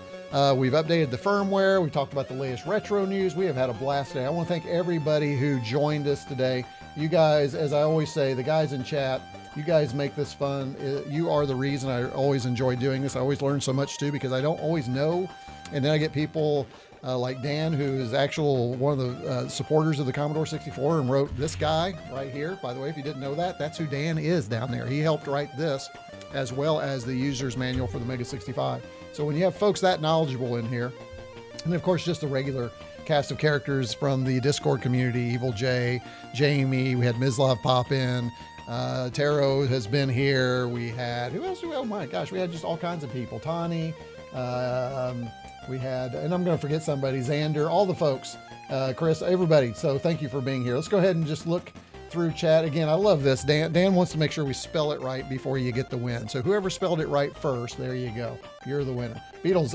We've updated the firmware. We talked about the latest retro news. We have had a blast today. I want to thank everybody who joined us today. You guys, as I always say, the guys in chat, you guys make this fun. You are the reason I always enjoy doing this. I always learn so much too, because I don't always know. And then I get people like Dan, who is one of the supporters of the Commodore 64 and wrote this guy right here. By the way, if you didn't know that, that's who Dan is down there. He helped write this, as well as the user's manual for the Mega 65. So when you have folks that knowledgeable in here, and of course just the regular cast of characters from the Discord community, Evil J, Jamie, we had Mislav pop in, Taro has been here, we had, who else? Oh my gosh, we had just all kinds of people. Tani, we had, and I'm going to forget somebody, Xander, all the folks, Chris, everybody. So thank you for being here. Let's go ahead and just look through chat. Again, I love this. Dan wants to make sure we spell it right before you get the win. So whoever spelled it right first, there you go. You're the winner. Beatles,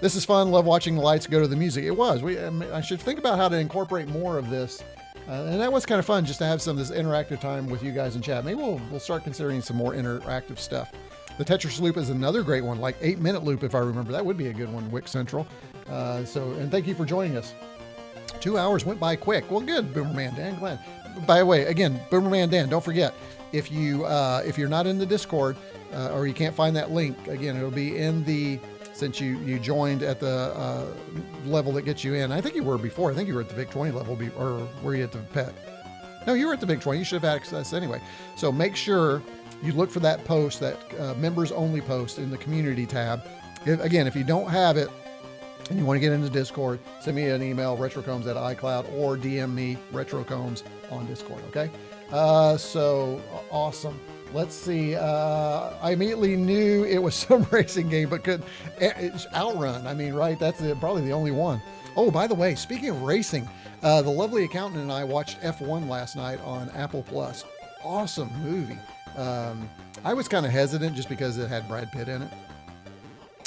this is fun. Love watching the lights go to the music. It was. I should think about how to incorporate more of this. And that was kind of fun, just to have some of this interactive time with you guys in chat. Maybe we'll start considering some more interactive stuff. The Tetris loop is another great one, like 8-minute loop, if I remember. That would be a good one, Wick Central. And thank you for joining us. 2 hours went by quick. Well, good, Boomerman Dan. Glad. By the way, again, Boomerman Dan, don't forget, if you're not in the Discord or you can't find that link, again, it'll be in the, since you joined at the level that gets you in. I think you were before. I think you were at the Big 20 level, or were you at the Pet? No, you were at the Big 20. You should have had access anyway. So make sure you look for that post, that members only post in the community tab. Again, if you don't have it, and you want to get into Discord, send me an email, retrocombs@iCloud, or DM me, retrocombs, on Discord, okay? So, awesome. Let's see. I immediately knew it was some racing game, but it's Outrun. I mean, right? That's probably the only one. Oh, by the way, speaking of racing, the lovely accountant and I watched F1 last night on Apple Plus. Awesome movie. I was kind of hesitant just because it had Brad Pitt in it.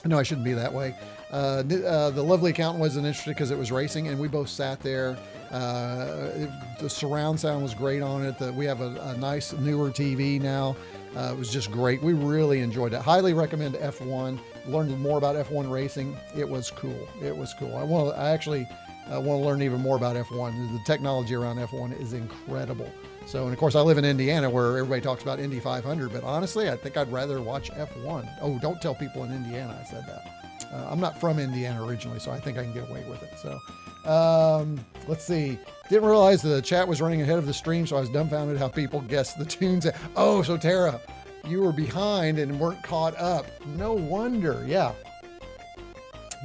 No, I shouldn't be that way. The lovely accountant wasn't interested because it was racing, and we both sat there. The surround sound was great on it. We have a nice newer TV now. It was just great. We really enjoyed it. Highly recommend F1. Learned more about F1 racing. It was cool. It was cool. I actually want to learn even more about F1. The technology around F1 is incredible. So, and of course, I live in Indiana where everybody talks about Indy 500, but honestly, I think I'd rather watch F1. Oh, don't tell people in Indiana I said that. I'm not from Indiana originally, so I think I can get away with it. So, let's see. Didn't realize the chat was running ahead of the stream, so I was dumbfounded how people guessed the tunes. Oh, so Tara, you were behind and weren't caught up. No wonder. Yeah.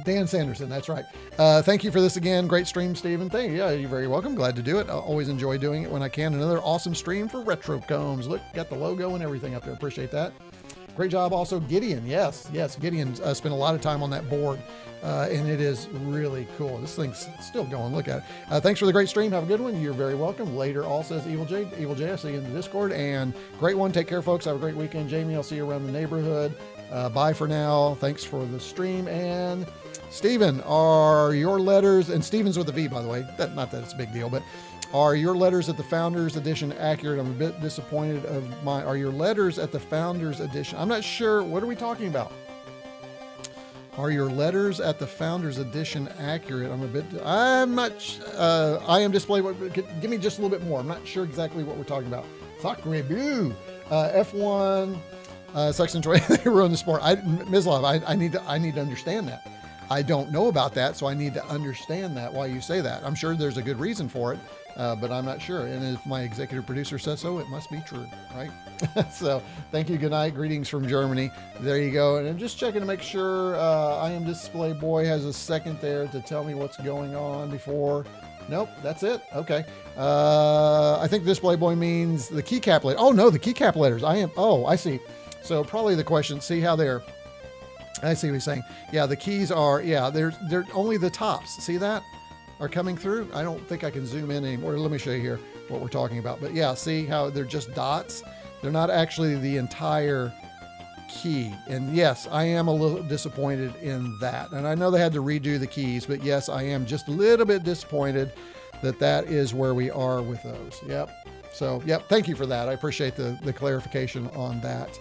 Dan Sanderson, that's right. Thank you for this again. Great stream, Stephen. Thank you. Yeah, you're very welcome. Glad to do it. I always enjoy doing it when I can. Another awesome stream for retroCombs. Look, got the logo and everything up there. Appreciate that. Great job also, Gideon. Yes, Gideon spent a lot of time on that board, and it is really cool. This thing's still going. Look at it. Thanks for the great stream. Have a good one. You're very welcome. Later, all says Evil J. Evil J, I see you in the Discord. And great one. Take care, folks. Have a great weekend. Jamie, I'll see you around the neighborhood. Bye for now. Thanks for the stream. And Steven, are your letters, and Steven's with a V, by the way. Not that it's a big deal, but are your letters at the Founders Edition accurate? I'm a bit disappointed of my, are your letters at the Founders Edition? I'm not sure. What are we talking about? Are your letters at the Founders Edition accurate? I'm not, I am display, give me just a little bit more. I'm not sure exactly what we're talking about. Sacre bleu. F1, section 20, they ruined the sport. Mislav, I need to understand that. I don't know about that, so I need to understand that, why you say that. I'm sure there's a good reason for it, but I'm not sure. And if my executive producer says so, it must be true, right? So thank you. Good night. Greetings from Germany. There you go. And I'm just checking to make sure I Am Display Boy has a second there to tell me what's going on before. Nope, that's it. Okay. I think Display Boy means the keycap letter. Oh, no, the keycap letters. I see. So probably the question, see how they're, I see what he's saying. Yeah, the keys are, yeah, they're only the tops. See that? Are coming through. I don't think I can zoom in anymore. Let me show you here what we're talking about. But yeah, see how they're just dots? They're not actually the entire key. And yes, I am a little disappointed in that. And I know they had to redo the keys, but yes, I am just a little bit disappointed that that is where we are with those. Yep. So, yep, thank you for that. I appreciate the clarification on that.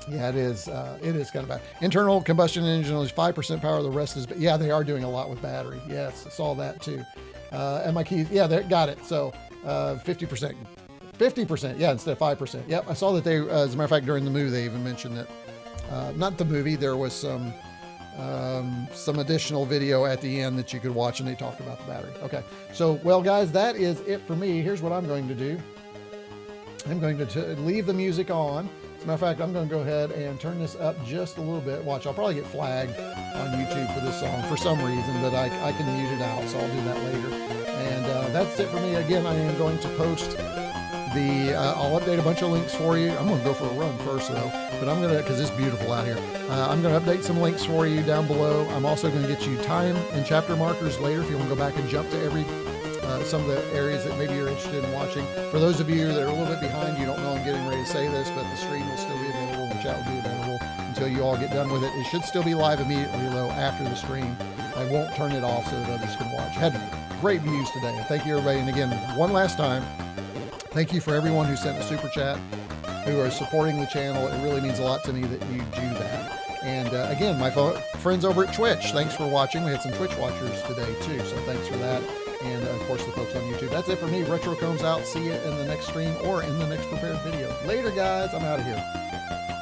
Yeah, it is kind of bad. Internal combustion engine is 5% power. The rest is, yeah, they are doing a lot with battery. Yes, I saw that too. And my keys, yeah, they got it. So 50%, yeah, instead of 5%. Yep, I saw that they, as a matter of fact, during the movie, they even mentioned that, not the movie, there was some additional video at the end that you could watch, and they talked about the battery. Okay, so, well, guys, that is it for me. Here's what I'm going to do. I'm going to leave the music on. As a matter of fact, I'm going to go ahead and turn this up just a little bit. Watch, I'll probably get flagged on YouTube for this song for some reason, but I can mute it out, so I'll do that later. And that's it for me. Again, I am going to post I'll update a bunch of links for you. I'm going to go for a run first, though, but I'm going to, because it's beautiful out here. I'm going to update some links for you down below. I'm also going to get you time and chapter markers later if you want to go back and jump to some of the areas that maybe you're interested in watching. For those of you that are a little bit behind, you don't know I'm getting ready to say this, but the stream will still be available, the chat will be available until you all get done with it. It should still be live immediately, though, after the stream. I won't turn it off so that others can watch. Had great views today. Thank you, everybody. And again, one last time, thank you for everyone who sent a super chat, who are supporting the channel. It really means a lot to me that you do that. And again, my friends over at Twitch, thanks for watching. We had some Twitch watchers today, too, so thanks for that. And, of course, the folks on YouTube. That's it for me. retroCombs out. See you in the next stream or in the next prepared video. Later, guys. I'm out of here.